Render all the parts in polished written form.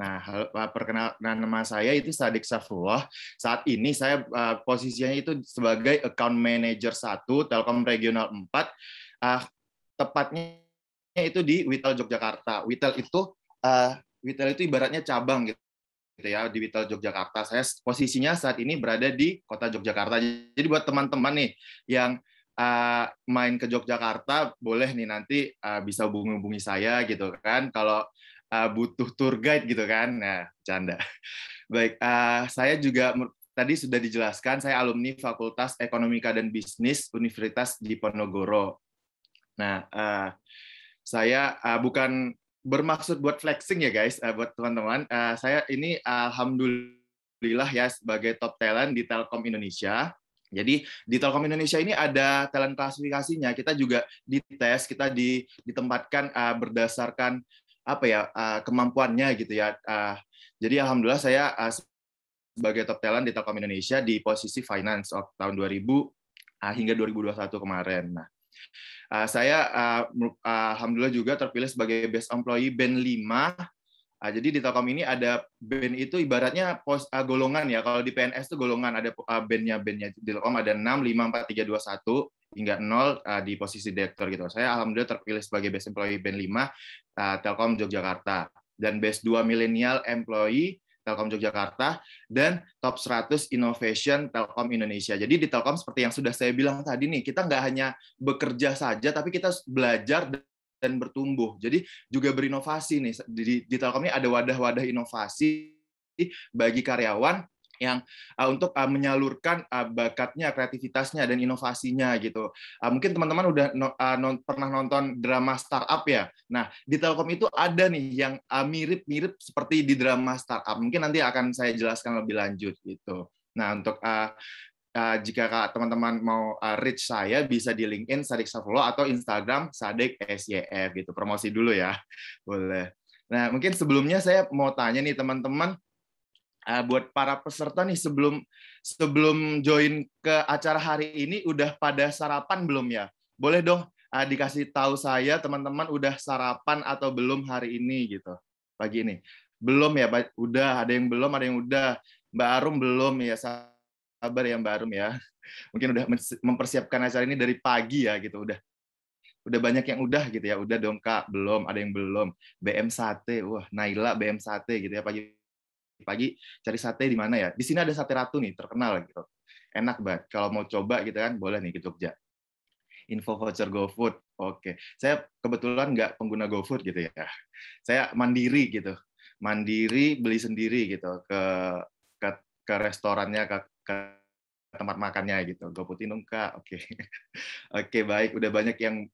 Nah, perkenalan nama saya itu Sadik Safrullah. Saat ini saya posisinya itu sebagai Account Manager 1 Telkom Regional 4. Tepatnya itu di Witel Yogyakarta. Witel itu ibaratnya cabang gitu ya di Witel Yogyakarta. Saya posisinya saat ini berada di Kota Yogyakarta. Jadi buat teman-teman nih yang main ke Yogyakarta, boleh nih nanti bisa hubungi saya gitu kan. Kalau butuh tour guide gitu kan. Nah, canda. Baik, saya juga tadi sudah dijelaskan, saya alumni Fakultas Ekonomika dan Bisnis Universitas Diponegoro. Nah, saya bukan bermaksud buat flexing ya guys, buat teman-teman. Saya ini alhamdulillah ya sebagai top talent di Telkom Indonesia. Jadi di Telkom Indonesia ini ada talent klasifikasinya. Kita juga dites, kita ditempatkan berdasarkan apa ya kemampuannya gitu ya. Jadi alhamdulillah saya sebagai top talent di Telkom Indonesia di posisi finance of tahun 2000 hingga 2021 kemarin. Nah, saya alhamdulillah juga terpilih sebagai best employee band 5. Jadi di Telkom ini ada band itu ibaratnya golongan ya. Kalau di PNS itu golongan, ada bandnya. Di Telkom ada 6, 5, 4, 3, 2, 1 hingga 0 di posisi direktur gitu. Saya alhamdulillah terpilih sebagai best employee band 5 Telkom Yogyakarta dan best 2 millennial employee Telkom Yogyakarta, dan top 100 innovation Telkom Indonesia. Jadi di Telkom seperti yang sudah saya bilang tadi nih, kita nggak hanya bekerja saja, tapi kita belajar dan bertumbuh. Jadi juga berinovasi nih. Di Telkom ini ada wadah-wadah inovasi bagi karyawan yang untuk menyalurkan bakatnya, kreativitasnya, dan inovasinya gitu. Mungkin teman-teman udah pernah nonton drama startup ya. Nah, di Telkom itu ada nih yang mirip-mirip seperti di drama startup. Mungkin nanti akan saya jelaskan lebih lanjut gitu. Nah, untuk jika teman-teman mau reach saya, bisa di LinkedIn Sadik Safrullah atau Instagram Sadik SYF gitu. Promosi dulu ya, boleh. Nah, mungkin sebelumnya saya mau tanya nih teman-teman, buat para peserta nih sebelum join ke acara hari ini udah pada sarapan belum ya? Boleh dong dikasih tahu saya teman-teman udah sarapan atau belum hari ini gitu pagi ini. Belum ya, udah ada yang belum, ada yang udah. Mbak Arum belum ya, sabar ya Mbak Arum ya. Mungkin udah mempersiapkan acara ini dari pagi ya gitu, udah banyak yang udah gitu ya. Udah dong Kak, belum, ada yang belum. BM Sate, wah Naila BM Sate gitu ya pagi cari sate di mana ya? Di sini ada Sate Ratu nih, terkenal gitu. Enak banget. Kalau mau coba gitu kan, boleh nih ke Jogja. Info voucher GoFood. Oke. Saya kebetulan nggak pengguna GoFood gitu ya. Saya mandiri gitu. Mandiri, beli sendiri gitu ke restorannya, ke tempat makannya gitu. GoFood dong Kak. Oke. Oke, baik. Udah banyak yang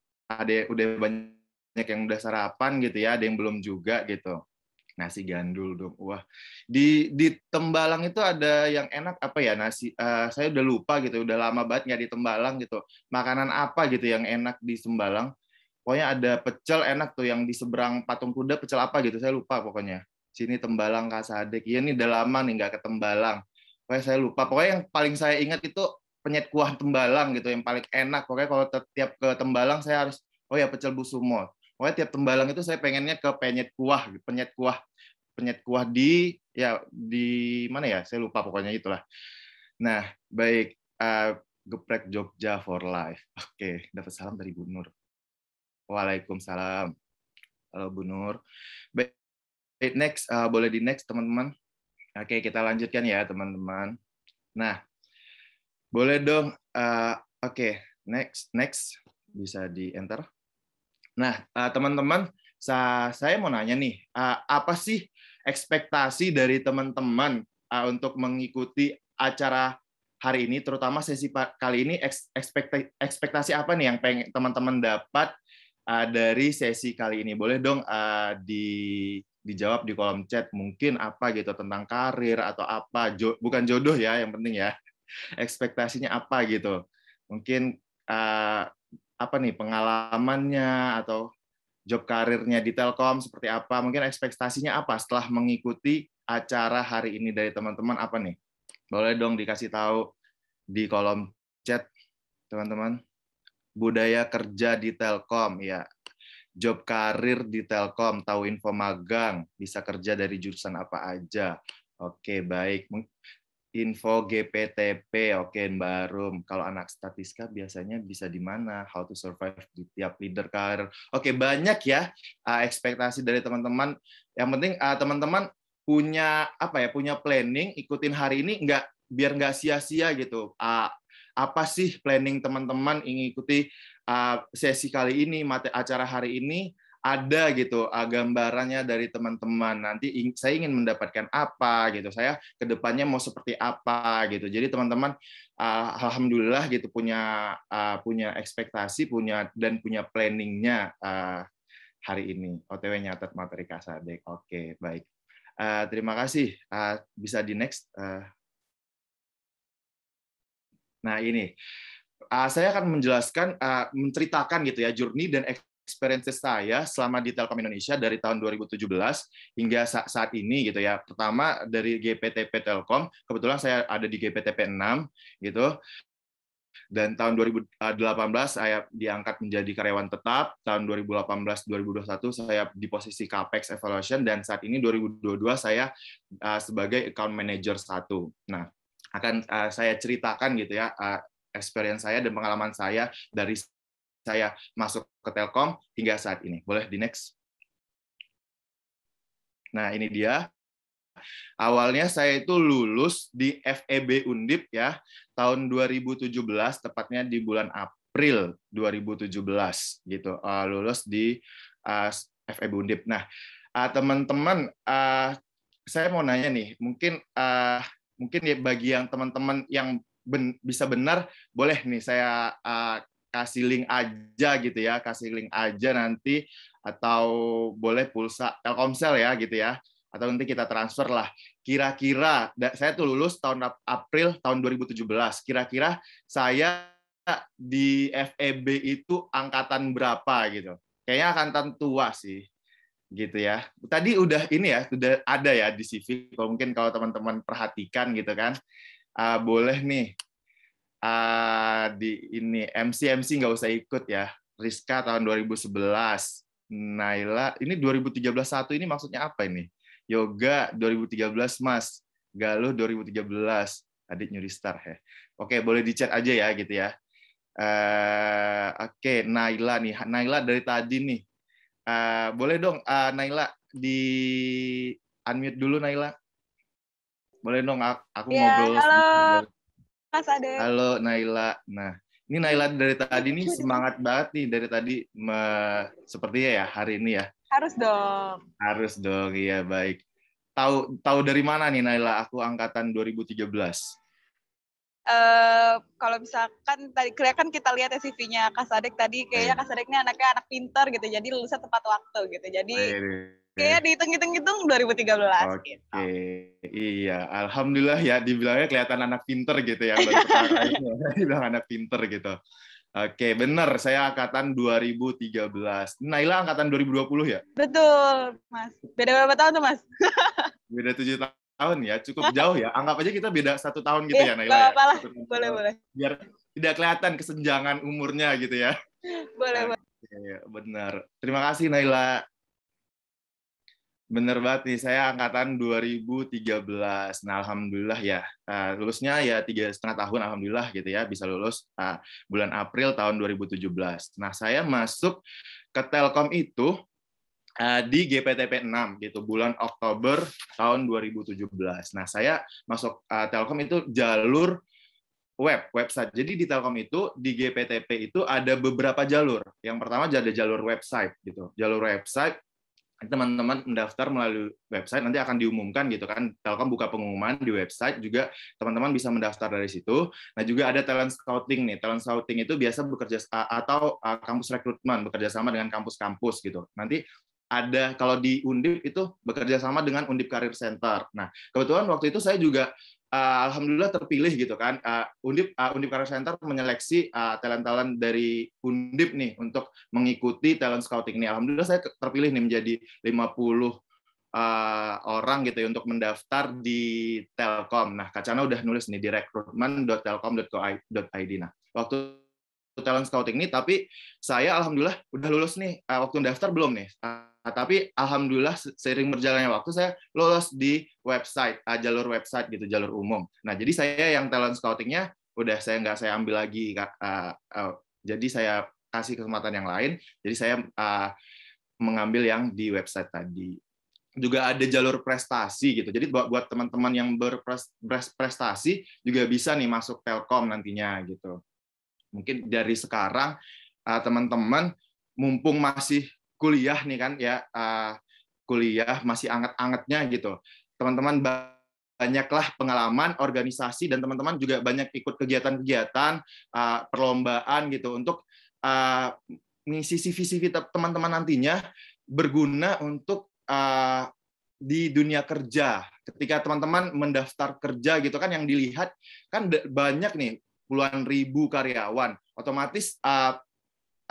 udah sarapan gitu ya, ada yang belum juga gitu. Nasi gandul dong. Wah, di Tembalang itu ada yang enak apa ya nasi? Saya udah lupa gitu, udah lama banget nggak di Tembalang gitu. Makanan apa gitu yang enak di Tembalang? Pokoknya ada pecel enak tuh yang di seberang patung kuda, pecel apa gitu, saya lupa pokoknya. Sini Tembalang Kak Sadek. Iya nih udah lama nih nggak ke Tembalang. Pokoknya saya lupa. Pokoknya yang paling saya ingat itu penyet kuah Tembalang gitu, yang paling enak. Pokoknya kalau tiap ke Tembalang saya harus, oh ya pecel Busumo. Pokoknya tiap Tembalang itu saya pengennya ke penyet kuah di mana ya? Saya lupa pokoknya itulah. Nah, baik, geprek Jogja for life. Oke, dapat salam dari Bu Nur. Waalaikumsalam. Halo Bu Nur. Baik, next, boleh di next teman-teman. Oke, kita lanjutkan ya teman-teman. Nah, boleh dong. Oke, next bisa di enter. Nah, teman-teman, saya mau nanya nih, apa sih ekspektasi dari teman-teman untuk mengikuti acara hari ini, terutama sesi kali ini, ekspektasi apa nih yang pengen teman-teman dapat dari sesi kali ini? Boleh dong dijawab di kolom chat, mungkin apa gitu tentang karir atau apa, bukan jodoh ya, yang penting ya, ekspektasinya apa gitu. Mungkin apa nih pengalamannya atau job karirnya di Telkom seperti apa, mungkin ekspektasinya apa setelah mengikuti acara hari ini dari teman-teman apa nih? Boleh dong dikasih tahu di kolom chat teman-teman. Budaya kerja di Telkom ya. job karir di Telkom, tahu info magang, bisa kerja dari jurusan apa aja. Oke, baik. Info GPTP, oke Mbak Arum. Kalau anak statistika biasanya bisa di mana? How to survive di tiap leader karir. Oke, banyak ya ekspektasi dari teman-teman. Yang penting teman-teman punya apa ya? Punya planning, ikutin hari ini biar nggak sia-sia gitu. Apa sih planning teman-teman ingin ikuti sesi kali ini, acara hari ini? Ada gitu gambarannya dari teman-teman. Nanti saya ingin mendapatkan apa gitu. Saya kedepannya mau seperti apa gitu. Jadi teman-teman alhamdulillah gitu punya ekspektasi, punya planningnya hari ini. OTW nyatet materi Kasadek. Oke, baik. Terima kasih. Bisa di next. Nah ini saya akan menceritakan gitu ya journey dan experiences saya selama di Telkom Indonesia dari tahun 2017 hingga saat ini gitu ya. Pertama dari GPTP Telkom, kebetulan saya ada di GPTP 6 gitu. Dan tahun 2018 saya diangkat menjadi karyawan tetap, tahun 2018-2021 saya di posisi Capex Evaluation, dan saat ini 2022 saya sebagai Account Manager 1. Nah, akan saya ceritakan gitu ya experience saya dan pengalaman saya dari saya masuk ke Telkom hingga saat ini. Boleh di next? Nah, ini dia. Awalnya saya itu lulus di FEB Undip ya, tahun 2017, tepatnya di bulan April 2017 gitu. Lulus di FEB Undip. Nah, teman-teman, saya mau nanya nih, mungkin ya bagi yang teman-teman yang bisa benar, boleh nih saya kasih link aja gitu ya, kasih link aja nanti, atau boleh pulsa Telkomsel ya gitu ya, atau nanti kita transfer lah. Kira-kira saya tuh lulus tahun April tahun 2017. Kira-kira saya di FEB itu angkatan berapa gitu? Kayaknya angkatan tua sih gitu ya. Tadi udah ini ya, sudah ada ya di CV. Kalau mungkin kalau teman-teman perhatikan gitu kan, boleh nih di ini MC nggak usah ikut ya. Rizka tahun 2011, Naila ini 2013 satu ini maksudnya apa ini? Yoga 2013 Mas, Galuh 2013, adik Nyuristar ya. Oke, boleh di-chat aja ya gitu ya. Oke, Naila nih, Naila dari tadi nih. Boleh dong Naila di unmute dulu Naila. Boleh dong aku Ya, ngobrol halo sedikit. Mas Ade. Halo Naila. Nah, ini Naila dari tadi nih semangat banget nih dari tadi sepertinya ya hari ini ya. Harus dong. Harus dong, iya baik. Tahu dari mana nih Naila? Aku angkatan 2013. Kalau misalkan tadi kan kita lihat ya CV-nya Kak Sadek tadi, kayaknya Kak Sadek ini anaknya anak pintar gitu, jadi lulusnya tepat waktu gitu. Jadi kayaknya dihitung-hitung 2013 gitu. Oke, iya. Alhamdulillah ya, dibilangnya kelihatan anak pinter gitu ya, baru pertama itu dibilang anak pinter gitu. Oke, benar. Saya angkatan 2013. Naila angkatan 2020 ya? Betul, Mas. Beda berapa tahun tuh, Mas? Beda 7 tahun ya, cukup jauh ya. Anggap aja kita beda 1 tahun gitu Iya, ya, nggak Naila ya. apa-apa lah. 1 tahun. Boleh. Biar tidak kelihatan kesenjangan umurnya gitu ya. Boleh. Oke, benar. Terima kasih Naila. Bener banget nih, saya angkatan 2013. Nah, alhamdulillah ya, lulusnya ya 3,5 tahun, alhamdulillah gitu ya, bisa lulus bulan April tahun 2017. Nah, saya masuk ke Telkom itu di GPTP 6 gitu, bulan Oktober tahun 2017. Nah, saya masuk Telkom itu jalur website. Jadi di Telkom itu di GPTP itu ada beberapa jalur. Yang pertama ada jalur website gitu. Jalur website teman-teman mendaftar melalui website, nanti akan diumumkan gitu kan, Telkom buka pengumuman di website juga, teman-teman bisa mendaftar dari situ. Nah, juga ada talent scouting nih. Talent scouting itu biasa bekerja atau kampus rekrutmen bekerja sama dengan kampus-kampus gitu. Nanti ada kalau di Undip itu bekerja sama dengan Undip Career Center. Nah, kebetulan waktu itu saya juga alhamdulillah terpilih gitu kan. Undip Career Center menyeleksi talent-talent dari Undip nih untuk mengikuti talent scouting ini. Alhamdulillah saya terpilih nih menjadi 50 orang gitu ya untuk mendaftar di Telkom. Nah, Kak Cana udah nulis nih di recruitment.telkom.co.id. Nah, waktu talent scouting ini, tapi saya alhamdulillah udah lulus nih. Waktu daftar belum nih. Tapi alhamdulillah seiring berjalannya waktu saya lolos di website, jalur website gitu, jalur umum. Nah, jadi saya yang talent scouting-nya udah saya ambil lagi. Jadi saya kasih kesempatan yang lain. Jadi saya mengambil yang di website tadi. Juga ada jalur prestasi gitu. Jadi buat teman-teman yang berprestasi juga bisa nih masuk Telkom nantinya gitu. Mungkin dari sekarang teman-teman mumpung masih kuliah nih kan ya, kuliah masih anget-angetnya gitu. Teman-teman banyaklah pengalaman organisasi dan teman-teman juga banyak ikut kegiatan-kegiatan, perlombaan gitu untuk mengisi CV teman-teman nantinya berguna untuk di dunia kerja. Ketika teman-teman mendaftar kerja gitu kan, yang dilihat kan banyak nih puluhan ribu karyawan, otomatis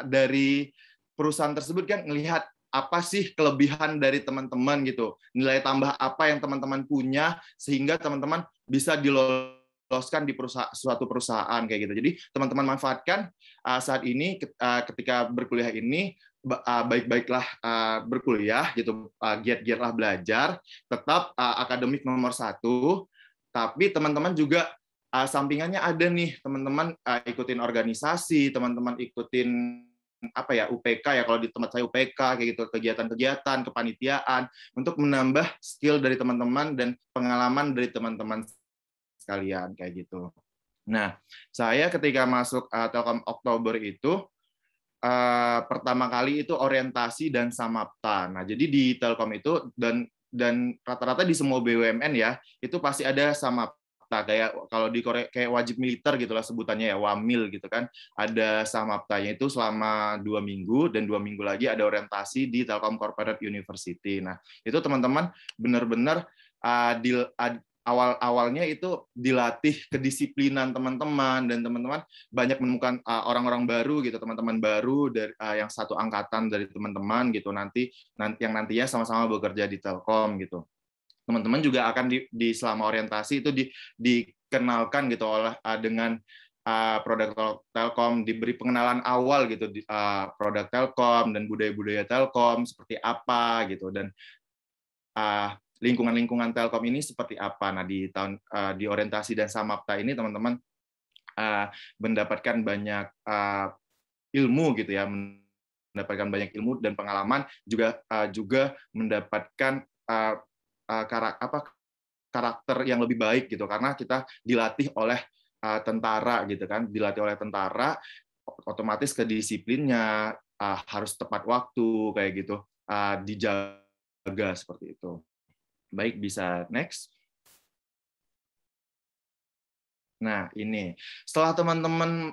dari perusahaan tersebut kan melihat apa sih kelebihan dari teman-teman gitu, nilai tambah apa yang teman-teman punya sehingga teman-teman bisa diloloskan di suatu perusahaan kayak gitu. Jadi teman-teman manfaatkan saat ini ketika berkuliah ini, baik-baiklah berkuliah gitu, giat-giatlah belajar, tetap akademik nomor 1, tapi teman-teman juga sampingannya ada nih, teman-teman ikutin organisasi, teman-teman ikutin UPK ya, kalau di tempat saya UPK kayak gitu, kegiatan-kegiatan kepanitiaan untuk menambah skill dari teman-teman dan pengalaman dari teman-teman sekalian kayak gitu. Nah, saya ketika masuk Telkom Oktober itu pertama kali itu orientasi dan samapta. Nah, jadi di Telkom itu dan rata-rata di semua BUMN ya, itu pasti ada samapta. Kayak kalau di Korea kayak wajib militer gitulah sebutannya ya, wamil gitu kan, ada samaptanya itu selama 2 minggu dan 2 minggu lagi ada orientasi di Telkom Corporate University. Nah, itu teman-teman benar-benar awalnya itu dilatih kedisiplinan teman-teman, dan teman-teman banyak menemukan orang-orang baru gitu, teman-teman baru dari yang satu angkatan dari teman-teman gitu, nanti yang nantinya sama-sama bekerja di Telkom gitu. Teman-teman juga akan di selama orientasi itu dikenalkan gitu dengan produk Telkom, diberi pengenalan awal gitu, produk Telkom dan budaya-budaya Telkom seperti apa gitu, dan lingkungan-lingkungan Telkom ini seperti apa. Nah, di orientasi dan samapta ini teman-teman mendapatkan banyak ilmu gitu ya, mendapatkan banyak ilmu dan pengalaman, juga mendapatkan karakter yang lebih baik gitu, karena kita dilatih oleh tentara gitu kan, dilatih oleh tentara, otomatis kedisiplinnya harus tepat waktu kayak gitu, dijaga seperti itu. Baik, bisa next. Nah, ini setelah teman-teman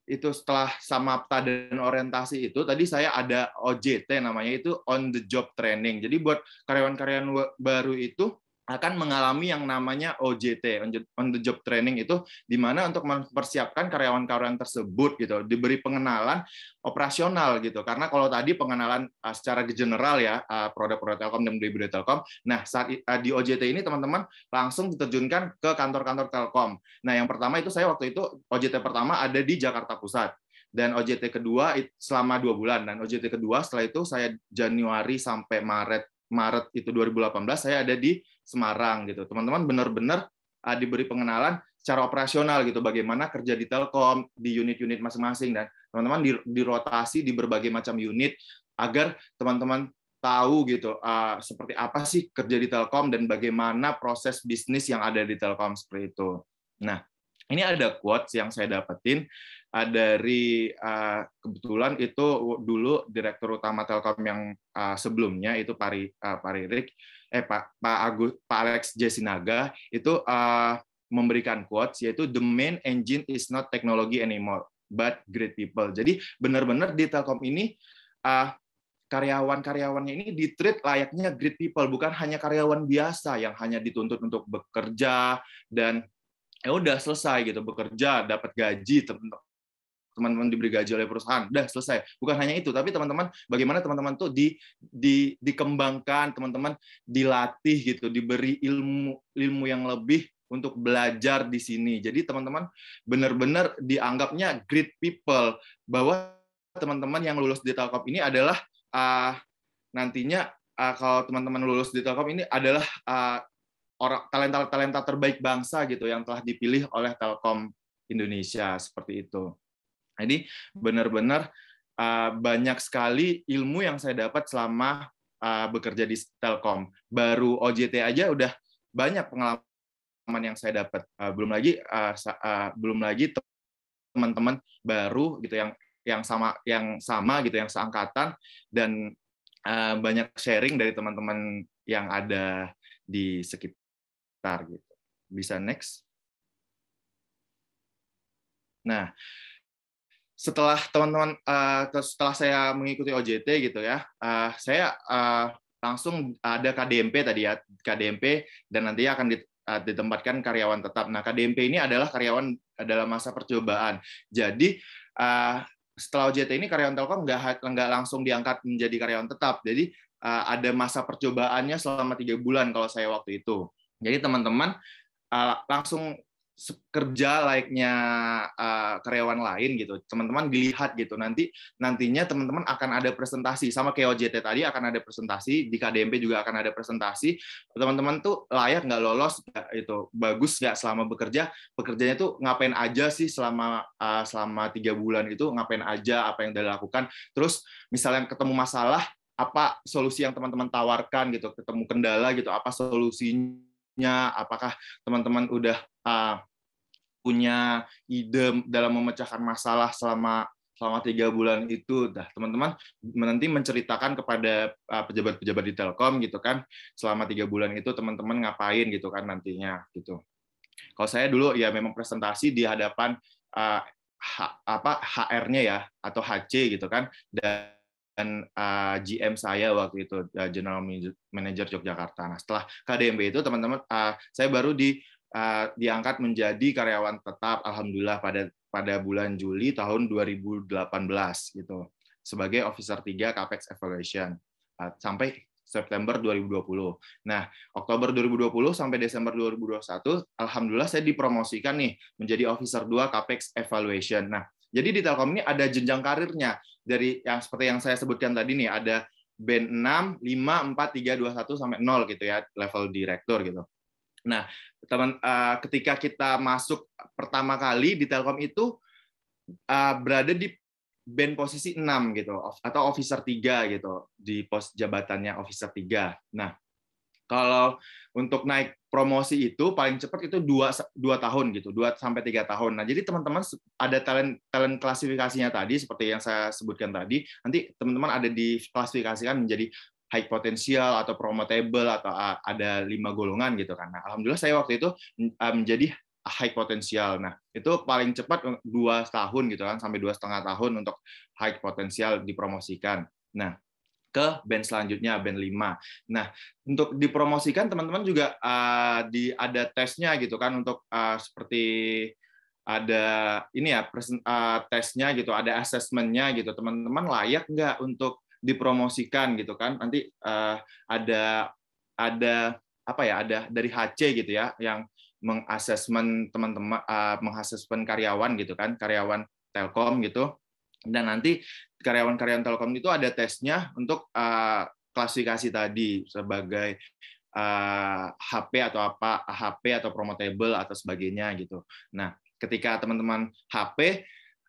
itu setelah samapta dan orientasi itu, tadi saya ada OJT namanya, itu on the job training. Jadi buat karyawan-karyawan baru itu akan mengalami yang namanya OJT, on the job training, itu di mana untuk mempersiapkan karyawan-karyawan tersebut gitu, diberi pengenalan operasional gitu. Karena kalau tadi pengenalan secara general ya, produk-produk Telkom dan budaya Telkom. Nah, saat di OJT ini teman-teman langsung diterjunkan ke kantor-kantor Telkom. Nah, yang pertama itu saya waktu itu OJT pertama ada di Jakarta Pusat, dan OJT kedua selama 2 bulan, dan OJT kedua setelah itu saya Januari sampai Maret itu 2018 saya ada di Semarang gitu. Teman-teman benar-benar diberi pengenalan secara operasional gitu, bagaimana kerja di Telkom di unit-unit masing-masing, dan teman-teman dirotasi di berbagai macam unit agar teman-teman tahu gitu seperti apa sih kerja di Telkom dan bagaimana proses bisnis yang ada di Telkom seperti itu. Nah, ini ada quotes yang saya dapetin dari kebetulan itu dulu Direktur Utama Telkom yang sebelumnya itu Pak Alex Jesinaga itu memberikan quotes, yaitu the main engine is not technology anymore but great people. Jadi benar-benar di Telkom ini karyawan-karyawannya ini di-treat layaknya great people, bukan hanya karyawan biasa yang hanya dituntut untuk bekerja dan ya udah selesai gitu, bekerja dapat gaji, teman-teman diberi gaji oleh perusahaan, udah selesai. Bukan hanya itu, tapi teman-teman bagaimana teman-teman tuh dikembangkan, teman-teman dilatih gitu, diberi ilmu yang lebih untuk belajar di sini. Jadi teman-teman benar-benar dianggapnya great people, bahwa teman-teman yang lulus di Telkom ini adalah nantinya kalau teman-teman lulus di Telkom ini adalah orang talenta terbaik bangsa gitu yang telah dipilih oleh Telkom Indonesia, seperti itu. Jadi benar-benar banyak sekali ilmu yang saya dapat selama bekerja di Telkom. Baru OJT aja udah banyak pengalaman yang saya dapat. Belum lagi teman-teman baru gitu yang sama gitu, yang seangkatan, dan banyak sharing dari teman-teman yang ada di sekitar gitu. Bisa next. Nah, setelah setelah saya mengikuti OJT gitu ya, saya langsung ada KDMP tadi ya, KDMP, dan nantinya akan ditempatkan karyawan tetap. Nah, KDMP ini adalah karyawan dalam masa percobaan. Jadi setelah OJT ini karyawan Telkom nggak langsung diangkat menjadi karyawan tetap. Jadi ada masa percobaannya selama 3 bulan kalau saya waktu itu. Jadi teman-teman langsung kerja layaknya karyawan lain gitu. Teman-teman dilihat gitu. Nantinya teman-teman akan ada presentasi, sama kayak OJT tadi akan ada presentasi, di KDMP juga akan ada presentasi. Teman-teman tuh layak nggak lolos, itu bagus nggak selama bekerja, pekerjanya tuh ngapain aja sih selama 3 bulan itu, ngapain aja, apa yang udah dilakukan. Terus misalnya ketemu masalah, apa solusi yang teman-teman tawarkan gitu, ketemu kendala gitu, apa solusinya, apakah teman-teman udah punya ide dalam memecahkan masalah selama 3 bulan itu. Teman-teman nanti menceritakan kepada pejabat-pejabat di Telkom gitu kan, selama 3 bulan itu teman-teman ngapain gitu kan nantinya gitu. Kalau saya dulu ya memang presentasi di hadapan HR-nya ya, atau HC gitu kan, dan GM saya waktu itu, General Manager Yogyakarta. Nah, setelah KDMP itu teman-teman saya baru diangkat menjadi karyawan tetap, alhamdulillah, pada bulan Juli tahun 2018 gitu, sebagai Officer 3 Capex Evaluation sampai September 2020. Nah, Oktober 2020 sampai Desember 2021, alhamdulillah saya dipromosikan nih menjadi Officer 2 Capex Evaluation. Nah, jadi di Telkom ini ada jenjang karirnya, dari yang seperti yang saya sebutkan tadi nih, ada band 6, 5, 4, 3, 2, 1 sampai 0 gitu ya, level direktur gitu. Nah, ketika kita masuk pertama kali di Telkom itu berada di band posisi 6 gitu, atau Officer 3 gitu, di pos jabatannya Officer 3. Nah, kalau untuk naik promosi itu paling cepat itu 2 tahun gitu, 2 sampai 3 tahun. Nah, jadi teman-teman ada talent klasifikasinya tadi seperti yang saya sebutkan tadi. Nanti teman-teman ada diklasifikasikan menjadi high potential atau promotable, atau ada 5 golongan gitu kan. Nah, alhamdulillah saya waktu itu menjadi high potential. Nah, itu paling cepat 2 tahun gitu kan, sampai 2,5 tahun untuk high potential dipromosikan. Nah, ke band selanjutnya, band 5. Nah, untuk dipromosikan teman-teman juga ada tesnya gitu kan, untuk seperti ada ini ya, tesnya gitu, ada assessment-nya gitu. Teman-teman layak nggak untuk dipromosikan gitu kan. Nanti ada apa ya, ada dari HC gitu ya, yang mengasesmen teman-teman, mengasesmen karyawan gitu kan, karyawan Telkom gitu. Dan nanti karyawan-karyawan Telkom itu ada tesnya untuk klasifikasi tadi sebagai HP atau apa, HP atau promotable atau sebagainya gitu. Nah, ketika teman-teman HP,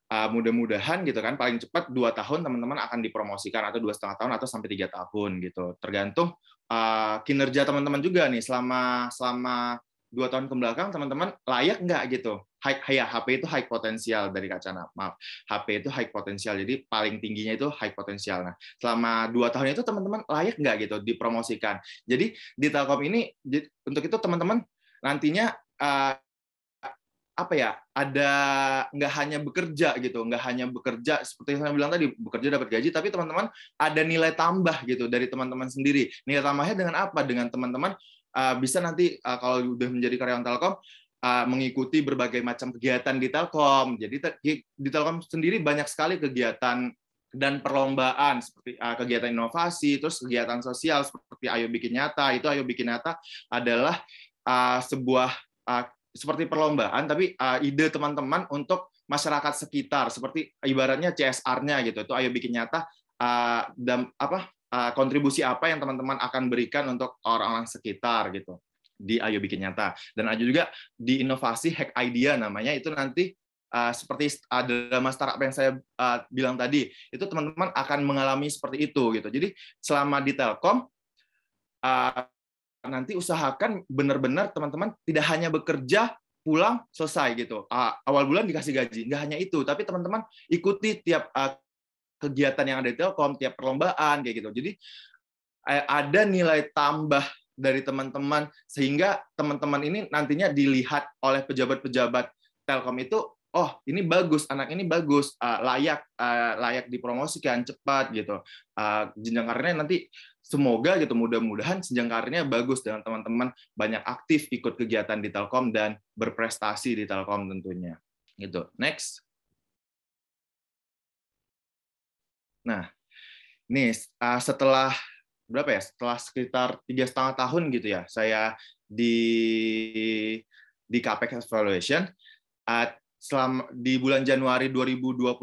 mudah-mudahan gitu kan, paling cepat 2 tahun teman-teman akan dipromosikan, atau 2,5 tahun, atau sampai 3 tahun gitu. Tergantung kinerja teman-teman juga nih selama 2 tahun ke belakang, teman-teman layak nggak gitu. HP itu high potensial dari Kacana. Maaf, HP itu high potensial. Jadi paling tingginya itu high potensial. Nah, selama 2 tahun itu teman-teman layak nggak gitu dipromosikan. Jadi di Telkom ini, untuk itu teman-teman nantinya apa ya, ada nggak hanya bekerja gitu, nggak hanya bekerja seperti yang saya bilang tadi, bekerja dapat gaji, tapi teman-teman ada nilai tambah gitu dari teman-teman sendiri. Nilai tambahnya dengan apa? Dengan teman-teman bisa nanti kalau udah menjadi karyawan Telkom mengikuti berbagai macam kegiatan di Telkom. Jadi di Telkom sendiri banyak sekali kegiatan dan perlombaan, seperti kegiatan inovasi, terus kegiatan sosial seperti Ayo Bikin Nyata. Itu Ayo Bikin Nyata adalah sebuah seperti perlombaan, tapi ide teman-teman untuk masyarakat sekitar, seperti ibaratnya CSR-nya gitu. Itu ayo bikin nyata, kontribusi apa yang teman-teman akan berikan untuk orang-orang sekitar gitu di ayo bikin nyata. Dan ada juga di inovasi hack idea namanya, itu nanti seperti dalam startup yang saya bilang tadi, itu teman-teman akan mengalami seperti itu gitu. Jadi selama di Telkom nanti usahakan benar-benar teman-teman tidak hanya bekerja pulang selesai gitu. Awal bulan dikasih gaji, nggak hanya itu, tapi teman-teman ikuti tiap kegiatan yang ada di Telkom, tiap perlombaan kayak gitu. Jadi ada nilai tambah dari teman-teman sehingga teman-teman ini nantinya dilihat oleh pejabat-pejabat Telkom itu, oh ini bagus, anak ini bagus, layak dipromosikan cepat gitu. Jenjang karirnya nanti semoga gitu, mudah-mudahan jenjang karirnya bagus dengan teman-teman banyak aktif ikut kegiatan di Telkom dan berprestasi di Telkom tentunya. Gitu. Next. Nah, ini setelah berapa ya? Setelah sekitar 3,5 tahun gitu ya, saya di Capex Evaluation. Di bulan Januari 2022,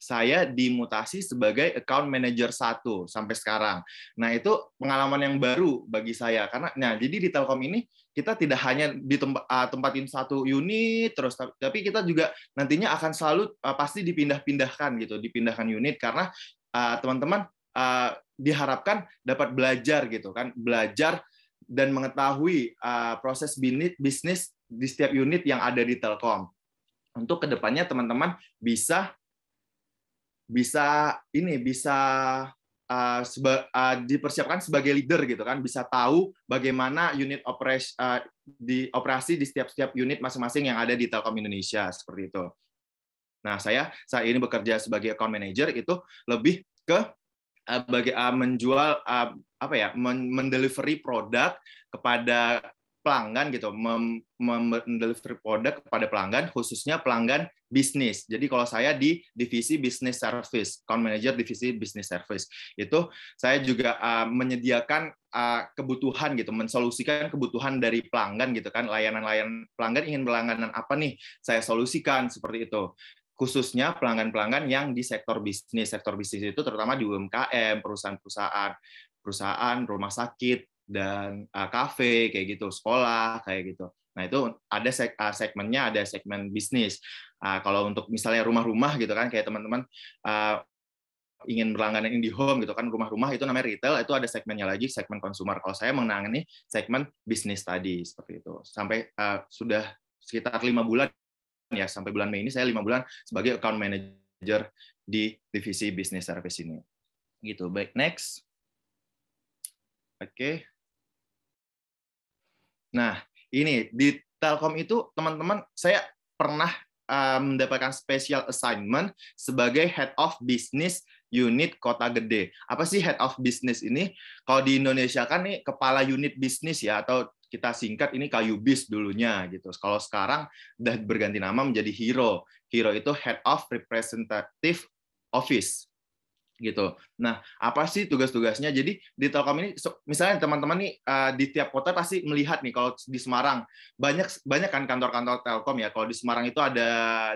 saya dimutasi sebagai Account Manager 1 sampai sekarang. Nah, itu pengalaman yang baru bagi saya. Karena, jadi di Telkom ini, kita tidak hanya ditempatin satu unit, terus tapi kita juga nantinya akan selalu pasti dipindah-pindahkan gitu, dipindahkan unit, karena teman-teman diharapkan dapat belajar gitu kan, belajar dan mengetahui proses bisnis di setiap unit yang ada di Telkom. Untuk kedepannya teman-teman bisa dipersiapkan sebagai leader gitu kan, bisa tahu bagaimana unit operasi di setiap unit masing-masing yang ada di Telkom Indonesia seperti itu. Nah, saya saat ini bekerja sebagai account manager, itu lebih ke menjual mendelivery produk kepada pelanggan gitu, mendelivery produk kepada pelanggan, khususnya pelanggan bisnis. Jadi kalau saya di divisi business service, account manager divisi business service, itu saya juga menyediakan kebutuhan gitu, mensolusikan kebutuhan dari pelanggan gitu kan, layanan pelanggan ingin langganan apa nih, saya solusikan seperti itu. Khususnya pelanggan-pelanggan yang di sektor bisnis. Sektor bisnis itu terutama di UMKM, perusahaan, rumah sakit, dan kafe kayak gitu, sekolah kayak gitu. Nah, itu ada segmennya, ada segmen bisnis. Kalau untuk misalnya rumah-rumah gitu kan, kayak teman-teman ingin berlangganan IndiHome gitu kan, rumah-rumah itu namanya retail, itu ada segmennya lagi, segmen consumer. Kalau saya menangani segmen bisnis tadi seperti itu. Sampai sudah sekitar 5 bulan ya, sampai bulan Mei ini saya 5 bulan sebagai account manager di divisi business service ini. Gitu. Baik, next. Oke. Nah, ini di Telkom itu teman-teman, saya pernah mendapatkan special assignment sebagai head of business unit Kota Gede. Apa sih head of business ini? Kalau di Indonesia kan nih kepala unit bisnis ya, atau kita singkat ini Kayubis dulunya gitu. Kalau sekarang udah berganti nama menjadi Hero. Hero itu Head of Representative Office gitu. Nah, apa sih tugas-tugasnya? Jadi di Telkom ini, misalnya teman-teman nih di tiap kota pasti melihat nih, kalau di Semarang banyak kan kantor-kantor Telkom ya. Kalau di Semarang itu ada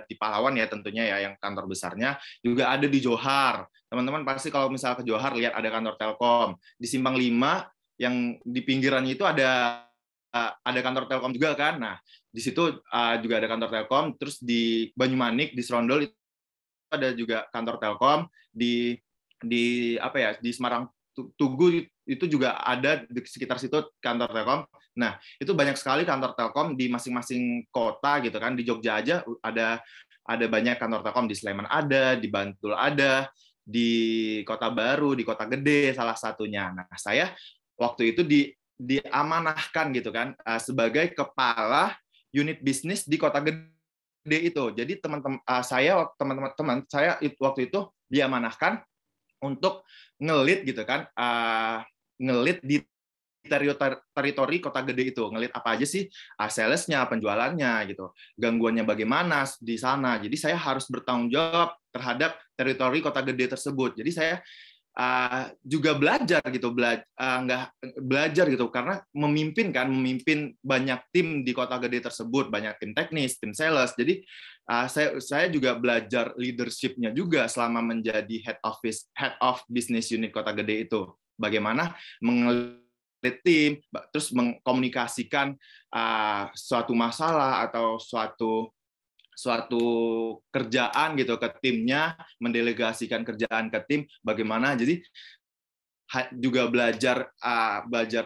di Pahlawan ya tentunya ya, yang kantor besarnya, juga ada di Johar. Teman-teman pasti kalau misalnya ke Johar lihat ada kantor Telkom. Di Simpang 5 yang di pinggirannya itu ada kantor Telkom juga kan. Nah, di situ juga ada kantor Telkom. Terus di Banyumanik, di Serondol itu ada juga kantor Telkom. Di Semarang Tugu itu juga ada di sekitar situ kantor Telkom. Nah, itu banyak sekali kantor Telkom di masing-masing kota gitu kan. Di Jogja aja ada banyak kantor Telkom, di Sleman ada, di Bantul ada, di Kota Baru, di Kota Gede salah satunya. Nah, saya waktu itu diamanahkan gitu kan sebagai kepala unit bisnis di Kota Gede itu. Jadi teman-teman saya waktu itu diamanahkan untuk ngelit gitu kan, ngelit di teritori Kota Gede itu, ngelit apa aja sih sales-nya, penjualannya gitu, gangguannya bagaimana di sana. Jadi saya harus bertanggung jawab terhadap teritori Kota Gede tersebut. Jadi saya juga belajar gitu, belajar gitu, karena memimpin banyak tim di kota gede tersebut, banyak tim teknis, tim sales. Jadi saya juga belajar leadership-nya juga selama menjadi head of business unit kota gede itu. Bagaimana mengelit tim, terus mengkomunikasikan suatu masalah atau suatu kerjaan gitu ke timnya, mendelegasikan kerjaan ke tim, bagaimana. Jadi juga belajar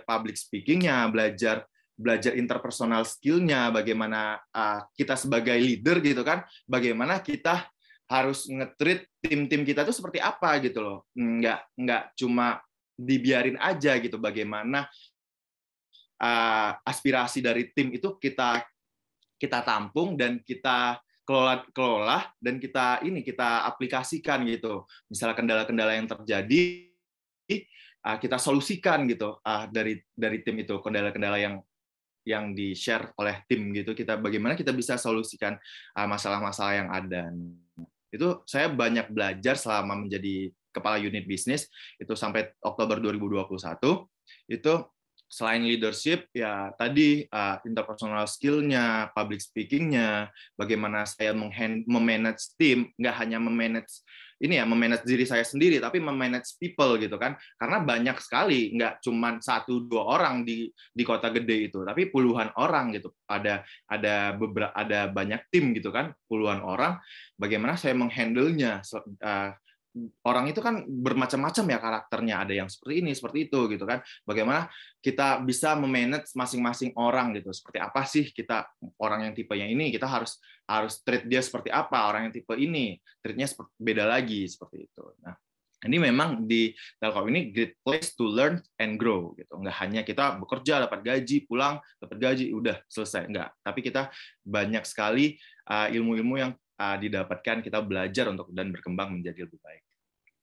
public speaking-nya, belajar interpersonal skill-nya, bagaimana kita sebagai leader gitu kan, bagaimana kita harus nge-treat tim-tim kita tuh seperti apa gitu loh. Nggak cuma dibiarin aja gitu, bagaimana aspirasi dari tim itu kita tampung dan kita kelola dan kita aplikasikan gitu. Misalnya kendala-kendala yang terjadi kita solusikan gitu dari tim itu, kendala-kendala yang di-share oleh tim gitu, bagaimana kita bisa solusikan masalah-masalah yang ada. Itu saya banyak belajar selama menjadi kepala unit bisnis itu sampai Oktober 2021. Itu selain leadership, ya tadi interpersonal skill-nya, public speaking-nya, bagaimana saya memanage tim, nggak hanya memanage diri saya sendiri, tapi memanage people gitu kan, karena banyak sekali, nggak cuma 1-2 orang di kota gede itu, tapi puluhan orang gitu, ada banyak tim gitu kan, puluhan orang, bagaimana saya menghandle-nya. Orang itu kan bermacam-macam ya karakternya, ada yang seperti ini, seperti itu gitu kan. Bagaimana kita bisa memanage masing-masing orang gitu. Seperti apa sih kita orang yang tipe yang ini, kita harus treat dia seperti apa, orang yang tipe ini, treatnya beda lagi seperti itu. Nah, ini memang di Telkom ini great place to learn and grow gitu. Nggak hanya kita bekerja dapat gaji, pulang dapat gaji, udah selesai, enggak. Tapi kita banyak sekali ilmu-ilmu yang didapatkan, kita belajar dan berkembang menjadi lebih baik.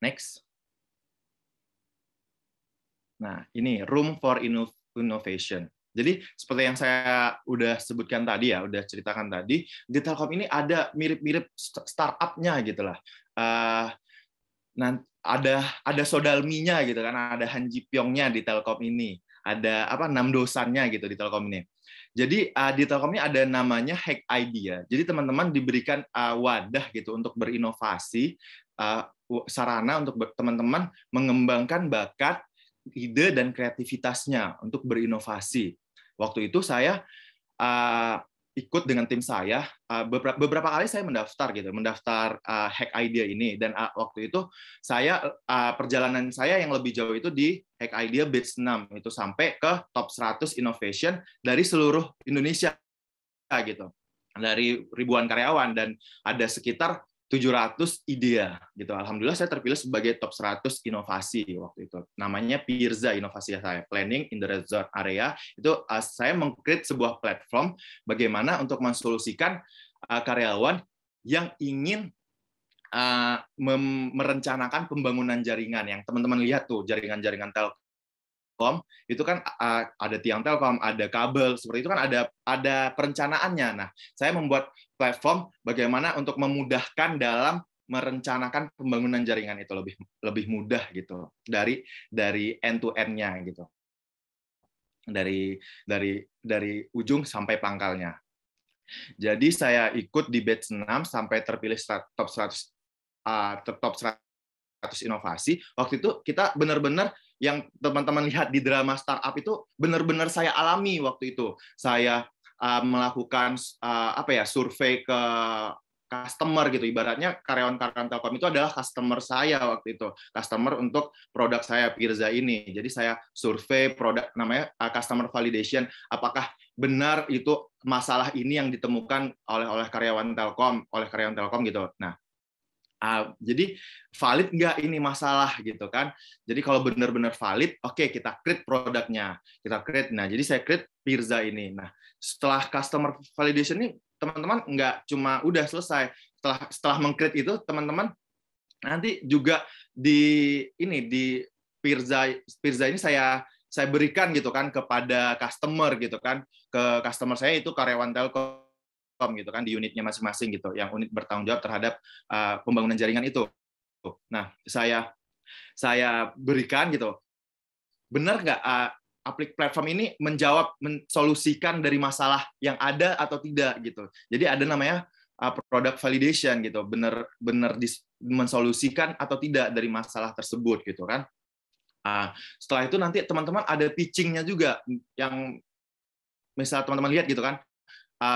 Next. Nah, ini room for innovation. Jadi seperti yang saya udah sebutkan tadi ya, udah ceritakan tadi, di Telkom ini ada mirip-mirip startup-nya gitu lah. Ada Sodalmi-nya gitu kan, ada Han Ji Pyong-nya di Telkom ini, ada Namdosan-nya gitu di Telkom ini. Jadi di Telkom ini ada namanya Hack Idea. Jadi teman-teman diberikan wadah gitu untuk berinovasi, sarana untuk teman-teman mengembangkan bakat, ide dan kreativitasnya untuk berinovasi. Waktu itu saya ikut dengan tim saya, beberapa kali saya mendaftar Hack Idea ini, dan waktu itu perjalanan saya yang lebih jauh itu di Hack Idea Batch 6, itu sampai ke top 100 innovation dari seluruh Indonesia gitu, dari ribuan karyawan, dan ada sekitar 700 ide gitu. Alhamdulillah saya terpilih sebagai top 100 inovasi waktu itu. Namanya PIRZA inovasi saya, Planning in the Red Zone Area. Itu saya meng-create sebuah platform bagaimana untuk mensolusikan karyawan yang ingin merencanakan pembangunan jaringan, yang teman-teman lihat tuh jaringan-jaringan Telkom itu kan ada tiang Telkom, ada kabel, seperti itu kan ada perencanaannya. Nah, saya membuat platform bagaimana untuk memudahkan dalam merencanakan pembangunan jaringan itu lebih mudah gitu, dari end to end-nya gitu, dari ujung sampai pangkalnya. Jadi saya ikut di batch 6 sampai terpilih top 100 inovasi. Waktu itu kita benar-benar yang teman-teman lihat di drama startup itu benar-benar saya alami waktu itu. Saya melakukan survei ke customer gitu, ibaratnya karyawan-karyawan Telkom itu adalah customer saya waktu itu, customer untuk produk saya PIRZA ini. Jadi saya survei produk, namanya customer validation, apakah benar itu masalah ini yang ditemukan oleh karyawan Telkom gitu. Nah, jadi valid nggak ini masalah gitu kan. Jadi kalau benar-benar valid, oke, kita create produknya, nah jadi saya create PIRZA ini. Nah, setelah customer validation ini teman-teman nggak cuma udah selesai, setelah meng-create itu teman-teman nanti juga di PIRZA ini saya berikan gitu kan kepada customer gitu kan, ke customer saya itu karyawan Telkom gitu kan, di unitnya masing-masing gitu, yang unit bertanggung jawab terhadap pembangunan jaringan itu. Nah, saya saya berikan gitu, benar nggak platform ini mensolusikan dari masalah yang ada atau tidak gitu. Jadi ada namanya product validation gitu, benar mensolusikan atau tidak dari masalah tersebut gitu kan. Setelah itu nanti teman-teman ada pitching-nya juga, yang misal teman-teman lihat gitu kan,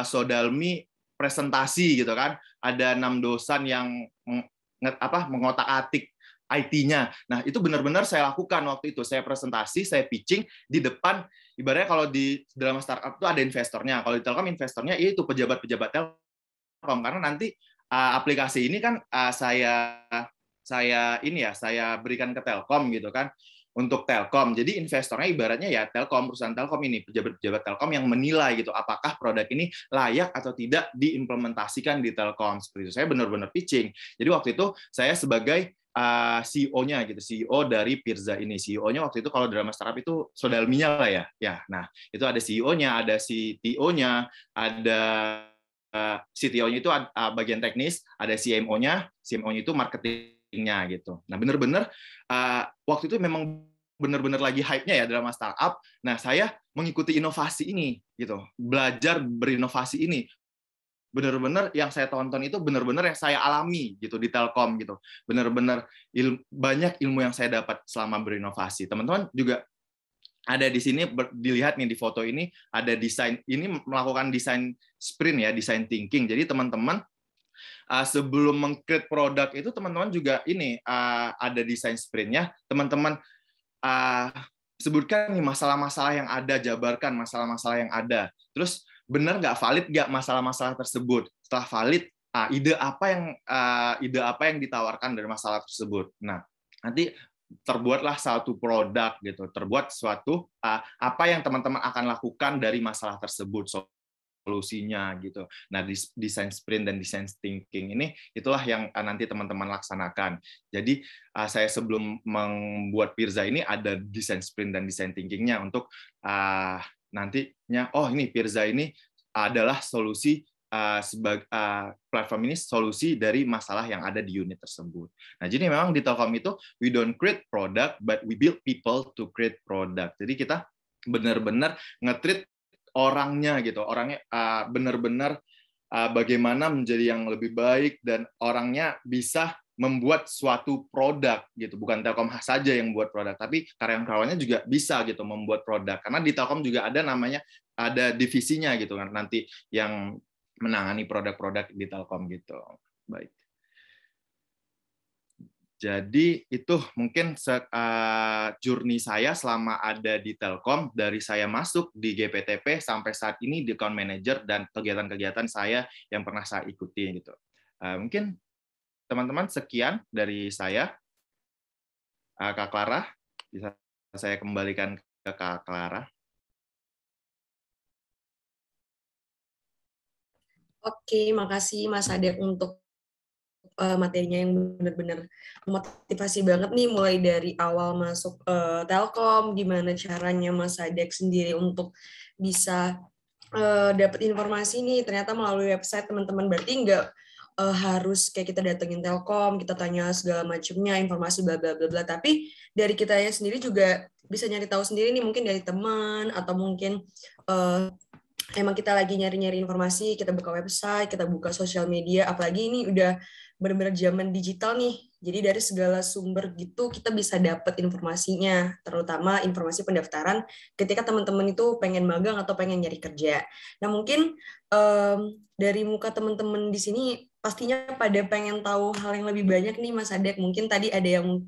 Sodalmi presentasi gitu kan, ada 6 dosen yang mengotak-atik IT-nya. Nah, itu benar-benar saya lakukan waktu itu. Saya presentasi, saya pitching di depan, ibaratnya kalau di dalam startup itu ada investornya. Kalau di Telkom investornya itu pejabat-pejabat Telkom, karena nanti aplikasi ini kan saya berikan ke Telkom gitu kan, untuk Telkom. Jadi investornya ibaratnya ya Telkom, perusahaan Telkom ini, pejabat-pejabat Telkom yang menilai gitu apakah produk ini layak atau tidak diimplementasikan di Telkom. Seperti itu. Saya benar-benar pitching. Jadi waktu itu saya sebagai CEO-nya gitu, CEO dari Pirza ini. CEO-nya waktu itu kalau drama startup itu Sodalminya lah ya. Ya, nah itu ada CEO-nya, ada CTO-nya, ada CTO-nya itu bagian teknis, ada CMO-nya, CMO-nya itu marketingnya gitu. Nah benar-benar waktu itu memang benar-benar lagi hype-nya ya drama startup. Nah saya mengikuti inovasi ini gitu, belajar berinovasi ini. Benar-benar yang saya tonton itu benar-benar yang saya alami gitu di Telkom gitu. Benar-benar banyak ilmu yang saya dapat selama berinovasi. Teman-teman juga ada di sini, dilihat nih di foto ini, ada desain, ini melakukan desain sprint ya, design thinking. Jadi teman-teman sebelum meng-create produk itu teman-teman juga ini ada desain sprintnya. Teman-teman sebutkan nih masalah-masalah yang ada, jabarkan masalah-masalah yang ada. Terus benar nggak valid nggak masalah-masalah tersebut? Setelah valid, ide apa yang ditawarkan dari masalah tersebut. Nah, nanti terbuatlah satu produk gitu, terbuat suatu apa yang teman-teman akan lakukan dari masalah tersebut, solusinya gitu. Nah, desain sprint dan design thinking ini itulah yang nanti teman-teman laksanakan. Jadi saya sebelum membuat Pirza ini ada desain sprint dan design thinkingnya untuk nantinya, oh ini Pirza ini adalah solusi sebagai platform ini solusi dari masalah yang ada di unit tersebut. Nah, jadi memang di Telkom itu we don't create product but we build people to create product. Jadi kita benar-benar nge-treat orangnya gitu, orangnya benar-benar bagaimana menjadi yang lebih baik dan orangnya bisa membuat suatu produk gitu, bukan Telkom saja yang buat produk, tapi karyawan-karyawannya juga bisa gitu membuat produk, karena di Telkom juga ada namanya, ada divisinya gitu kan, nanti yang menangani produk-produk di Telkom gitu. Baik. Jadi itu mungkin journey saya selama ada di Telkom, dari saya masuk di GPTP sampai saat ini di account manager dan kegiatan-kegiatan saya yang pernah saya ikuti gitu. Mungkin teman-teman sekian dari saya. Kak Clara, bisa saya kembalikan ke Kak Clara. Oke, makasih Mas Adek untuk materinya yang benar-benar memotivasi banget nih, mulai dari awal masuk Telkom, gimana caranya Mas Adek sendiri untuk bisa dapat informasi nih, ternyata melalui website teman-teman. Berarti nggak harus kayak kita datengin Telkom, kita tanya segala macamnya, informasi bla bla bla bla, tapi dari kita ya sendiri juga bisa nyari tahu sendiri nih, mungkin dari teman atau mungkin emang kita lagi nyari-nyari informasi, kita buka website, kita buka sosial media, apalagi ini udah benar-benar zaman digital nih. Jadi dari segala sumber gitu kita bisa dapat informasinya, terutama informasi pendaftaran ketika teman-teman itu pengen magang atau pengen nyari kerja. Nah, mungkin dari muka teman-teman di sini pastinya pada pengen tahu hal yang lebih banyak nih Mas Adek. Mungkin tadi ada yang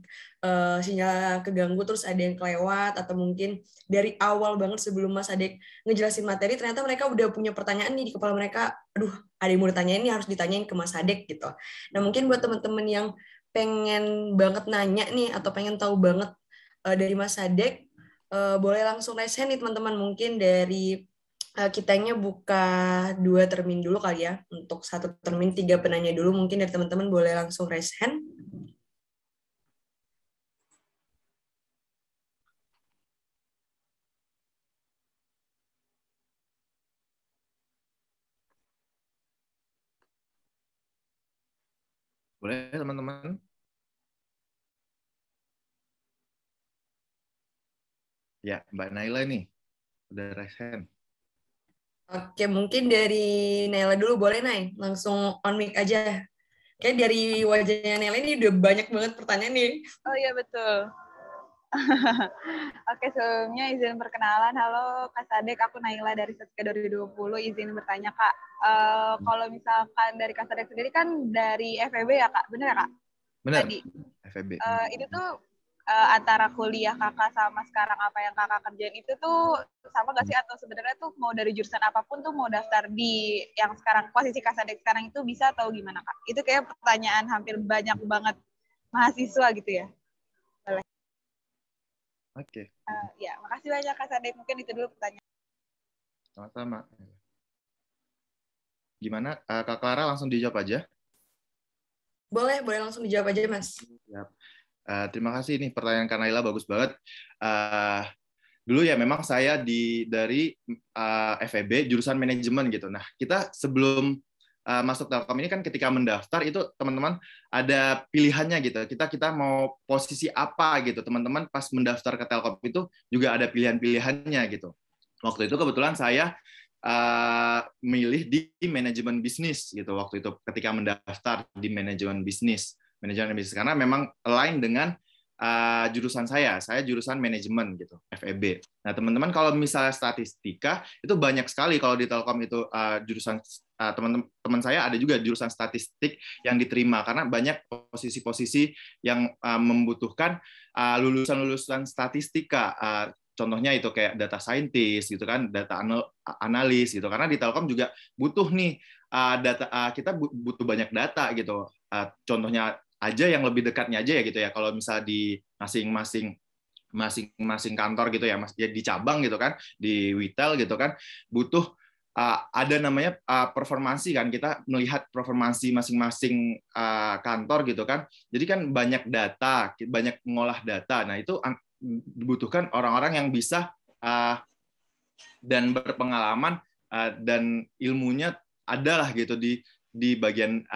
sinyal keganggu, terus ada yang kelewat, atau mungkin dari awal banget sebelum Mas Adek ngejelasin materi, ternyata mereka udah punya pertanyaan nih di kepala mereka, aduh ada yang mau ditanyain nih, harus ditanyain ke Mas Adek gitu. Nah, mungkin buat teman-teman yang pengen banget nanya nih atau pengen tahu banget dari Mas Adek, boleh langsung raise hand nih teman-teman. Mungkin dari kitanya buka 2 termin dulu kali ya, untuk 1 termin 3 penanya dulu. Mungkin dari teman-teman boleh langsung raise hand. Boleh teman-teman? Ya, Mbak Naila nih, udah raise hand. Oke, mungkin dari Naila dulu boleh, Nay? Langsung on mic aja. Kayak dari wajahnya Naila ini udah banyak banget pertanyaan nih. Oh iya, betul. Oke, sebelumnya izin perkenalan. Halo Kak Sadek, aku Naila dari Seska 2020. Izin bertanya Kak, kalau misalkan dari Kak Sadek sendiri kan dari FEB ya Kak, bener ya Kak? Benar, Tadi. FEB. Itu tuh antara kuliah kakak sama sekarang apa yang kakak kerjain itu tuh sama gak sih, atau sebenarnya tuh mau dari jurusan apapun tuh mau daftar di yang sekarang posisi Kak Sadek sekarang itu bisa atau gimana Kak? Itu kayak pertanyaan hampir banyak banget mahasiswa gitu ya. Boleh. Oke, Ya, makasih banyak Kak Sadek. Mungkin itu dulu pertanyaan. sama-sama. Gimana, Kak Clara langsung dijawab aja? Boleh langsung dijawab aja, Mas. Siap. Terima kasih, ini pertanyaan Kak Naila bagus banget. Dulu ya memang saya dari FEB jurusan manajemen gitu. Nah, kita sebelum masuk Telkom ini kan ketika mendaftar itu teman-teman ada pilihannya gitu. Kita mau posisi apa gitu. Teman-teman pas mendaftar ke Telkom itu juga ada pilihan-pilihannya gitu. Waktu itu kebetulan saya milih di manajemen bisnis gitu waktu itu ketika mendaftar di manajemen bisnis karena memang align dengan jurusan saya jurusan manajemen gitu, FEB. Nah, teman-teman kalau misalnya statistika itu banyak sekali kalau di Telkom itu jurusan teman-teman saya ada juga jurusan statistik yang diterima karena banyak posisi-posisi yang membutuhkan lulusan-lulusan statistika. Contohnya itu kayak data scientist gitu kan, data analis gitu. Karena di Telkom juga butuh nih data, kita butuh banyak data gitu. Contohnya aja yang lebih dekatnya aja ya gitu ya. Kalau misal di masing-masing kantor gitu ya, di cabang gitu kan, di retail gitu kan, butuh ada namanya performansi kan, kita melihat performansi masing-masing kantor gitu kan. Jadi kan banyak data, banyak mengolah data. Nah, itu dibutuhkan orang-orang yang bisa dan berpengalaman dan ilmunya adalah gitu di bagian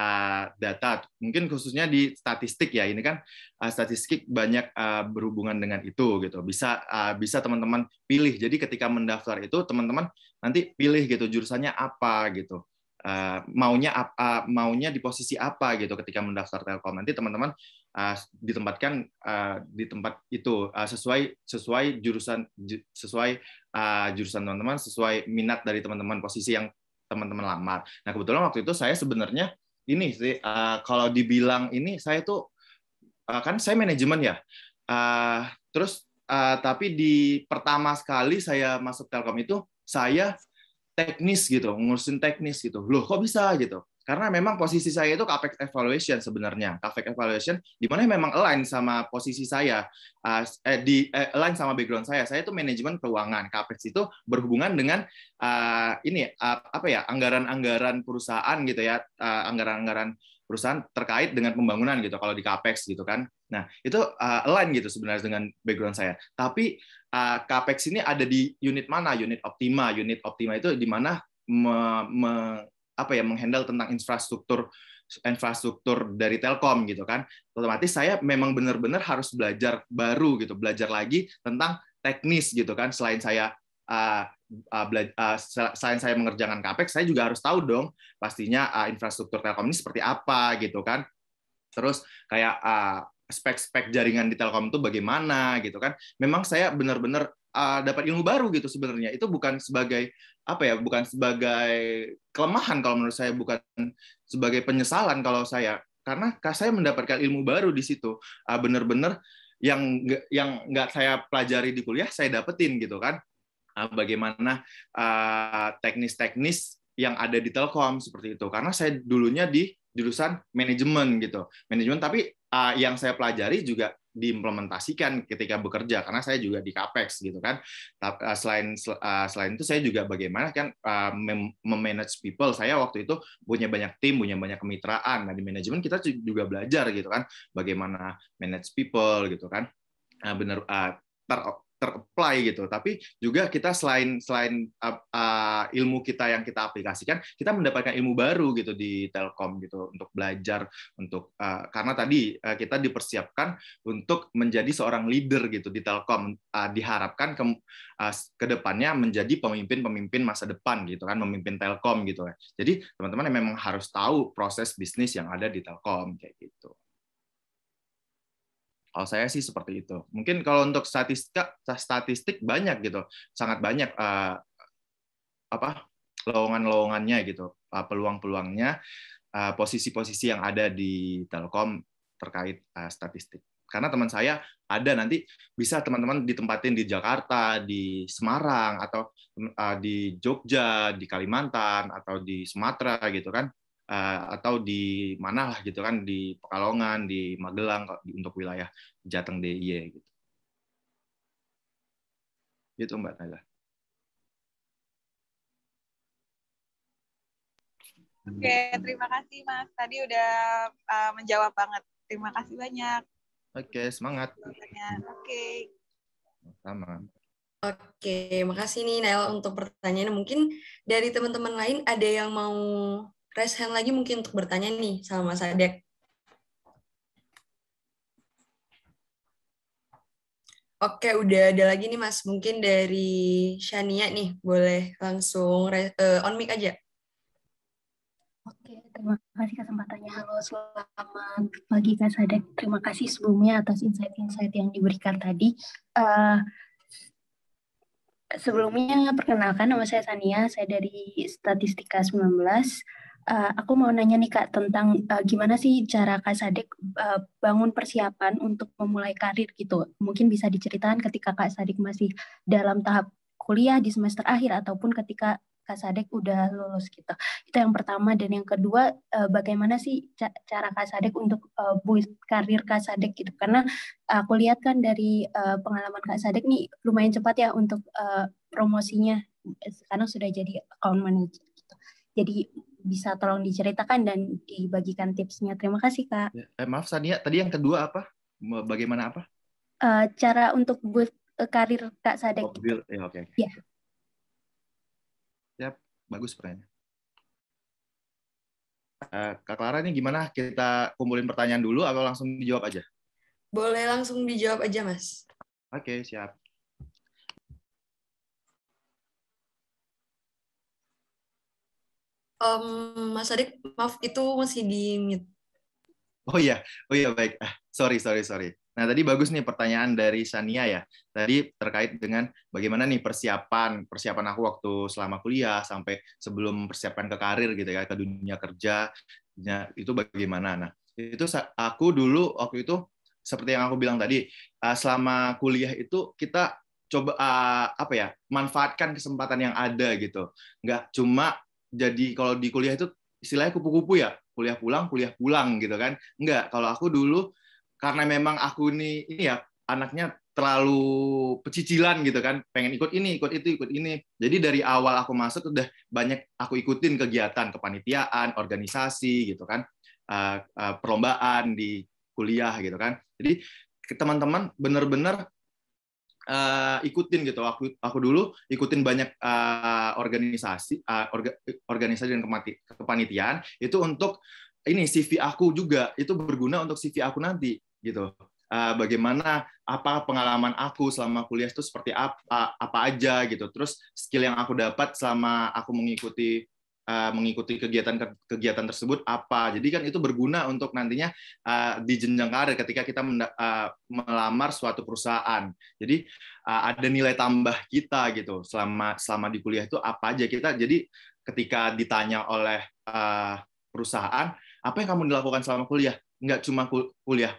data, mungkin khususnya di statistik ya. Ini kan statistik banyak berhubungan dengan itu gitu. Bisa teman-teman pilih. Jadi ketika mendaftar itu teman-teman nanti pilih gitu jurusannya apa gitu. Maunya di posisi apa gitu ketika mendaftar Telkom. Nanti teman-teman ditempatkan di tempat itu sesuai jurusan teman-teman, sesuai minat dari teman-teman, posisi yang teman-teman lamar. Nah, kebetulan waktu itu saya sebenarnya ini sih kalau dibilang ini saya tuh kan saya manajemen ya. Terus tapi di pertama sekali saya masuk Telkom itu saya teknis gitu, ngurusin teknis gitu. Loh, kok bisa gitu? Karena memang posisi saya itu capex evaluation sebenarnya. Capex evaluation di mana memang align sama posisi saya, align sama background saya. Saya itu manajemen keuangan. Capex itu berhubungan dengan apa ya, anggaran-anggaran perusahaan gitu ya, anggaran-anggaran perusahaan terkait dengan pembangunan gitu kalau di capex gitu kan. Nah, itu align gitu sebenarnya dengan background saya. Tapi capex ini ada di unit mana? Unit Optima. Unit Optima itu di mana menghandle tentang infrastruktur dari Telkom gitu kan. Otomatis saya memang benar-benar harus belajar baru gitu, belajar lagi tentang teknis gitu kan. Selain saya mengerjakan capex, saya juga harus tahu dong pastinya infrastruktur Telkom ini seperti apa gitu kan. Terus kayak spek-spek jaringan di Telkom itu bagaimana gitu kan. Memang saya benar-benar dapat ilmu baru gitu sebenarnya. Itu bukan sebagai bukan sebagai kelemahan kalau menurut saya, bukan sebagai penyesalan kalau saya, karena saya mendapatkan ilmu baru di situ. Benar-benar yang nggak saya pelajari di kuliah saya dapetin gitu kan. Bagaimana teknis-teknis yang ada di Telkom seperti itu. Karena saya dulunya di jurusan manajemen gitu. Manajemen, tapi yang saya pelajari juga diimplementasikan ketika bekerja karena saya juga di Capex gitu kan. Selain itu saya juga bagaimana kan memanage people. Saya waktu itu punya banyak tim, punya banyak kemitraan. Nah, di manajemen kita juga belajar gitu kan bagaimana manage people gitu kan. Benar ter-apply gitu. Tapi juga kita selain ilmu kita yang kita aplikasikan, kita mendapatkan ilmu baru gitu di Telkom gitu untuk belajar karena tadi kita dipersiapkan untuk menjadi seorang leader gitu di Telkom. Diharapkan ke depannya menjadi pemimpin masa depan gitu kan, memimpin Telkom gitu ya. Jadi teman-teman memang harus tahu proses bisnis yang ada di Telkom kayak gitu. Kalau saya sih seperti itu. Mungkin kalau untuk statistik banyak gitu, sangat banyak lowongan-lowongannya gitu, peluang-peluangnya, posisi-posisi yang ada di Telkom terkait statistik. Karena teman saya ada, nanti bisa teman-teman ditempatin di Jakarta, di Semarang, atau di Jogja, di Kalimantan, atau di Sumatera gitu kan, atau di mana lah gitu kan, di Pekalongan, di Magelang untuk wilayah Jateng DIY gitu. Gitu Mbak Naila. Oke, terima kasih Mas. Tadi udah menjawab banget. Terima kasih banyak. Oke, semangat. Oke. Sama. Oke, makasih nih Nail untuk pertanyaannya. Mungkin dari teman-teman lain ada yang mau raise hand lagi mungkin untuk bertanya nih sama Mas Adek. Oke, udah ada lagi nih Mas. Mungkin dari Shania nih, boleh langsung on mic aja. Oke, terima kasih kesempatannya. Halo, selamat pagi Kak Sadek. Terima kasih sebelumnya atas insight-insight yang diberikan tadi. Sebelumnya, perkenalkan nama saya Sania, saya dari Statistika 19. Aku mau nanya nih Kak tentang gimana sih cara Kak Sadek bangun persiapan untuk memulai karir gitu. Mungkin bisa diceritakan ketika Kak Sadek masih dalam tahap kuliah di semester akhir ataupun ketika Kak Sadek udah lulus gitu. Itu yang pertama. Dan yang kedua, bagaimana sih cara Kak Sadek untuk boost karir Kak Sadek gitu. Karena aku lihat kan dari pengalaman Kak Sadek nih lumayan cepat ya untuk promosinya. Sekarang sudah jadi account manager gitu. Jadi bisa tolong diceritakan dan dibagikan tipsnya. Terima kasih Kak. Maaf Sania, tadi yang kedua apa? Bagaimana apa? Cara untuk boost karir Kak Sadek. Gitu. Oke. Ya. Siap, bagus pertanyaan. Kak Clara ini gimana? Kita kumpulin pertanyaan dulu atau langsung dijawab aja? Boleh langsung dijawab aja, Mas. Oke, siap. Mas Adik, maaf itu masih di mute. Oh iya, baik. Sorry. Nah, tadi bagus nih pertanyaan dari Sania ya. Tadi terkait dengan bagaimana nih persiapan aku waktu selama kuliah sampai sebelum persiapan ke karir gitu ya, ke dunia kerja. Itu bagaimana? Nah, itu aku dulu waktu itu seperti yang aku bilang tadi, selama kuliah itu kita coba manfaatkan kesempatan yang ada gitu. Nggak cuma jadi kalau di kuliah itu istilahnya kupu-kupu ya, kuliah pulang gitu kan. Enggak, kalau aku dulu karena memang aku ini ya anaknya terlalu pecicilan gitu kan, pengen ikut ini, ikut itu, ikut ini. Jadi dari awal aku masuk udah banyak aku ikutin kegiatan kepanitiaan, organisasi gitu kan, perlombaan di kuliah gitu kan. Jadi teman-teman benar-benar ikutin gitu. Aku dulu ikutin banyak organisasi dan kepanitiaan itu untuk ini CV aku juga itu berguna untuk CV aku nanti gitu. Bagaimana apa pengalaman aku selama kuliah itu seperti apa aja gitu. Terus skill yang aku dapat selama aku mengikuti kegiatan tersebut apa. Jadi kan itu berguna untuk nantinya di jenjang karir ketika kita melamar suatu perusahaan. Jadi ada nilai tambah kita gitu selama di kuliah itu apa aja kita. Jadi ketika ditanya oleh perusahaan, apa yang kamu dilakukan selama kuliah? Nggak cuma kuliah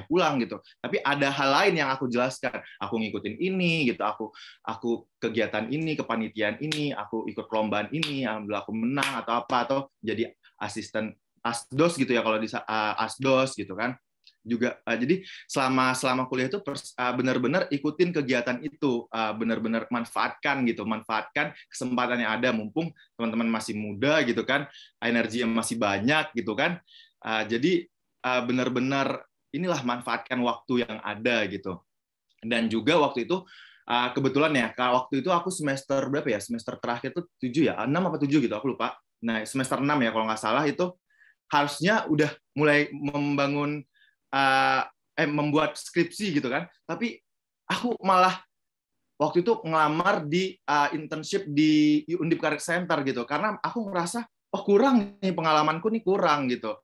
pulang gitu, tapi ada hal lain yang aku jelaskan. Aku ngikutin ini gitu, aku kegiatan ini, kepanitiaan ini, aku ikut perlombaan ini, alhamdulillah aku menang atau jadi asisten asdos gitu ya kalau di asdos gitu kan. Juga jadi selama kuliah itu benar-benar ikutin kegiatan itu, benar-benar manfaatkan kesempatan yang ada, mumpung teman-teman masih muda gitu kan, energi yang masih banyak gitu kan. Jadi benar-benar inilah manfaatkan waktu yang ada gitu. Dan juga waktu itu kebetulan ya, waktu itu aku semester berapa ya? Semester terakhir tuh 7 ya, 6 apa 7 gitu, aku lupa. Nah, semester 6 ya kalau nggak salah itu harusnya udah mulai membuat skripsi gitu kan. Tapi aku malah waktu itu ngelamar di internship di Undip Career Center gitu. Karena aku ngerasa, oh kurang nih pengalamanku nih kurang gitu.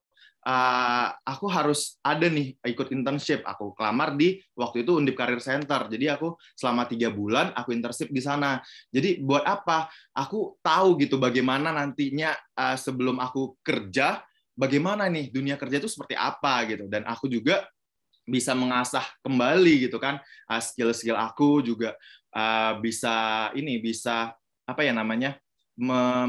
Aku harus ada nih ikut internship. Aku kelamar di waktu itu Undip Career Center. Jadi aku selama 3 bulan aku internship di sana. Jadi buat apa? Aku tahu gitu bagaimana nantinya sebelum aku kerja, bagaimana nih dunia kerja itu seperti apa gitu. Dan aku juga bisa mengasah kembali gitu kan skill-skill aku juga bisa apa ya namanya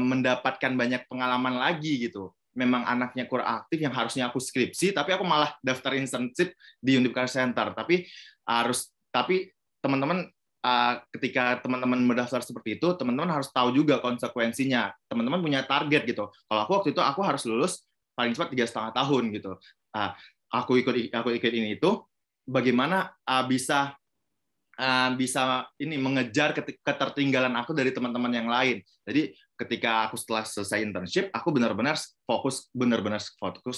mendapatkan banyak pengalaman lagi gitu. Memang anaknya kurang aktif yang harusnya aku skripsi, tapi aku malah daftar internship di Undip Career Center. Tapi teman-teman ketika teman-teman mendaftar seperti itu, teman-teman harus tahu juga konsekuensinya. Teman-teman punya target gitu. Kalau aku waktu itu aku harus lulus paling cepat 3,5 tahun gitu. Aku ikut ini itu bagaimana bisa ini mengejar ketertinggalan aku dari teman-teman yang lain. Jadi ketika aku setelah selesai internship, aku benar-benar fokus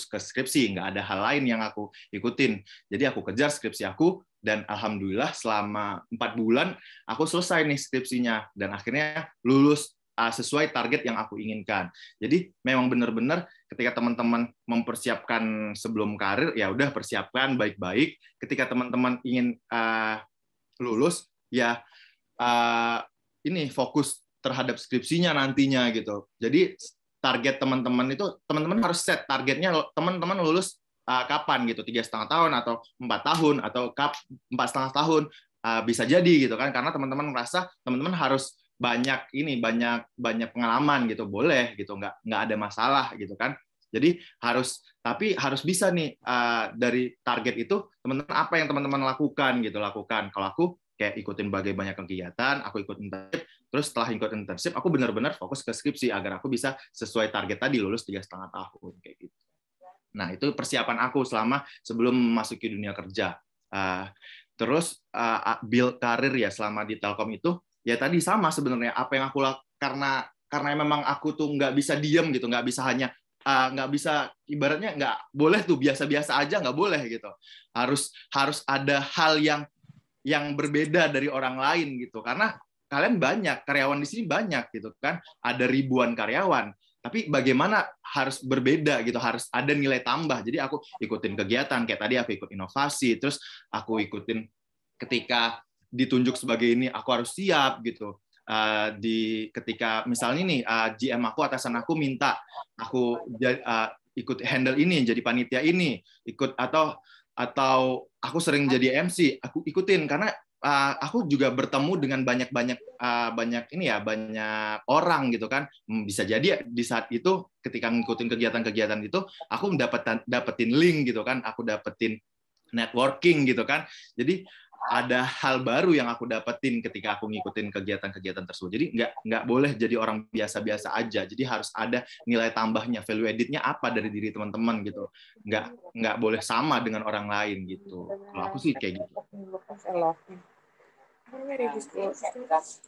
ke skripsi, nggak ada hal lain yang aku ikutin. Jadi aku kejar skripsi aku, dan alhamdulillah selama 4 bulan aku selesai nih skripsinya, dan akhirnya lulus sesuai target yang aku inginkan. Jadi memang benar-benar ketika teman-teman mempersiapkan sebelum karir, ya udah persiapkan baik-baik. Ketika teman-teman ingin lulus, ya ini fokus terhadap skripsinya nantinya gitu. Jadi target teman-teman itu, teman-teman harus set targetnya, teman-teman lulus kapan gitu, 3,5 tahun atau 4 tahun atau 4,5 tahun, bisa jadi gitu kan, karena teman-teman merasa teman-teman harus banyak pengalaman gitu, boleh gitu, nggak ada masalah gitu kan. Jadi harus bisa nih dari target itu teman-teman apa yang teman-teman lakukan. Kalau aku kayak ikutin banyak kegiatan, aku ikut internship, terus setelah ikut internship aku benar-benar fokus ke skripsi agar aku bisa sesuai target tadi, lulus 3,5 tahun kayak gitu. Nah, itu persiapan aku sebelum memasuki dunia kerja. Terus build karir ya selama di Telkom itu, ya tadi sama sebenarnya apa yang aku lakukan, karena memang aku tuh nggak bisa diam gitu, nggak bisa ibaratnya nggak boleh tuh biasa-biasa aja, nggak boleh gitu, harus ada hal yang berbeda dari orang lain gitu, karena kalian banyak karyawan di sini banyak gitu kan, ada ribuan karyawan, tapi bagaimana harus berbeda gitu, harus ada nilai tambah. Jadi aku ikutin kegiatan kayak tadi, aku ikut inovasi, terus aku ikutin ketika ditunjuk sebagai ini aku harus siap gitu. Ketika misalnya nih GM aku, atasan aku minta aku ikut handle ini, jadi panitia ini, ikut atau aku sering jadi MC, aku ikutin karena aku juga bertemu dengan banyak orang gitu kan. Bisa jadi di saat itu ketika ngikutin kegiatan-kegiatan itu aku dapetin link gitu kan, aku dapetin networking gitu kan. Jadi ada hal baru yang aku dapetin ketika aku ngikutin kegiatan-kegiatan tersebut. Jadi nggak boleh jadi orang biasa-biasa aja. Jadi harus ada nilai tambahnya, value added-nya apa dari diri teman-teman gitu. Nggak boleh sama dengan orang lain gitu. Kalau aku sih kayak gitu.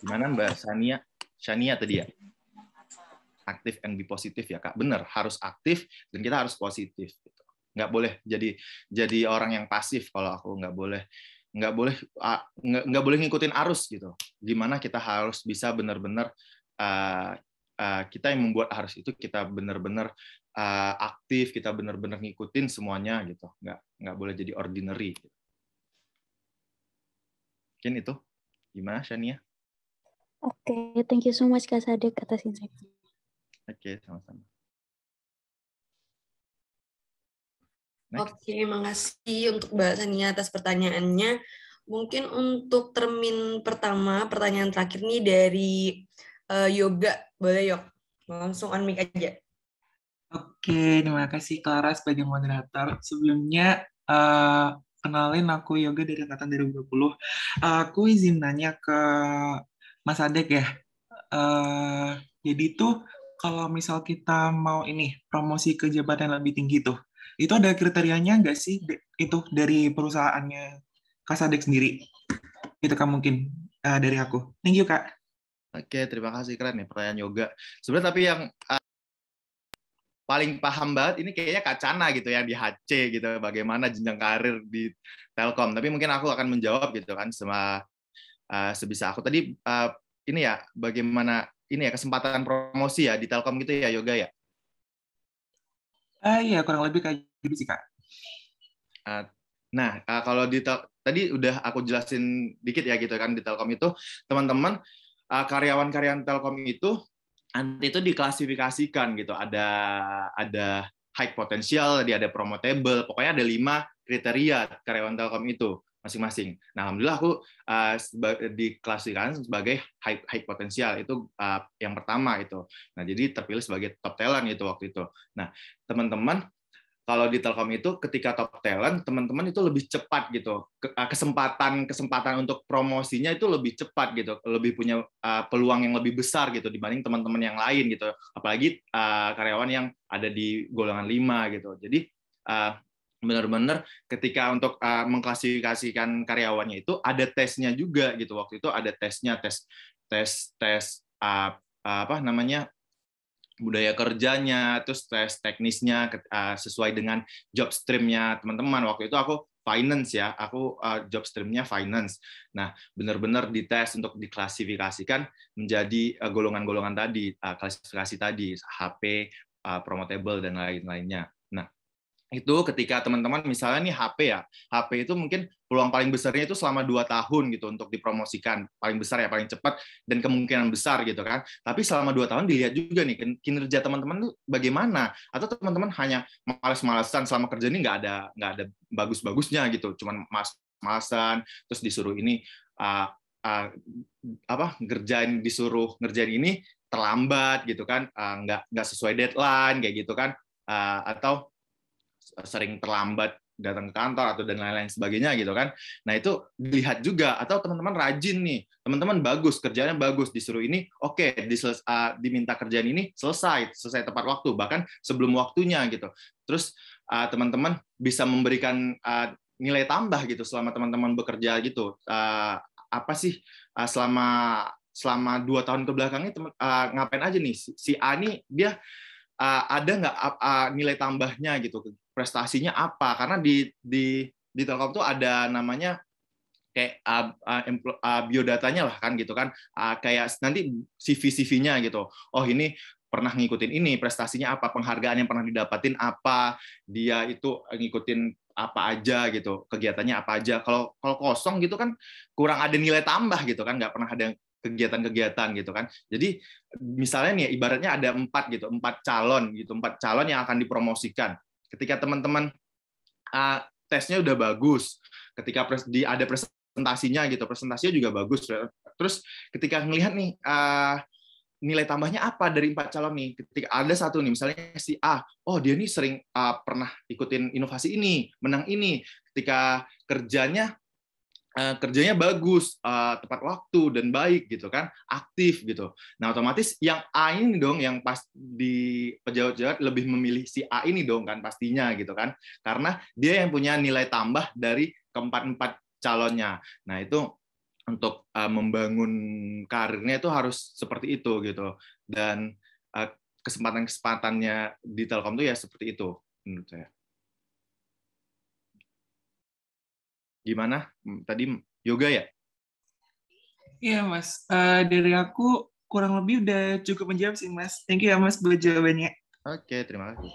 Gimana Mbak Shania tadi ya? Aktif and be positif ya Kak. Bener, harus aktif dan kita harus positif. Gitu. Nggak boleh jadi orang yang pasif. Kalau aku nggak boleh ngikutin arus gitu. Gimana kita harus bisa benar-benar kita yang membuat arus itu, kita benar-benar aktif, kita benar-benar ngikutin semuanya gitu. Nggak boleh jadi ordinary. Gitu. Mungkin itu. Gimana Shania? Oke, thank you so much Kak Sadek atas insight-nya. Oke, sama-sama. Oke, makasih untuk Mbak Shania atas pertanyaannya. Mungkin untuk termin pertama, pertanyaan terakhir nih dari Yoga. Boleh, Yok? Langsung unmic aja. Oke, terima kasih Clara sebagai moderator. Sebelumnya, kenalin aku Yoga dari Angkatan 2020. Aku izin nanya ke Mas Adek ya. Jadi tuh, kalau misal kita mau promosi ke jabatan yang lebih tinggi tuh, itu ada kriterianya nggak sih itu dari perusahaannya Kak Sadek sendiri? Itu kan mungkin dari aku. Thank you, Kak. Oke, terima kasih, keren nih pertanyaan yoga. Sebenarnya tapi yang paling paham banget ini kayaknya Kak Chana gitu yang di HC gitu, bagaimana jenjang karir di Telkom. Tapi mungkin aku akan menjawab gitu kan sebisa aku. Tadi ini ya, bagaimana ini ya kesempatan promosi ya di Telkom gitu ya yoga ya. Iya, kurang lebih kayak gitu sih, Kak. Nah, kalau tadi udah aku jelasin dikit ya gitu kan, di Telkom itu teman-teman karyawan-karyawan Telkom itu nanti itu diklasifikasikan gitu, ada high potential, ada promotable, pokoknya ada 5 kriteria karyawan Telkom itu masing-masing. Nah, alhamdulillah aku diklasifikasikan sebagai high potential, itu yang pertama itu. Nah, jadi terpilih sebagai top talent itu waktu itu. Nah, teman-teman kalau di Telkom itu ketika top talent, teman-teman itu lebih cepat gitu. Kesempatan untuk promosinya itu lebih cepat gitu, lebih punya peluang yang lebih besar gitu dibanding teman-teman yang lain gitu. Apalagi karyawan yang ada di golongan 5 gitu. Jadi benar-benar ketika untuk mengklasifikasikan karyawannya itu ada tesnya juga gitu. Waktu itu ada tesnya, tes apa namanya, budaya kerjanya, terus tes teknisnya sesuai dengan job stream-nya teman-teman. Waktu itu aku finance ya, aku job stream-nya finance. Nah, benar-benar dites untuk diklasifikasikan menjadi golongan-golongan tadi, klasifikasi tadi, HP, promotable, dan lain-lainnya. Nah, itu ketika teman-teman misalnya nih HP itu mungkin peluang paling besarnya itu selama 2 tahun gitu untuk dipromosikan, paling besar ya, paling cepat dan kemungkinan besar gitu kan. Tapi selama 2 tahun dilihat juga nih kinerja teman-teman tuh bagaimana, atau teman-teman hanya malas-malasan selama kerja ini nggak ada bagus-bagusnya gitu, cuman malas-malasan terus disuruh ini disuruh ngerjain ini terlambat gitu kan, nggak sesuai deadline kayak gitu kan, atau sering terlambat datang ke kantor atau dan lain-lain sebagainya gitu kan. Nah, itu dilihat juga. Atau teman-teman rajin nih, teman-teman bagus, kerjanya bagus, disuruh ini oke, diminta kerjaan ini selesai tepat waktu, bahkan sebelum waktunya gitu. Terus teman-teman bisa memberikan nilai tambah gitu selama teman-teman bekerja gitu. Apa sih selama 2 tahun ke belakangnya ngapain aja nih, si A nih dia ada nggak nilai tambahnya gitu, prestasinya apa? Karena di Telkom tuh ada namanya kayak biodatanya lah kan gitu kan, kayak nanti CV-nya gitu. Oh, ini pernah ngikutin ini, prestasinya apa, penghargaan yang pernah didapatin apa, dia itu ngikutin apa aja gitu, kegiatannya apa aja. Kalau kosong gitu kan kurang ada nilai tambah gitu kan, nggak pernah ada kegiatan-kegiatan gitu kan. Jadi misalnya nih ibaratnya ada 4 calon yang akan dipromosikan. Ketika teman-teman tesnya udah bagus, ketika ada presentasinya juga bagus. Terus ketika ngelihat nih nilai tambahnya apa dari 4 calon nih, ketika ada satu nih misalnya si A, oh dia nih sering pernah ikutin inovasi ini, menang ini, ketika kerjanya bagus, tepat waktu dan baik gitu kan, aktif gitu. Nah, otomatis yang A ini dong yang pas di pejabat-pejabat lebih memilih si A ini dong kan pastinya gitu kan, karena dia yang punya nilai tambah dari keempat calonnya. Nah, itu untuk membangun karirnya itu harus seperti itu gitu, dan kesempatan-kesempatannya di Telkom itu ya seperti itu menurut saya. Gimana tadi yoga ya? Iya, Mas. Dari aku kurang lebih udah cukup menjawab sih, Mas. Thank you ya, Mas, buat jawabannya. Oke, terima kasih.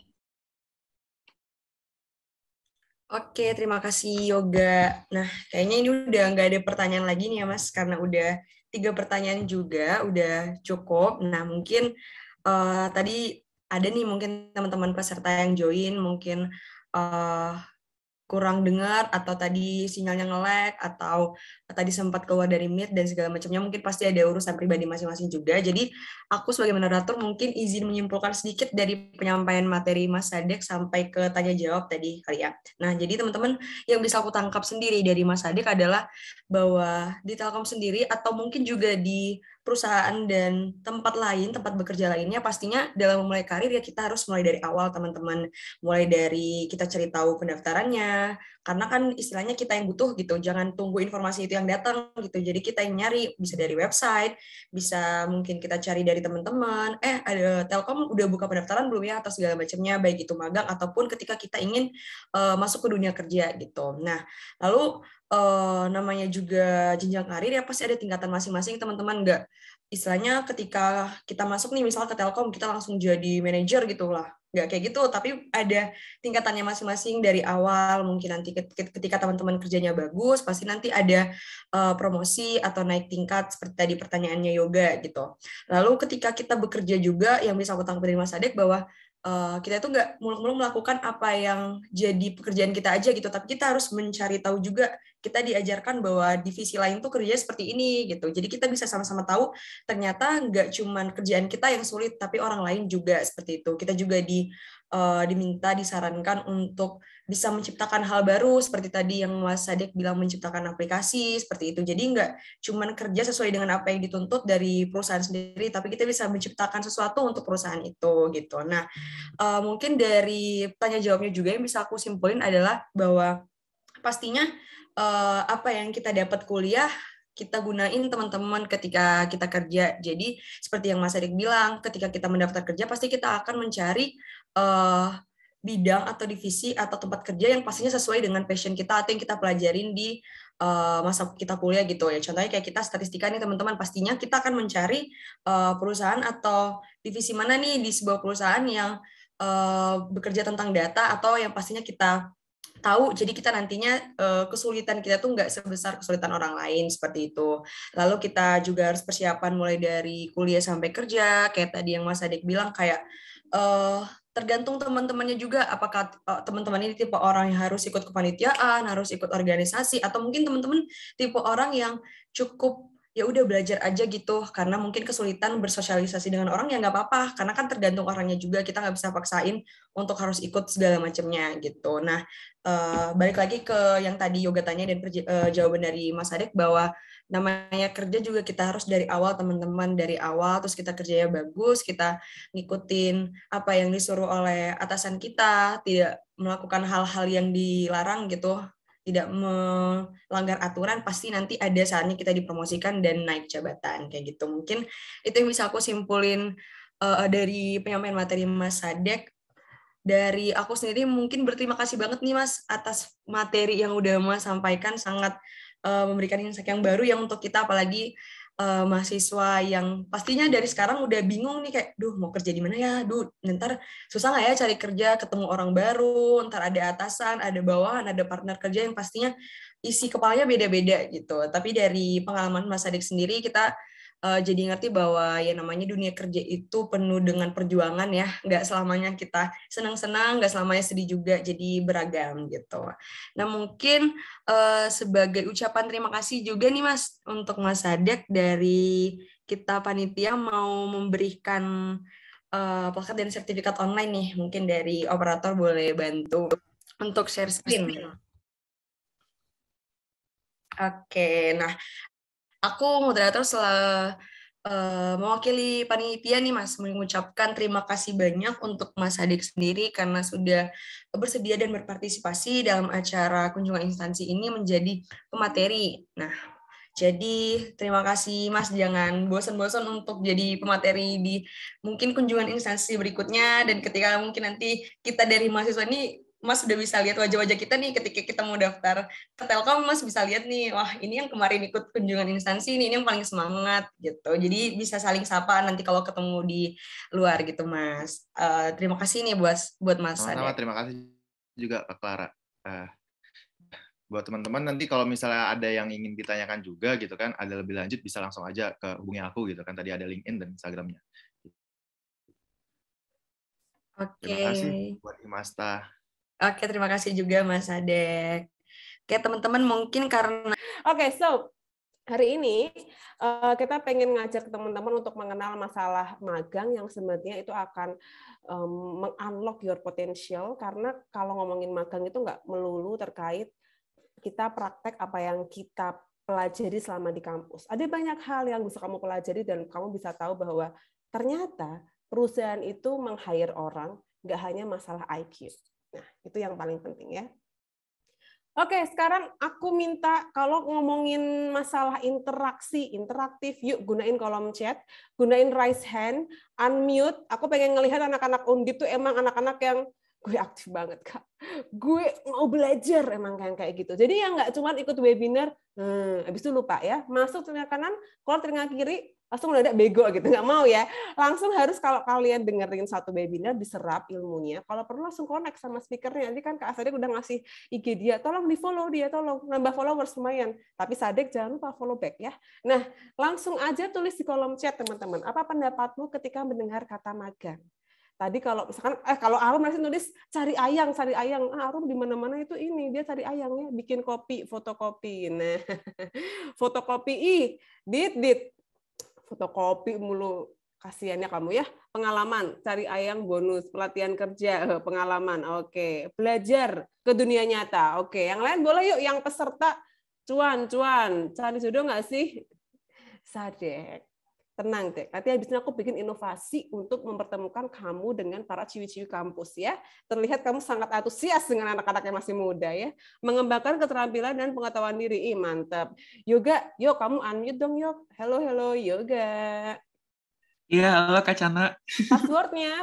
Oke, terima kasih Yoga. Nah, kayaknya ini udah nggak ada pertanyaan lagi nih ya Mas, karena udah 3 pertanyaan juga, udah cukup. Nah, mungkin tadi ada nih mungkin teman-teman peserta yang join, mungkin kurang dengar, atau tadi sinyalnya nge-lag, atau tadi sempat keluar dari Meet dan segala macamnya, mungkin pasti ada urusan pribadi masing-masing juga. Jadi aku sebagai moderator mungkin izin menyimpulkan sedikit dari penyampaian materi Mas Sadek sampai ke tanya jawab tadi kali ya. Nah, jadi teman-teman yang bisa aku tangkap sendiri dari Mas Sadek adalah bahwa di Telkom sendiri atau mungkin juga di perusahaan dan tempat bekerja lainnya, pastinya dalam memulai karir ya kita harus mulai dari awal teman-teman. Mulai dari kita cari tahu pendaftarannya, karena kan istilahnya kita yang butuh gitu, jangan tunggu informasi itu yang datang gitu. Jadi kita yang nyari, bisa dari website, bisa mungkin kita cari dari teman-teman, ada Telkom udah buka pendaftaran belum ya, atau segala macamnya, baik itu magang ataupun ketika kita ingin masuk ke dunia kerja gitu. Nah, lalu namanya juga jenjang karir ya pasti ada tingkatan masing-masing teman-teman, nggak istilahnya ketika kita masuk nih misal ke Telkom kita langsung jadi manajer gitu lah, nggak kayak gitu, tapi ada tingkatannya masing-masing dari awal. Mungkin nanti ketika teman-teman kerjanya bagus pasti nanti ada promosi atau naik tingkat seperti tadi pertanyaannya Yoga gitu. Lalu ketika kita bekerja juga yang bisa aku tangkap dari Mas Adek bahwa kita itu nggak muluk-muluk melakukan apa yang jadi pekerjaan kita aja gitu, tapi kita harus mencari tahu juga. Kita diajarkan bahwa divisi lain tuh kerja seperti ini gitu, jadi kita bisa sama-sama tahu ternyata nggak cuman kerjaan kita yang sulit, tapi orang lain juga seperti itu. Kita juga diminta, disarankan untuk bisa menciptakan hal baru seperti tadi yang Mas Sadek bilang, menciptakan aplikasi seperti itu. Jadi nggak cuman kerja sesuai dengan apa yang dituntut dari perusahaan sendiri, tapi kita bisa menciptakan sesuatu untuk perusahaan itu gitu. Nah, mungkin dari tanya jawabnya juga yang bisa aku simpulin adalah bahwa pastinya apa yang kita dapat kuliah kita gunain teman-teman ketika kita kerja. Jadi seperti yang Mas Erik bilang, ketika kita mendaftar kerja pasti kita akan mencari bidang atau divisi atau tempat kerja yang pastinya sesuai dengan passion kita atau yang kita pelajarin di masa kita kuliah gitu ya. Contohnya kayak kita statistika nih teman-teman, pastinya kita akan mencari perusahaan atau divisi mana nih di sebuah perusahaan yang bekerja tentang data atau yang pastinya kita tahu, jadi kita nantinya kesulitan kita tuh nggak sebesar kesulitan orang lain seperti itu. Lalu kita juga harus persiapan mulai dari kuliah sampai kerja, kayak tadi yang Mas Adek bilang, kayak tergantung teman-temannya juga, apakah teman-teman ini tipe orang yang harus ikut kepanitiaan, harus ikut organisasi, atau mungkin teman-teman tipe orang yang cukup ya udah belajar aja gitu, karena mungkin kesulitan bersosialisasi dengan orang, ya nggak apa-apa, karena kan tergantung orangnya juga, kita nggak bisa paksain untuk harus ikut segala macamnya gitu. Nah, balik lagi ke yang tadi Yoga tanya dan jawaban dari Mas Adek bahwa namanya kerja juga kita harus dari awal teman-teman, dari awal terus kita kerjanya bagus, kita ngikutin apa yang disuruh oleh atasan kita, tidak melakukan hal-hal yang dilarang gitu, tidak melanggar aturan, pasti nanti ada saatnya kita dipromosikan dan naik jabatan kayak gitu. Mungkin itu yang bisa aku simpulin dari penyampaian materi Mas Sadek. Dari aku sendiri mungkin berterima kasih banget nih Mas atas materi yang udah Mas sampaikan, sangat memberikan insight yang baru yang untuk kita, apalagi mahasiswa yang pastinya dari sekarang udah bingung nih kayak, duh mau kerja di mana ya, ntar susah nggak ya cari kerja, ketemu orang baru, ntar ada atasan, ada bawahan, ada partner kerja yang pastinya isi kepalanya beda-beda gitu. Tapi dari pengalaman Mas Adik sendiri kita jadi ngerti bahwa ya namanya dunia kerja itu penuh dengan perjuangan ya, nggak selamanya kita senang-senang, nggak selamanya sedih juga, jadi beragam gitu. Nah mungkin sebagai ucapan terima kasih juga nih Mas untuk Mas Sadek, dari kita panitia mau memberikan plakat dan sertifikat online nih, mungkin dari operator boleh bantu untuk share screen. Oke, nah aku moderator mewakili panitia nih Mas, mengucapkan terima kasih banyak untuk Mas Adek sendiri karena sudah bersedia dan berpartisipasi dalam acara kunjungan instansi ini menjadi pemateri. Nah, jadi terima kasih Mas, jangan bosan-bosan untuk jadi pemateri di mungkin kunjungan instansi berikutnya, dan ketika mungkin nanti kita dari mahasiswa ini, Mas sudah bisa lihat wajah-wajah kita nih ketika kita mau daftar ke Telkom, Mas bisa lihat nih, wah ini yang kemarin ikut kunjungan instansi, ini yang paling semangat gitu. Jadi bisa saling sapa nanti kalau ketemu di luar gitu Mas. Terima kasih nih buat Mas. Sama-sama, terima kasih juga Kak Clara. Buat teman-teman nanti kalau misalnya ada yang ingin ditanyakan juga gitu kan, ada lebih lanjut bisa langsung aja ke hubungi aku gitu kan, tadi ada LinkedIn dan Instagramnya. Oke. Terima kasih buat Imasta. Oke, terima kasih juga Mas Adek. Oke, teman-teman mungkin karena... Oke, so hari ini kita pengen ngajak teman-teman untuk mengenal masalah magang yang sebenarnya itu akan meng-unlock your potential, karena kalau ngomongin magang itu nggak melulu terkait kita praktek apa yang kita pelajari selama di kampus. Ada banyak hal yang bisa kamu pelajari dan kamu bisa tahu bahwa ternyata perusahaan itu meng-hire orang, nggak hanya masalah IQ. Nah, itu yang paling penting ya. Oke, sekarang aku minta kalau ngomongin masalah interaksi, interaktif, yuk gunain kolom chat, gunain raise hand, unmute. Aku pengen ngelihat anak-anak Undip tuh emang anak-anak yang gue aktif banget, Kak. Gue mau belajar emang kayak gitu. Jadi yang nggak cuma ikut webinar, habis itu lupa ya, masuk telinga kanan, keluar telinga kiri, langsung mendadak bego gitu, nggak mau ya. Langsung harus kalau kalian dengerin satu webinar, diserap ilmunya, kalau perlu langsung connect sama speakernya. Nanti kan Kak Sadek udah ngasih IG dia, tolong di-follow dia, tolong nambah followers lumayan. Tapi Sadek jangan lupa follow back ya. Nah, langsung aja tulis di kolom chat teman-teman, apa pendapatmu ketika mendengar kata magang? Tadi kalau misalkan kalau Arum masih nulis cari ayang. Arum di mana-mana itu ini dia cari ayang ya, bikin kopi, fotokopi. Nah, fotokopi dit fotokopi mulu, kasihannya kamu ya. Pengalaman, cari ayang bonus, pelatihan kerja, pengalaman. Oke, belajar ke dunia nyata. Oke, yang lain boleh yuk, yang peserta cuan, cari jodoh nggak sih? Sadek. Tenang deh, nanti habisnya aku bikin inovasi untuk mempertemukan kamu dengan para ciwi-ciwi kampus ya. Terlihat kamu sangat antusias dengan anak-anak yang masih muda ya. Mengembangkan keterampilan dan pengetahuan diri. Mantap. Yoga, yuk kamu unmute dong yuk. Hello Yoga. Iya, halo Kak Cana.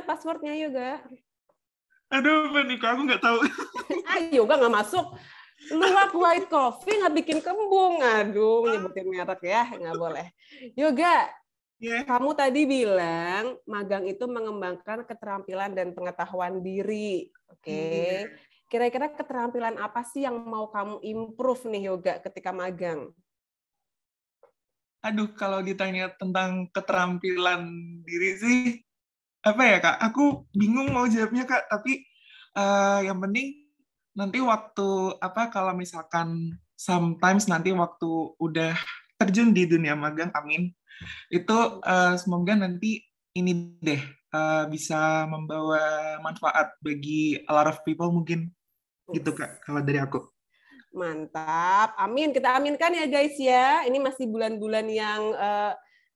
Passwordnya Yoga. Aduh, panik, aku nggak tahu. Yoga nggak masuk. Luwak white coffee nggak bikin kembung. Aduh, nyebutin merek ya, nggak boleh. Yoga, kamu tadi bilang magang itu mengembangkan keterampilan dan pengetahuan diri. Oke. Kira-kira keterampilan apa sih yang mau kamu improve nih Yoga ketika magang? Aduh, kalau ditanya tentang keterampilan diri sih, apa ya Kak? Aku bingung mau jawabnya Kak, tapi yang penting nanti waktu kalau misalkan sometimes nanti waktu udah terjun di dunia magang, amin. Itu semoga nanti ini deh bisa membawa manfaat bagi a lot of people mungkin gitu Kak kalau dari aku. Mantap, amin, kita aminkan ya guys ya. Ini masih bulan-bulan yang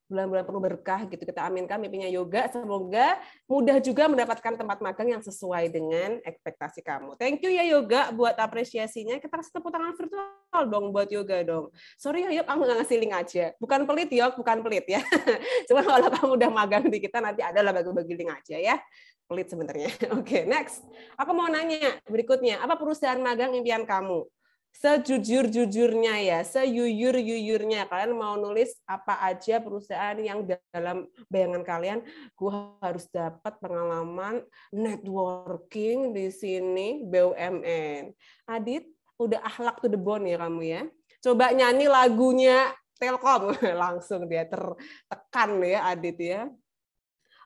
bulan-bulan penuh berkah gitu, kita aminkan mimpinya Yoga, semoga mudah juga mendapatkan tempat magang yang sesuai dengan ekspektasi kamu. Thank you ya Yoga buat apresiasinya. Kita kasih tepuk tangan virtual dong buat Yoga dong. Sorry ya Yoga, kamu nggak ngasih link aja. Bukan pelit Yoga, bukan pelit ya. Cuma kalau kamu udah magang di kita nanti adalah bagi-bagi link aja ya. Pelit sebenarnya. Oke, next. Aku mau nanya berikutnya, apa perusahaan magang impian kamu? Sejujur-jujurnya ya, seyuyur-yuyurnya. Kalian mau nulis apa aja perusahaan yang dalam bayangan kalian, gue harus dapat pengalaman networking di sini, BUMN. Adit, udah akhlak to the bone ya kamu ya. Coba nyanyi lagunya Telkom, langsung dia tertekan ya Adit ya.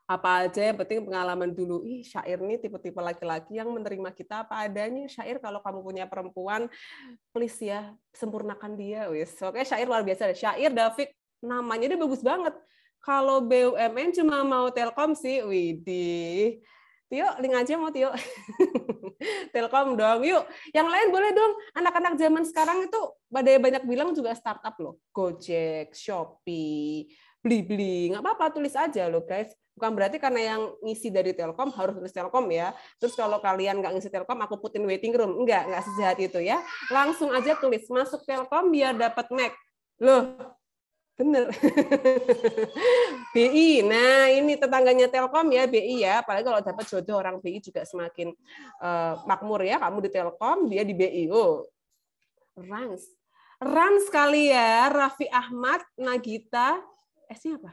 Apa aja yang penting pengalaman dulu. Syair nih tipe-tipe laki-laki yang menerima kita apa adanya. Syair kalau kamu punya perempuan, please ya, sempurnakan dia. Oke, Syair luar biasa. Syair David, namanya dia bagus banget. Kalau BUMN cuma mau Telkom sih, widih. Tio, link aja mau Tio. Telkom dong, yuk. Yang lain boleh dong. Anak-anak zaman sekarang itu banyak bilang juga startup loh. Gojek, Shopee, Blibli. Nggak apa-apa, tulis aja loh guys. Bukan berarti karena yang ngisi dari Telkom harus tulis Telkom ya. Terus kalau kalian nggak ngisi Telkom, aku putin waiting room. Nggak sejahat itu ya. Langsung aja tulis, masuk Telkom biar dapat Mac. Loh, bener. BI, nah ini tetangganya Telkom ya, BI ya. Apalagi kalau dapat jodoh orang BI juga semakin makmur ya. Kamu di Telkom, dia di BI. Oh, Rans kali ya. Raffi Ahmad, Nagita, S-nya apa?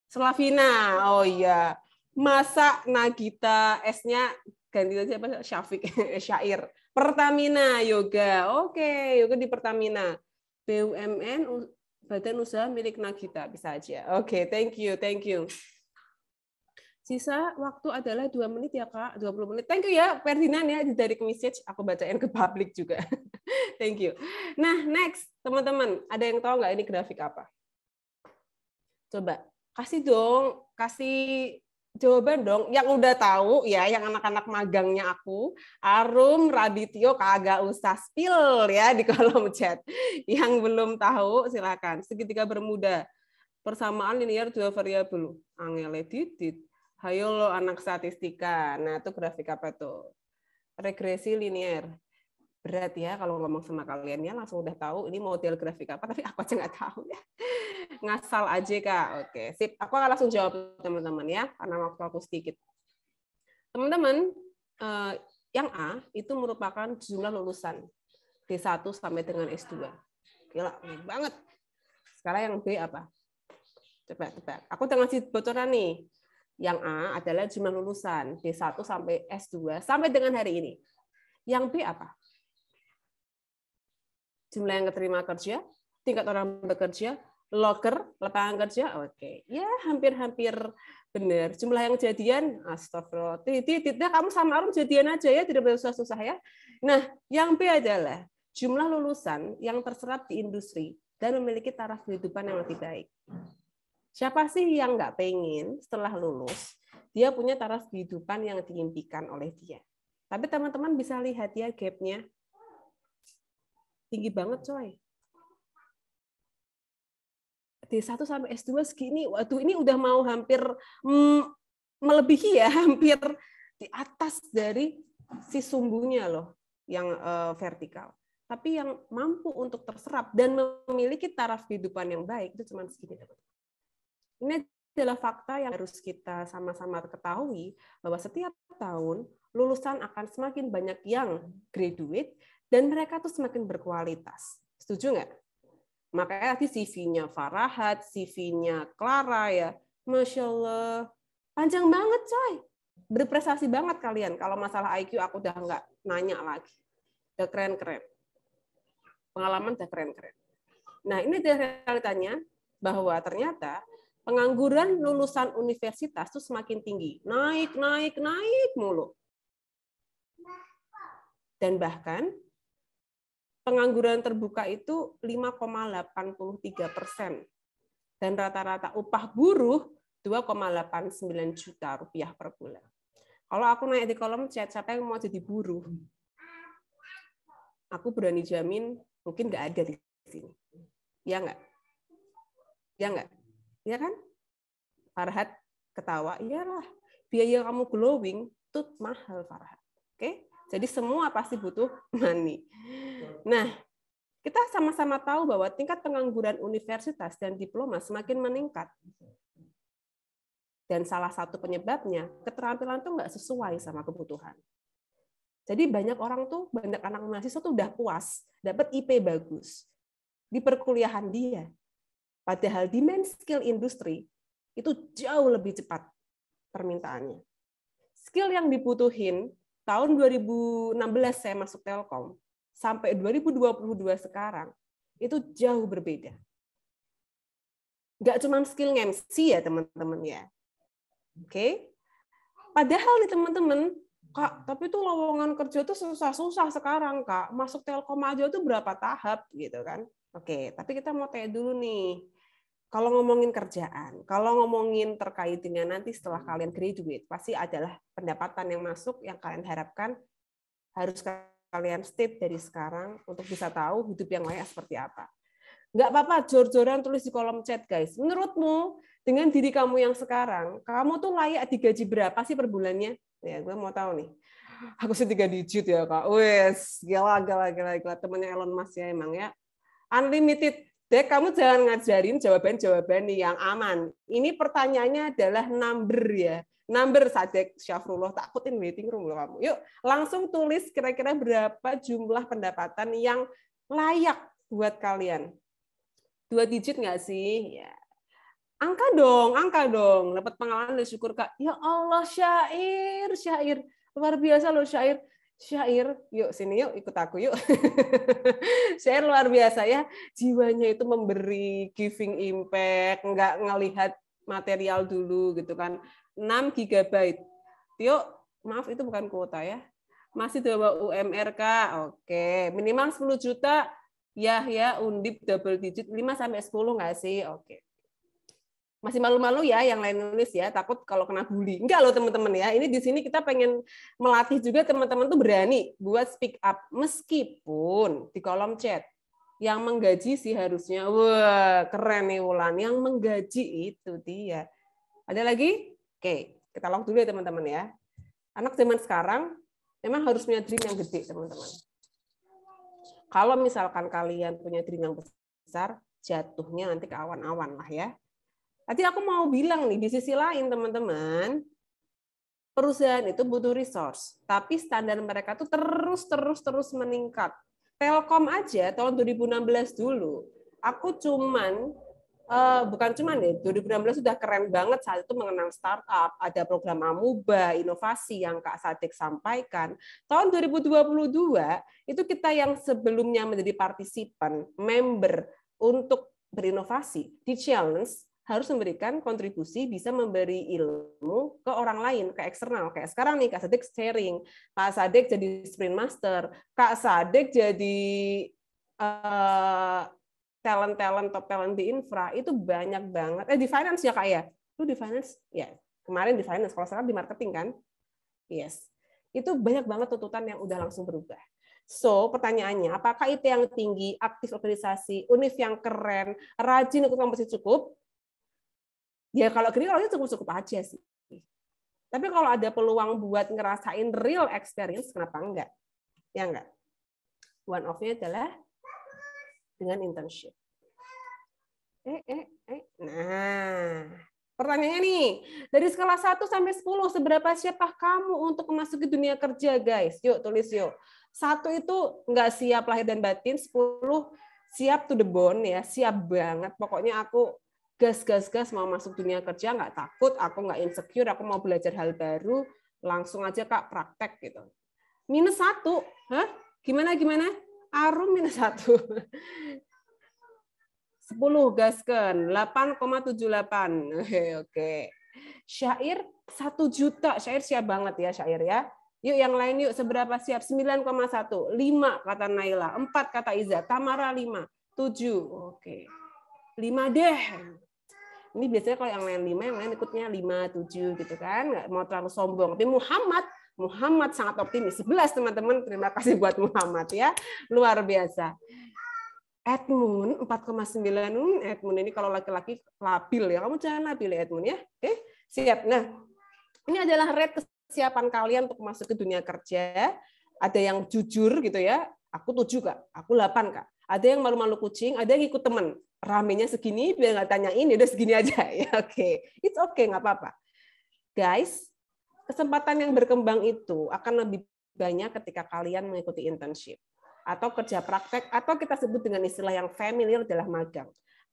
Slavina, oh iya. Masa Nagita, S-nya ganti aja apa? Syafiq, Syair. Pertamina, Yoga. Oke, Yoga di Pertamina. BUMN, Badan Usaha milik Nagita, bisa aja. Oke, thank you. Sisa waktu adalah 2 menit ya Kak, 20 menit. Thank you ya Ferdinand ya, dari message aku bacain ke publik juga. Thank you. Nah, next, teman-teman, ada yang tahu nggak ini grafik apa? Coba. Kasih dong, kasih jawaban dong. Yang udah tahu ya, yang anak-anak magangnya aku, Arum, Radityo, kagak usah spill ya di kolom chat. Yang belum tahu silakan. Segitiga bermuda. Persamaan linear dua variabel. Angele didit. Hayo lo anak statistika. Nah, itu grafik apa tuh? Regresi linear. Berat ya kalau ngomong sama kalian ya, langsung udah tahu ini model grafik apa, tapi aku aja nggak tahu ya. Ngasal aja Kak. Oke, sip. Aku akan langsung jawab teman-teman ya, karena waktu aku sedikit. Teman-teman, yang A itu merupakan jumlah lulusan D1 sampai dengan S2. Gila, banyak banget. Sekarang yang B apa? Coba tebak. Aku udah ngasih bocoran nih. Yang A adalah jumlah lulusan D1 sampai S2 sampai dengan hari ini. Yang B apa? Jumlah yang keterima kerja, tingkat orang bekerja, loker, lapangan kerja, oke. Ya, hampir-hampir benar. Jumlah yang jadian, astagfirullah. Tidak, kamu sama Arum jadian aja ya, tidak perlu susah-susah ya. Nah, yang B adalah jumlah lulusan yang terserap di industri dan memiliki taraf kehidupan yang lebih baik. Siapa sih yang nggak pengen setelah lulus, dia punya taraf kehidupan yang diimpikan oleh dia. Tapi teman-teman bisa lihat ya gap-nya. Tinggi banget coy. D1 sampai S2 segini, waduh ini udah mau hampir melebihi ya, hampir di atas dari si sumbunya loh, yang vertikal. Tapi yang mampu untuk terserap dan memiliki taraf kehidupan yang baik itu cuma segini teman-teman. Ini adalah fakta yang harus kita sama-sama ketahui bahwa setiap tahun lulusan akan semakin banyak yang graduate dan mereka tuh semakin berkualitas. Setuju nggak? Makanya tadi CV-nya Farahat, CV-nya Clara ya, Masya Allah, panjang banget coy. Berprestasi banget kalian. Kalau masalah IQ aku udah nggak nanya lagi. Udah keren-keren. Pengalaman udah keren-keren. Nah ini realitanya bahwa ternyata pengangguran lulusan universitas tuh semakin tinggi. Naik mulu. Dan bahkan pengangguran terbuka itu 5,83%. Dan rata-rata upah buruh 2,89 juta rupiah per bulan. Kalau aku naik di kolom chat, siapa yang mau jadi buruh? Aku berani jamin mungkin nggak ada di sini. Ya nggak? Ya nggak? Ya kan? Farhat ketawa, iyalah. Biaya kamu glowing itu mahal, Farhat. Oke? Jadi semua pasti butuh money. Nah, kita sama-sama tahu bahwa tingkat pengangguran universitas dan diploma semakin meningkat. Dan salah satu penyebabnya, keterampilan tuh nggak sesuai sama kebutuhan. Jadi banyak orang tuh, banyak anak mahasiswa tuh udah puas, dapat IP bagus di perkuliahan dia. Padahal demand skill industri itu jauh lebih cepat permintaannya. Skill yang dibutuhin tahun 2016 saya masuk Telkom, sampai 2022 sekarang, itu jauh berbeda. Nggak cuma skill MC ya teman-teman ya. Oke? Padahal nih teman-teman, Kak, tapi itu lowongan kerja itu susah-susah sekarang, Kak. Masuk Telkom aja itu berapa tahap gitu kan. Oke, tapi kita mau tanya dulu nih. Kalau ngomongin kerjaan, kalau ngomongin terkait dengan nanti setelah kalian graduate, pasti adalah pendapatan yang masuk yang kalian harapkan harus kalian state dari sekarang untuk bisa tahu hidup yang layak seperti apa. Nggak apa-apa, jor-joran tulis di kolom chat, guys. Menurutmu, dengan diri kamu yang sekarang, kamu tuh layak digaji berapa sih per bulannya? Ya, gue mau tahu nih. Aku sih 3 digit ya, Kak. Wes, gila. Temennya Elon Musk ya emang ya. Unlimited. Dek, kamu jangan ngajarin jawaban-jawaban yang aman. Ini pertanyaannya adalah number ya. Number Sadek Syafrullah, takutin waiting room loh kamu. Yuk, langsung tulis kira-kira berapa jumlah pendapatan yang layak buat kalian. 2 digit nggak sih? Ya. Angka dong. Dapat pengalaman dan syukur, Kak. Ya Allah, syair. Luar biasa loh syair. Yuk sini yuk, ikut aku yuk. Syair luar biasa ya. Jiwanya itu memberi, giving impact, nggak ngelihat material dulu gitu kan. 6 GB. Yuk, maaf itu bukan kuota ya. Masih di bawah UMR, Kak. Oke, minimal 10 juta. Ya, Undip double digit 5 sampai 10 nggak sih? Oke. Masih malu-malu ya yang lain nulis ya, takut kalau kena bully. Enggak loh teman-teman ya. Ini di sini kita pengen melatih juga teman-teman tuh berani buat speak up meskipun di kolom chat yang menggaji sih harusnya. Wah, keren nih Wulan. Yang menggaji itu dia. Ada lagi? Oke, kita lock dulu ya teman-teman ya. Anak zaman sekarang memang harus punya dream yang gede, teman-teman. Kalau misalkan kalian punya dream yang besar, jatuhnya nanti ke awan-awan lah ya. Tadi aku mau bilang nih, di sisi lain teman-teman, perusahaan itu butuh resource, tapi standar mereka tuh terus meningkat. Telkom aja tahun 2016 dulu, aku bukan cuman deh, 2016 sudah keren banget saat itu mengenang startup, ada program Amuba, inovasi yang Kak Sadek sampaikan. Tahun 2022 itu kita yang sebelumnya menjadi partisipan, member untuk berinovasi, di challenge harus memberikan kontribusi, bisa memberi ilmu ke orang lain, ke eksternal. Kayak sekarang nih, Kak Sadek sharing, Kak Sadek jadi sprint master, Kak Sadek jadi talent top talent di infra, itu banyak banget. Di finance ya Kak ya? Lu di finance? Ya, kemarin di finance, kalau sekarang di marketing kan? Yes. Itu banyak banget tuntutan yang udah langsung berubah. So, pertanyaannya, apakah IT yang tinggi, aktif organisasi, univ yang keren, rajin ikut kompetisi cukup? Ya kalau gini kalau cukup aja sih. Tapi kalau ada peluang buat ngerasain real experience, kenapa enggak? Ya enggak? One of-nya adalah dengan internship. Nah, pertanyaannya nih, dari skala 1 sampai 10, seberapa siapkah kamu untuk memasuki dunia kerja, guys? Yuk, tulis yuk. 1 itu enggak siap lahir dan batin, 10 siap to the bone ya, siap banget. Pokoknya aku gas mau masuk dunia kerja, nggak takut, aku nggak insecure, aku mau belajar hal baru, langsung aja Kak praktek gitu. -1, hah? Gimana? Arum -1. 10 gaskan, 8,78. Oke. Syair 1 juta, syair siap banget ya syair ya. Yuk yang lain yuk, seberapa siap? 9,1, 5 kata Naila, 4 kata Iza, Tamara 5, 7. Oke. 5 deh. Ini biasanya kalau yang lain 5, yang lain ikutnya 5, 7 gitu kan. Nggak mau terlalu sombong. Tapi Muhammad sangat optimis. 11 teman-teman, terima kasih buat Muhammad ya. Luar biasa. Edmund 4,9. Edmund ini kalau laki-laki labil ya. Kamu jangan labil ya Edmund ya. Oke, siap. Nah, ini adalah rate kesiapan kalian untuk masuk ke dunia kerja. Ada yang jujur gitu ya. Aku 7 Kak, aku 8 Kak. Ada yang malu-malu kucing, ada yang ikut temen. Ramenya segini, biar nggak tanyain, udah segini aja. Ya, oke. It's okay, nggak apa-apa. Guys, kesempatan yang berkembang itu akan lebih banyak ketika kalian mengikuti internship atau kerja praktek, atau kita sebut dengan istilah yang familiar adalah magang.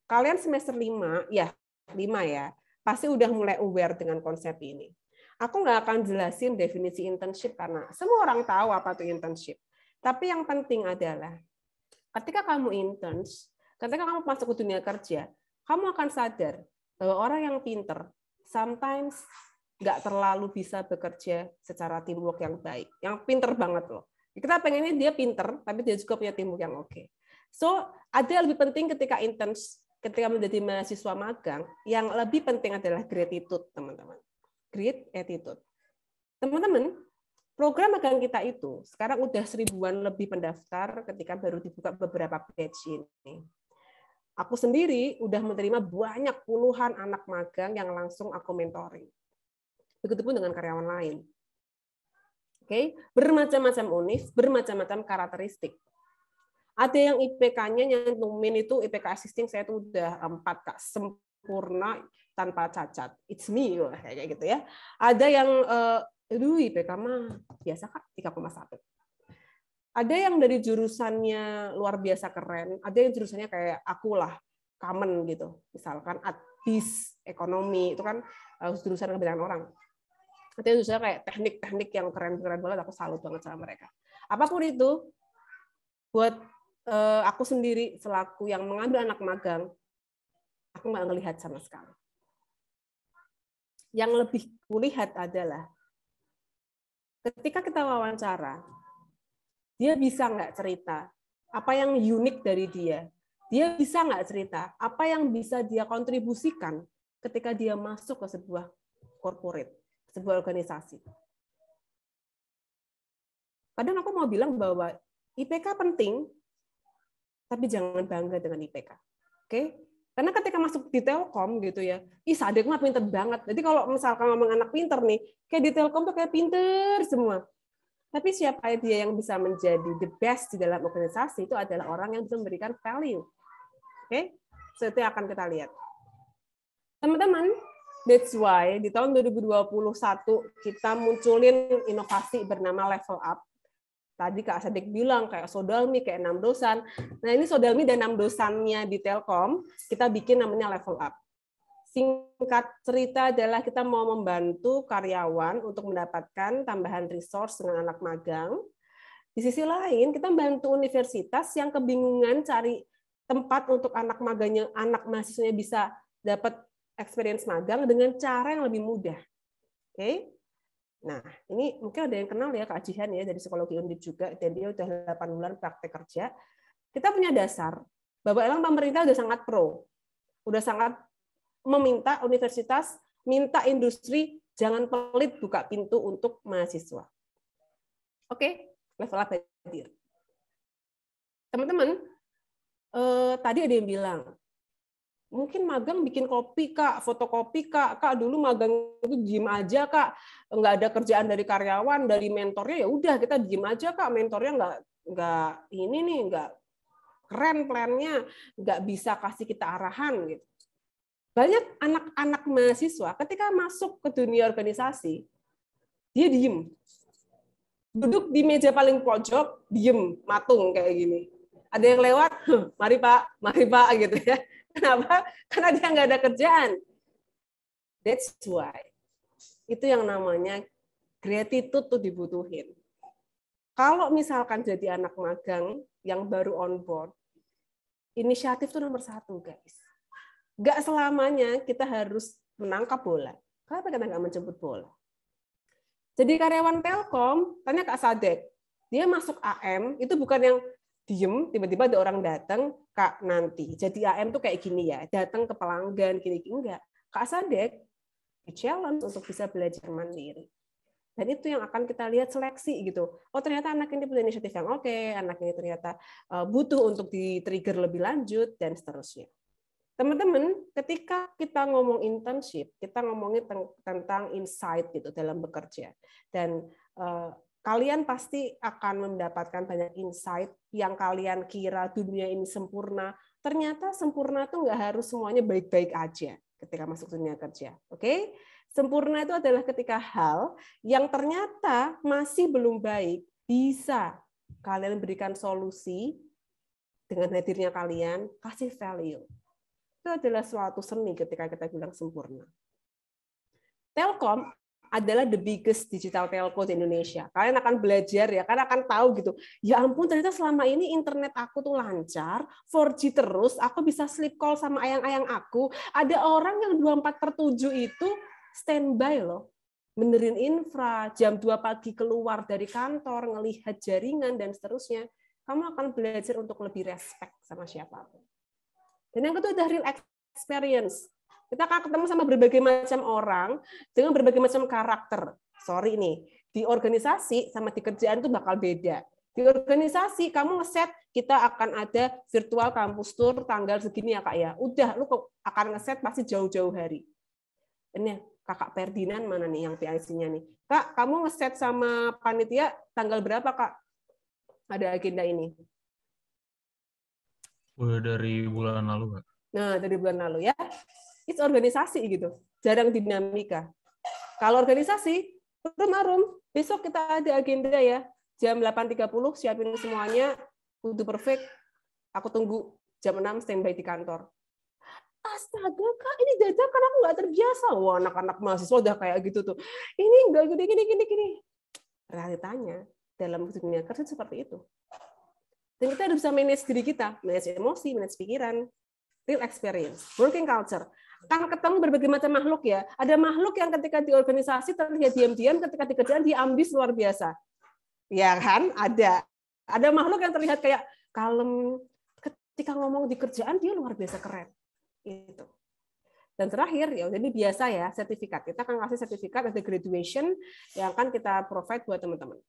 Kalian semester 5 ya, pasti udah mulai aware dengan konsep ini. Aku nggak akan jelasin definisi internship karena semua orang tahu apa itu internship. Tapi yang penting adalah ketika kamu interns, ketika kamu masuk ke dunia kerja, kamu akan sadar bahwa orang yang pinter sometimes nggak terlalu bisa bekerja secara teamwork yang baik. Yang pinter banget loh. Kita pengennya dia pinter, tapi dia juga punya teamwork yang oke. So, ada yang lebih penting ketika interns, ketika menjadi mahasiswa magang, yang lebih penting adalah gratitude, teman-teman. Great attitude. Teman-teman, program magang kita itu sekarang udah 1000-an lebih pendaftar ketika baru dibuka beberapa batch ini. Aku sendiri udah menerima banyak puluhan anak magang yang langsung aku mentoring. Begitupun dengan karyawan lain. Oke, bermacam-macam univ, bermacam-macam karakteristik. Ada yang IPK-nya nyantumin itu IPK assisting saya tuh udah 4 Kak, sempurna tanpa cacat. It's me kayak gitu ya. Ada yang IPK mah biasa Kak, 3,1. Ada yang dari jurusannya luar biasa keren, ada yang jurusannya kayak aku lah, common gitu. Misalkan adbis, ekonomi, itu kan jurusan kebanyakan orang. Ada yang jurusannya kayak teknik-teknik yang keren-keren banget, aku salut banget sama mereka. Apapun itu, buat aku sendiri selaku yang mengambil anak magang, aku nggak ngelihat sama sekali. Yang lebih kulihat adalah ketika kita wawancara, dia bisa nggak cerita apa yang unik dari dia. Dia bisa nggak cerita apa yang bisa dia kontribusikan ketika dia masuk ke sebuah corporate, sebuah organisasi. Kadang aku mau bilang bahwa IPK penting, tapi jangan bangga dengan IPK. Oke? Karena ketika masuk di Telkom gitu ya, Sadek mah pinter banget. Jadi kalau misalkan ngomong anak pinter nih, kayak di Telkom tuh kayak pinter semua. Tapi siapa dia yang bisa menjadi the best di dalam organisasi itu adalah orang yang bisa memberikan value. Oke? So, itu akan kita lihat. Teman-teman, that's why di tahun 2021 kita munculin inovasi bernama Level Up. Tadi Kak Sadek bilang kayak Sodalmi, kayak 6 dosan. Nah ini Sodalmi dan 6 dosannya di Telkom, kita bikin namanya Level Up. Singkat cerita adalah kita mau membantu karyawan untuk mendapatkan tambahan resource dengan anak magang. Di sisi lain, kita bantu universitas yang kebingungan cari tempat untuk anak magangnya, anak mahasiswanya bisa dapat experience magang dengan cara yang lebih mudah. Oke? Nah, ini mungkin ada yang kenal ya Kak Jihan ya dari psikologi Undip juga, dan dia udah 8 bulan praktek kerja. Kita punya dasar bahwa emang pemerintah udah sangat pro, udah sangat meminta universitas, minta industri jangan pelit buka pintu untuk mahasiswa. Oke, level up hadir. Teman-teman, tadi ada yang bilang, mungkin magang bikin kopi Kak, fotokopi Kak dulu magang itu diem aja Kak, nggak ada kerjaan dari karyawan, dari mentornya ya udah kita diem aja Kak, mentornya nggak ini nih nggak keren plannya, nggak bisa kasih kita arahan gitu. Banyak anak-anak mahasiswa ketika masuk ke dunia organisasi dia diem, duduk di meja paling pojok diem matung kayak gini. Ada yang lewat, mari Pak gitu ya. Kenapa? Karena dia nggak ada kerjaan. That's why. Itu yang namanya gratitude tuh dibutuhin. Kalau misalkan jadi anak magang yang baru on board, inisiatif tuh nomor 1, guys. Nggak selamanya kita harus menangkap bola. Kenapa kita nggak menjemput bola? Jadi karyawan Telkom, tanya Kak Sadek, dia masuk AM, itu bukan yang diem, tiba-tiba ada orang datang, Kak nanti. Jadi AM tuh kayak gini ya, datang ke pelanggan, gini-gini enggak. Kak Sadek, di-challenge untuk bisa belajar mandiri. Dan itu yang akan kita lihat seleksi gitu. Oh ternyata anak ini punya inisiatif yang oke, anak ini ternyata butuh untuk di-trigger lebih lanjut, dan seterusnya. Teman-teman, ketika kita ngomong internship, kita ngomongin tentang insight gitu dalam bekerja. Dan kalian pasti akan mendapatkan banyak insight yang kalian kira dunia ini sempurna. Ternyata sempurna itu nggak harus semuanya baik-baik aja ketika masuk dunia kerja. Oke? Sempurna itu adalah ketika hal yang ternyata masih belum baik, bisa kalian berikan solusi dengan hadirnya kalian, kasih value. Itu adalah suatu seni ketika kita bilang sempurna. Telkom adalah the biggest digital telco di Indonesia. Kalian akan belajar ya, kalian akan tahu gitu. Ya ampun, ternyata selama ini internet aku tuh lancar, 4G terus, aku bisa sleep call sama ayang-ayang aku. Ada orang yang 24/7 itu standby loh. Benerin infra, jam 2 pagi keluar dari kantor, ngelihat jaringan, dan seterusnya. Kamu akan belajar untuk lebih respect sama siapapun. Dan yang kedua adalah real experience. Kita akan ketemu sama berbagai macam orang dengan berbagai macam karakter. Sorry nih, di organisasi sama di kerjaan itu bakal beda. Di organisasi kamu ngeset kita akan ada virtual kampus tour tanggal segini ya Kak ya. Udah lu akan ngeset pasti jauh-jauh hari. Ini Kakak Ferdinand mana nih yang PIC-nya nih? Kak, kamu ngeset sama panitia tanggal berapa Kak? Ada agenda ini. Udah dari bulan lalu Kak. Nah, dari bulan lalu ya. It's organisasi gitu, jarang dinamika. Kalau organisasi, marum, besok kita ada agenda ya, jam 8.30 siapin semuanya, udah perfect, aku tunggu jam 6 standby di kantor. Astaga Kak, ini dadakan aku nggak terbiasa. Wah, anak-anak mahasiswa udah kayak gitu tuh. Ini enggak gini. Realitanya dalam dunia kerja seperti itu. Dan kita harus bisa manage diri kita, manage emosi, manage pikiran, real experience, working culture. Kan ketemu berbagai macam makhluk ya. Ada makhluk yang ketika di organisasi terlihat diam-diam, ketika di kerjaan dia ambis luar biasa. Ya kan? Ada. Ada makhluk yang terlihat kayak kalem, ketika ngomong di kerjaan dia luar biasa keren. Itu. Dan terakhir, ya udah ini biasa ya, sertifikat. Kita akan kasih sertifikat, ada graduation yang akan kita provide buat teman-teman.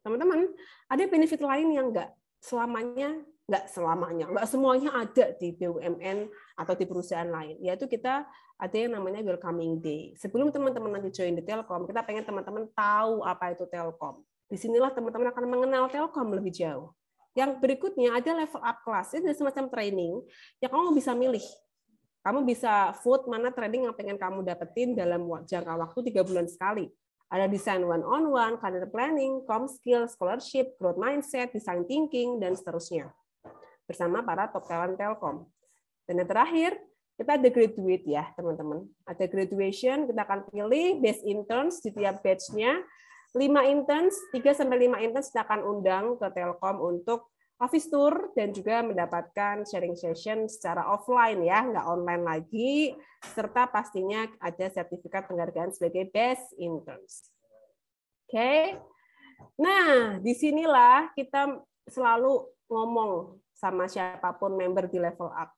Teman-teman, ada benefit lain yang nggak semuanya ada di BUMN atau di perusahaan lain, yaitu kita ada yang namanya welcoming day. Sebelum teman-teman nanti join di Telkom, kita pengen teman-teman tahu apa itu Telkom. Disinilah teman-teman akan mengenal Telkom lebih jauh. Yang berikutnya ada level up class, ini semacam training yang kamu bisa milih. Kamu bisa vote mana training yang pengen kamu dapetin dalam jangka waktu 3 bulan sekali. Ada desain one-on-one, career planning, com skill, scholarship, growth mindset, design thinking, dan seterusnya. Bersama para top talent Telkom. Dan yang terakhir, kita ada graduate ya, teman-teman. Ada graduation, kita akan pilih best interns di tiap batch-nya. 3 sampai 5 interns kita akan undang ke Telkom untuk office tour dan juga mendapatkan sharing session secara offline ya, nggak online lagi, serta pastinya ada sertifikat penghargaan sebagai best interns. Oke. Nah, disinilah kita selalu ngomong sama siapapun member di level up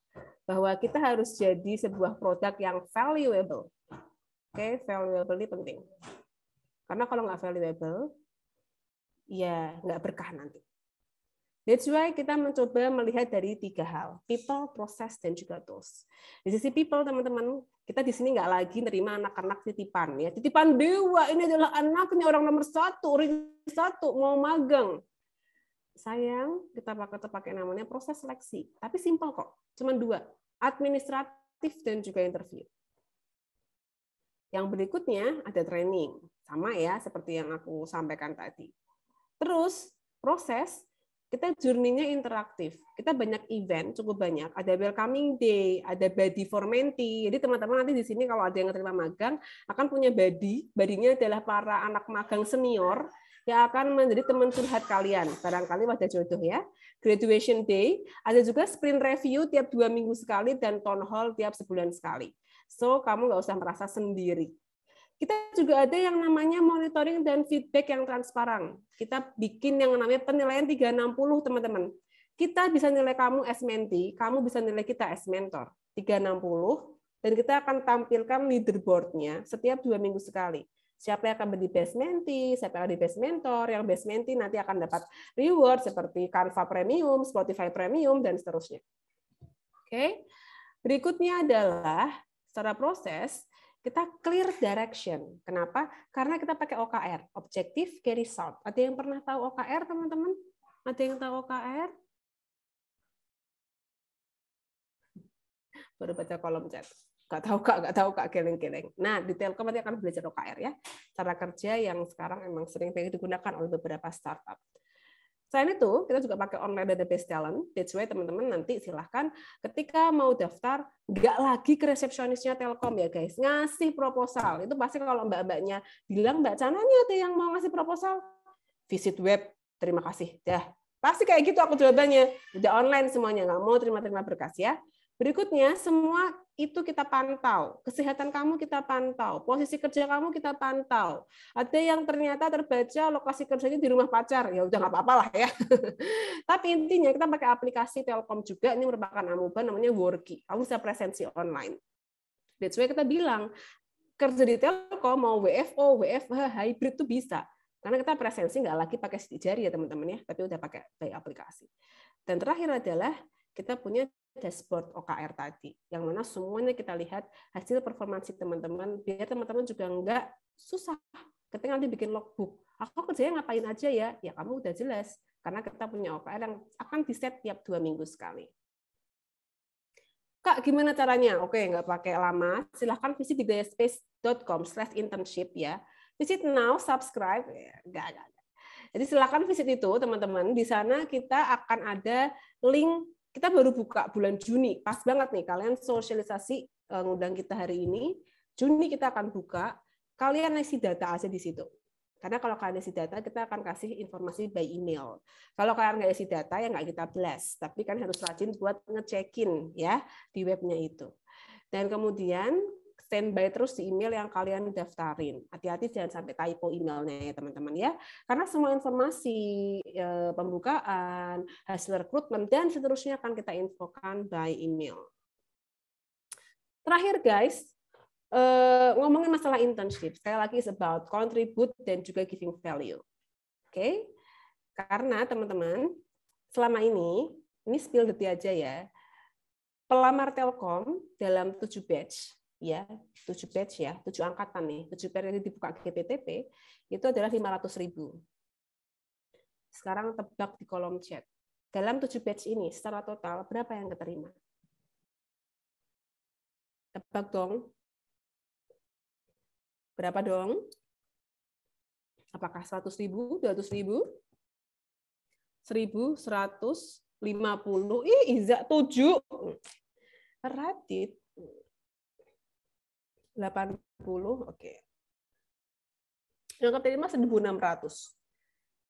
bahwa kita harus jadi sebuah produk yang valuable. Oke, valuable ini penting. Karena kalau nggak valuable, ya nggak berkah nanti. That's why kita mencoba melihat dari 3 hal, people, process, dan juga tools. Di sisi people, teman-teman, kita di sini nggak lagi nerima anak-anak titipan. Ya. Titipan dewa, ini adalah anaknya orang nomor 1, ring 1, mau magang. Sayang, kita pakai namanya proses seleksi. Tapi simple kok, cuma 2, administratif dan juga interview. Yang berikutnya ada training, sama ya seperti yang aku sampaikan tadi. Terus, proses, kita journey-nya interaktif. Kita banyak event, cukup banyak. Ada welcoming day, ada buddy for mentee. Jadi teman-teman nanti di sini kalau ada yang terima magang, akan punya buddy. Buddy-nya adalah para anak magang senior yang akan menjadi teman curhat kalian. Barangkali pada jodoh ya. Graduation day, ada juga sprint review tiap 2 minggu sekali dan town hall tiap sebulan sekali. So, kamu nggak usah merasa sendiri. Kita juga ada yang namanya monitoring dan feedback yang transparan. Kita bikin yang namanya penilaian 360, teman-teman. Kita bisa nilai kamu as mentee, kamu bisa nilai kita as mentor. 360, dan kita akan tampilkan leaderboard-nya setiap 2 minggu sekali. Siapa yang akan menjadi best mentee, siapa yang akan jadi best mentor, yang best mentee nanti akan dapat reward seperti Canva Premium, Spotify Premium, dan seterusnya. Oke. Berikutnya adalah secara proses, kita clear direction. Kenapa? Karena kita pakai OKR, Objective Key Result. Ada yang pernah tahu OKR, teman-teman? Ada yang tahu OKR? Baru baca kolom chat. Nggak tahu Kak, geleng-geleng. Nah, di Telkom nanti akan belajar OKR ya. Cara kerja yang sekarang memang sering digunakan oleh beberapa startup. Selain itu, kita juga pakai online database talent. That's why teman-teman nanti silahkan ketika mau daftar, nggak lagi ke resepsionisnya Telkom ya guys, ngasih proposal. Itu pasti kalau mbak-mbaknya bilang, Mbak Cananya ada yang mau ngasih proposal, visit web, terima kasih. Dah, pasti kayak gitu aku jawabannya. Udah online semuanya, nggak mau terima-terima berkas ya. Berikutnya, semua itu kita pantau. Kesehatan kamu kita pantau. Posisi kerja kamu kita pantau. Ada yang ternyata terbaca lokasi kerjanya di rumah pacar. Ya udah nggak apa-apa lah ya. Tapi intinya kita pakai aplikasi Telkom juga. Ini merupakan amuban namanya Worky. Kamu bisa presensi online. That's why kita bilang, kerja di Telkom mau WFO, WFH, hybrid itu bisa. Karena kita presensi nggak lagi pakai sidik jari ya teman-teman ya. Tapi udah pakai by aplikasi. Dan terakhir adalah kita punya dashboard OKR tadi, yang mana semuanya kita lihat hasil performansi teman-teman, biar teman-teman juga nggak susah ketika nanti bikin logbook. Aku kerjanya ngapain aja ya? Ya kamu udah jelas, karena kita punya OKR yang akan di-set tiap 2 minggu sekali. Kak, gimana caranya? Oke, nggak pakai lama, silahkan visit di gayaspace.com/internship ya. Visit now, subscribe. Nggak. Jadi silahkan visit itu, teman-teman. Di sana kita akan ada link. Kita baru buka bulan Juni, pas banget nih kalian sosialisasi ngundang kita hari ini. Juni kita akan buka, kalian isi data aja di situ. Karena kalau kalian isi data, kita akan kasih informasi by email. Kalau kalian nggak isi data, ya nggak kita blast. Tapi kan harus rajin buat ngecekin ya di webnya itu. Dan kemudian standby terus di email yang kalian daftarin. Hati-hati jangan sampai typo emailnya ya teman-teman ya. Karena semua informasi pembukaan, hasil rekrutmen, dan seterusnya akan kita infokan by email. Terakhir guys, ngomongin masalah internship. Sekali lagi is about contribute dan juga giving value. Oke? Karena teman-teman, selama ini spill detik aja ya. Pelamar Telkom dalam 7 batch ya, 7 batch ya, 7 angkatan nih, 7 batch yang dibuka GPTP itu adalah 500.000. Sekarang tebak di kolom chat. Dalam 7 batch ini secara total berapa yang keterima? Tebak dong. Berapa dong? Apakah 100.000, 200.000? 1.150? Ih, Iza 7. Radit 80, oke. Yang keterima 1.600.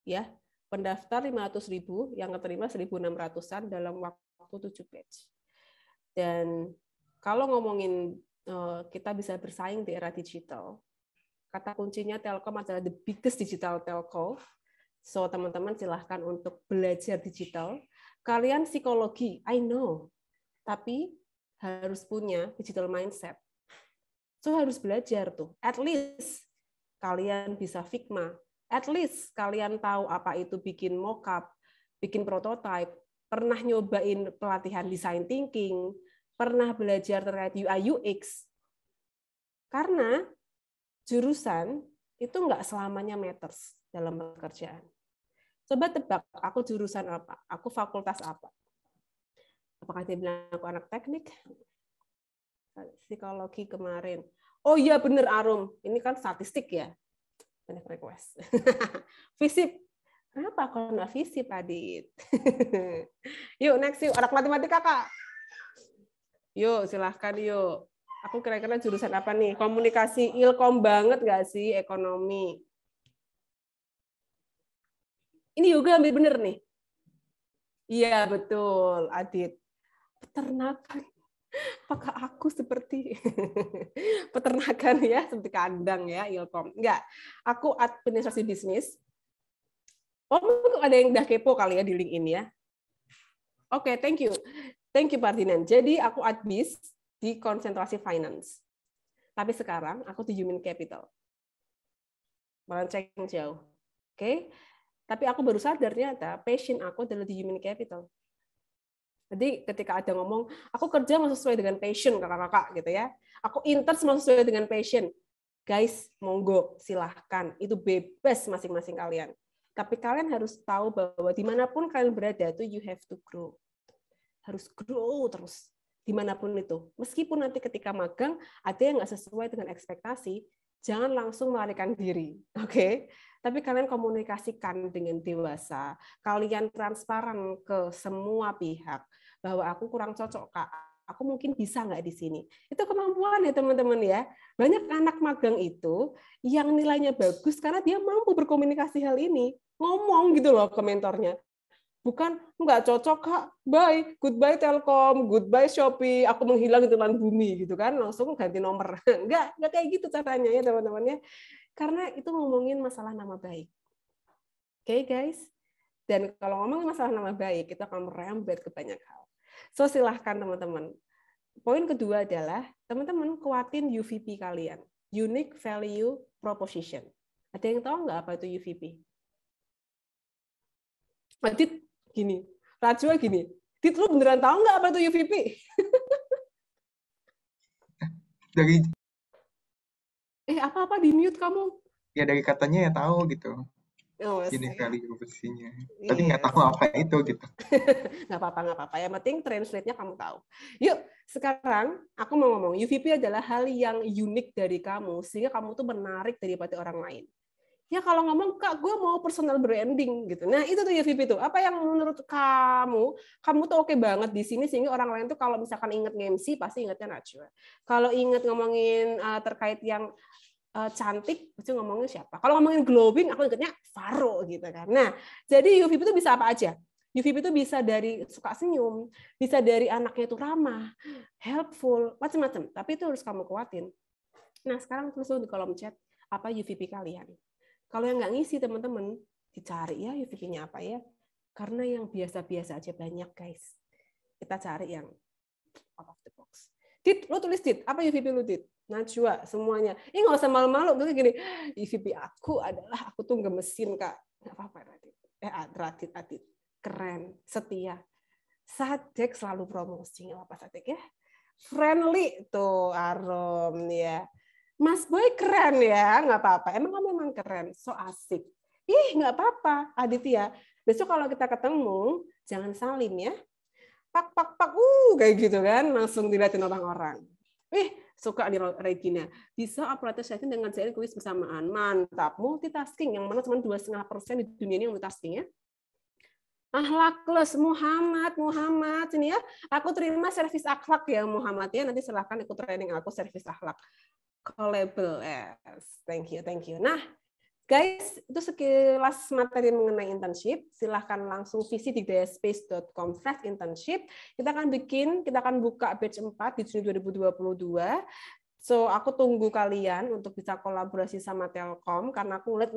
Ya, pendaftar 500.000, yang keterima 1.600-an dalam waktu 7 batch. Dan kalau ngomongin kita bisa bersaing di era digital, kata kuncinya Telkom adalah the biggest digital telco. So, teman-teman silahkan untuk belajar digital. Kalian psikologi, I know. Tapi harus punya digital mindset. So, harus belajar tuh. At least kalian bisa Figma. At least kalian tahu apa itu bikin mockup, bikin prototype, pernah nyobain pelatihan design thinking, pernah belajar terkait UI UX. Karena jurusan itu nggak selamanya matters dalam pekerjaan. Coba tebak, aku jurusan apa? Aku fakultas apa? Apakah dia bilang aku anak teknik? Psikologi kemarin. Oh iya bener Arum, ini kan statistik ya. Banyak request. Fisip. Kenapa kalau nggak fisip, Adit? Yuk next yuk, anak matematika Kak. Yuk silahkan yuk. Aku kira-kira jurusan apa nih? Komunikasi, ilkom banget nggak sih ekonomi? Ini juga ambil bener nih. Iya betul, Adit. Peternakan. Apakah aku seperti peternakan ya, seperti kandang ya, ilkom? Enggak, aku administrasi bisnis. Oh, ada yang udah kepo kali ya di link ini ya. Oke, thank you. Thank you, Ferdinand. Jadi aku adbis di konsentrasi finance. Tapi sekarang aku di human capital. Melenceng jauh. Oke. Tapi aku baru sadar ternyata passion aku adalah di human capital. Jadi ketika ada ngomong, aku kerja mau sesuai dengan passion kakak-kakak gitu ya. Aku intern mau sesuai dengan passion. Guys, monggo silahkan. Itu bebas masing-masing kalian. Tapi kalian harus tahu bahwa dimanapun kalian berada itu you have to grow. Harus grow terus dimanapun itu. Meskipun nanti ketika magang ada yang nggak sesuai dengan ekspektasi, jangan langsung melarikan diri. Oke? Tapi kalian komunikasikan dengan dewasa. Kalian transparan ke semua pihak bahwa aku kurang cocok, Kak. Aku mungkin bisa nggak di sini. Itu kemampuan ya teman-teman ya. Banyak anak magang itu yang nilainya bagus karena dia mampu berkomunikasi hal ini. Ngomong gitu loh ke mentornya. Bukan nggak cocok, Kak. Bye, goodbye Telkom, goodbye Shopee. Aku menghilang di telan bumi gitu kan. Langsung ganti nomor. Nggak kayak gitu caranya ya teman-teman ya. Karena itu ngomongin masalah nama baik. Oke, guys. Dan kalau ngomongin masalah nama baik, itu akan merembet ke banyak hal. So, silahkan teman-teman. Poin kedua adalah, teman-teman kuatin UVP kalian. Unique Value Proposition. Ada yang tahu nggak apa itu UVP? Adit, gini. Rajwa gini. Dit, lu beneran tahu nggak apa itu UVP? Dari Apa-apa di mute kamu? ya dari katanya ya tahu gitu. Oh, Ini value proposition-nya. Yes. Tapi nggak tahu apa itu gitu. Nggak apa-apa. Yang penting translate-nya kamu tahu. Yuk, sekarang aku mau ngomong. UVP adalah hal yang unik dari kamu, sehingga kamu tuh menarik daripada orang lain. Ya kalau ngomong, Kak, gue mau personal branding gitu. Nah itu tuh UVP tuh. Apa yang menurut kamu tuh oke banget di sini, sehingga orang lain tuh kalau misalkan inget MC, pasti ingetnya Najwa. Kalau inget ngomongin terkait yang cantik, itu ngomongin siapa? Kalau ngomongin glowing, aku ingetnya Faro gitu kan. Nah, jadi UVP itu bisa apa aja? UVP itu bisa dari suka senyum, bisa dari anaknya itu ramah, helpful, macam-macam. Tapi itu harus kamu kuatin. Nah, sekarang tulis di kolom chat apa UVP kalian. Kalau yang nggak ngisi teman-teman, dicari ya UVP-nya apa ya. Karena yang biasa-biasa aja banyak guys. Kita cari yang out of the box. Dit, lo tulis Dit, apa UVP lu Dit? Najwa, semuanya. Ini nggak usah malu-malu, tulis gini, UVP aku adalah, aku tuh gemesin Kak. Nggak apa-apa, Radit. Keren, setia. Sadek selalu promosi, nggak apa-apa Sadek ya. Friendly, tuh Arom ya. Mas Boy keren ya, nggak apa-apa. Emang kamu memang keren, so asik. Ih, nggak apa-apa, Aditya. Besok kalau kita ketemu, jangan salim ya. Pak, kayak gitu kan, langsung dilihatin orang-orang. Suka nih Regina. Bisa operator session dengan jaring kuis bersamaan. Mantap. Multitasking, yang mana cuma 2,5% di dunia ini multitasking ya. Akhlakless Muhammad sini ya. Aku terima servis akhlak ya Muhammad ya. Nanti silahkan ikut training aku servis akhlak. Callable. Yes. Thank you. Nah, guys, itu sekilas materi mengenai internship. Silahkan langsung visit di diaspace.com/internship. Kita akan buka batch 4 di Juni 2022. So, aku tunggu kalian untuk bisa kolaborasi sama Telkom karena aku lihat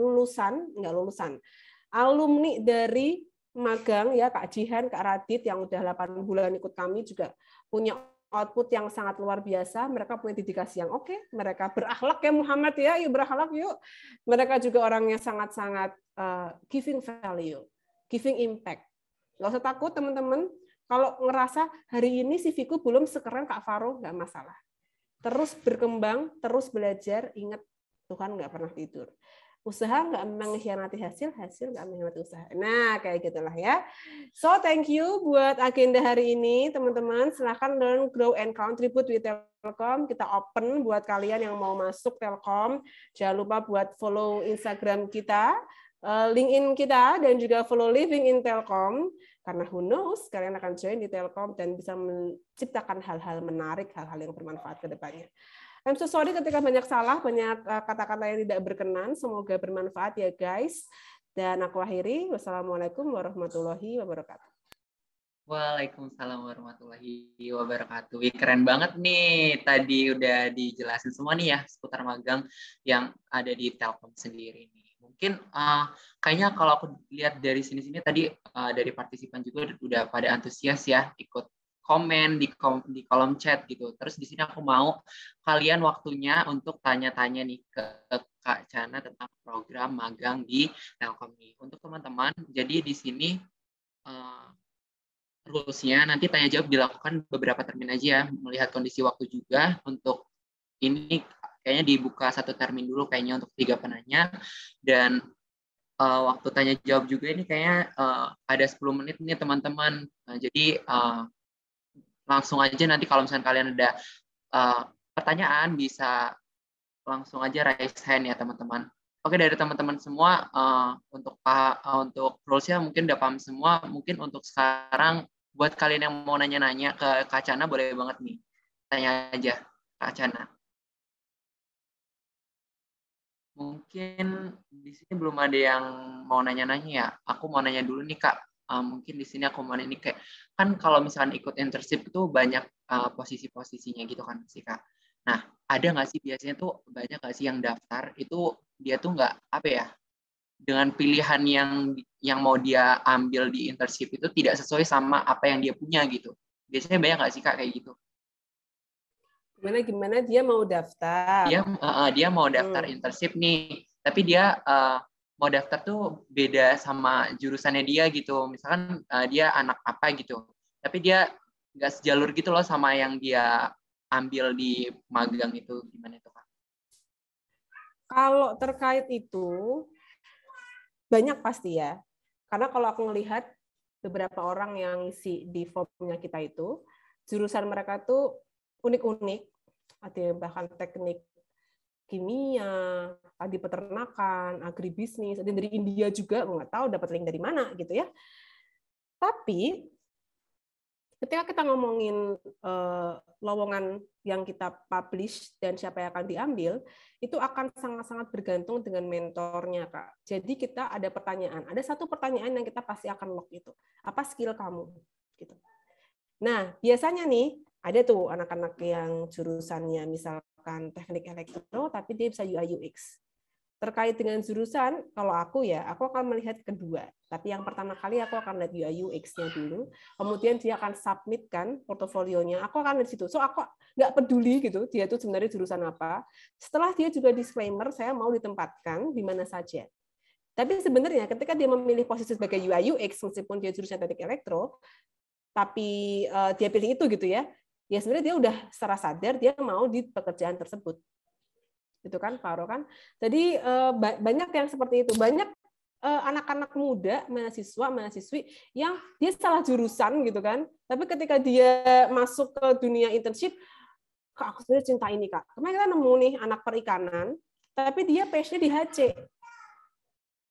alumni dari magang ya Kak Jihan, Kak Radit yang udah 8 bulan ikut kami juga punya output yang sangat luar biasa. Mereka punya dedikasi yang oke. Mereka berakhlak ya Muhammad ya, yuk berakhlak yuk. Mereka juga orangnya sangat-sangat giving value, giving impact. Nggak usah takut teman-teman. Kalau ngerasa hari ini CV-ku belum sekeren Kak Faro, nggak masalah. Terus berkembang, terus belajar. Ingat Tuhan nggak pernah tidur. Usaha nggak mengkhianati hasil nggak mengkhianati usaha. Nah, kayak gitulah ya. So, thank you buat agenda hari ini, teman-teman. Silahkan learn, grow, and contribute with Telkom. Kita open buat kalian yang mau masuk Telkom. Jangan lupa buat follow Instagram kita, LinkedIn kita, dan juga follow Living in Telkom. Karena who knows, kalian akan join di Telkom dan bisa menciptakan hal-hal menarik, hal-hal yang bermanfaat ke depannya. I'm so sorry ketika banyak salah, banyak kata-kata yang tidak berkenan. Semoga bermanfaat ya guys. Dan aku akhiri. Wassalamualaikum warahmatullahi wabarakatuh. Waalaikumsalam warahmatullahi wabarakatuh. Keren banget nih. Tadi udah dijelasin semua nih ya seputar magang yang ada di Telkom sendiri nih. Mungkin kayaknya kalau aku lihat dari sini-sini tadi dari partisipan juga udah pada antusias ya ikut komen di kolom chat gitu. Terus di sini aku mau kalian waktunya untuk tanya-tanya nih ke Kak Chana tentang program magang di Telkom nih. Untuk teman-teman, jadi di sini rules-nya nanti tanya jawab dilakukan beberapa termin aja ya, melihat kondisi waktu juga. Untuk ini kayaknya dibuka 1 termin dulu kayaknya untuk 3 penanya, dan waktu tanya jawab juga ini kayaknya ada 10 menit nih teman-teman. Jadi langsung aja nanti kalau misalnya kalian ada pertanyaan bisa langsung aja raise hand ya teman-teman. Oke, dari teman-teman semua untuk rules-nya mungkin udah paham semua. Mungkin untuk sekarang buat kalian yang mau nanya-nanya ke Kak Chana boleh banget nih. Tanya aja Kak Chana. Mungkin di sini belum ada yang mau nanya-nanya ya. Aku mau nanya dulu nih Kak. Mungkin di sini aku mau nanya nih, kayak kan kalau misalnya ikut internship itu banyak posisi-posisinya gitu kan sih Kak. Nah, ada nggak sih biasanya tuh banyak nggak sih yang daftar itu dia tuh nggak apa ya, dengan pilihan yang mau dia ambil di internship itu tidak sesuai sama apa yang dia punya gitu. Biasanya banyak nggak sih Kak kayak gitu? Gimana dia mau daftar? Dia mau daftar internship nih, tapi dia mau daftar tuh beda sama jurusannya dia gitu. Misalkan dia anak apa gitu, tapi dia nggak sejalur gitu loh sama yang dia ambil di magang itu. Gimana itu Kak? Kalau terkait itu banyak pasti ya. Karena kalau aku ngelihat beberapa orang yang isi di formnya kita itu, jurusan mereka tuh unik-unik. Ada yang bahkan teknik kimia, tadi peternakan, agribisnis, ada dari India juga, nggak tahu dapat link dari mana gitu ya. Tapi ketika kita ngomongin lowongan yang kita publish dan siapa yang akan diambil, itu akan sangat-sangat bergantung dengan mentornya, Kak. Jadi kita ada pertanyaan, ada satu pertanyaan yang kita pasti akan log itu, apa skill kamu? Gitu. Nah, biasanya nih ada tuh anak-anak yang jurusannya misalkan teknik elektro, tapi dia bisa UI UX. Terkait dengan jurusan, kalau aku akan melihat kedua. Tapi yang pertama kali aku akan lihat UI UX-nya dulu. Kemudian dia akan submitkan portofolionya. Aku akan lihat situ. So aku nggak peduli gitu, dia itu sebenarnya jurusan apa. Setelah dia juga disclaimer, saya mau ditempatkan di mana saja. Tapi sebenarnya ketika dia memilih posisi sebagai UI UX, meskipun dia jurusan teknik elektro, tapi dia pilih itu gitu ya sebenarnya dia udah secara sadar dia mau di pekerjaan tersebut. Itu kan, Faro kan. Jadi banyak yang seperti itu. Banyak anak-anak muda, mahasiswa-mahasiswi yang dia salah jurusan gitu kan. Tapi ketika dia masuk ke dunia internship, Kak, aku sebenarnya cinta ini, Kak. Kemarin kita nemu nih anak perikanan, tapi dia passion di HC.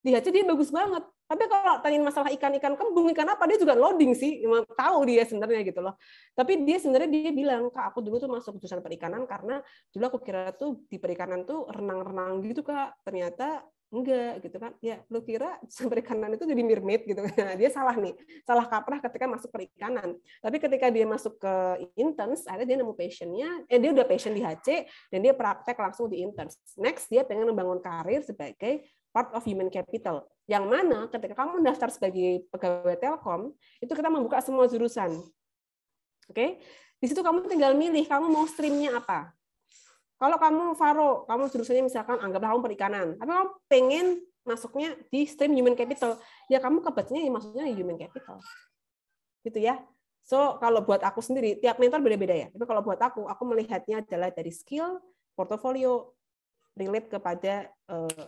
Di HC dia bagus banget. Tapi kalau tanyain masalah ikan kembung, ikan apa, dia juga loading sih. Tahu dia sebenarnya gitu loh. Tapi dia sebenarnya dia bilang, Kak, aku dulu tuh masuk jurusan perikanan karena dulu aku kira tuh di perikanan tuh renang-renang gitu, Kak. Ternyata enggak gitu kan. Ya, lu kira jurusan perikanan itu jadi mermaid gitu. Dia salah nih. Salah kaprah ketika masuk perikanan. Tapi ketika dia masuk ke interns, akhirnya dia nemu passionnya. Dia udah passion di HC dan dia praktek langsung di interns. Next, dia pengen membangun karir sebagai part of human capital. Yang mana ketika kamu mendaftar sebagai pegawai Telkom, itu kita membuka semua jurusan. Oke? Di situ kamu tinggal milih kamu mau streamnya apa. Kalau kamu Faro, kamu jurusannya misalkan anggaplah kamu perikanan, tapi kamu pengen masuknya di stream human capital, ya kamu kebetulannya masuknya di human capital. Gitu ya. So, kalau buat aku sendiri, tiap mentor beda-beda ya. Tapi kalau buat aku melihatnya adalah dari skill, portofolio, relate kepada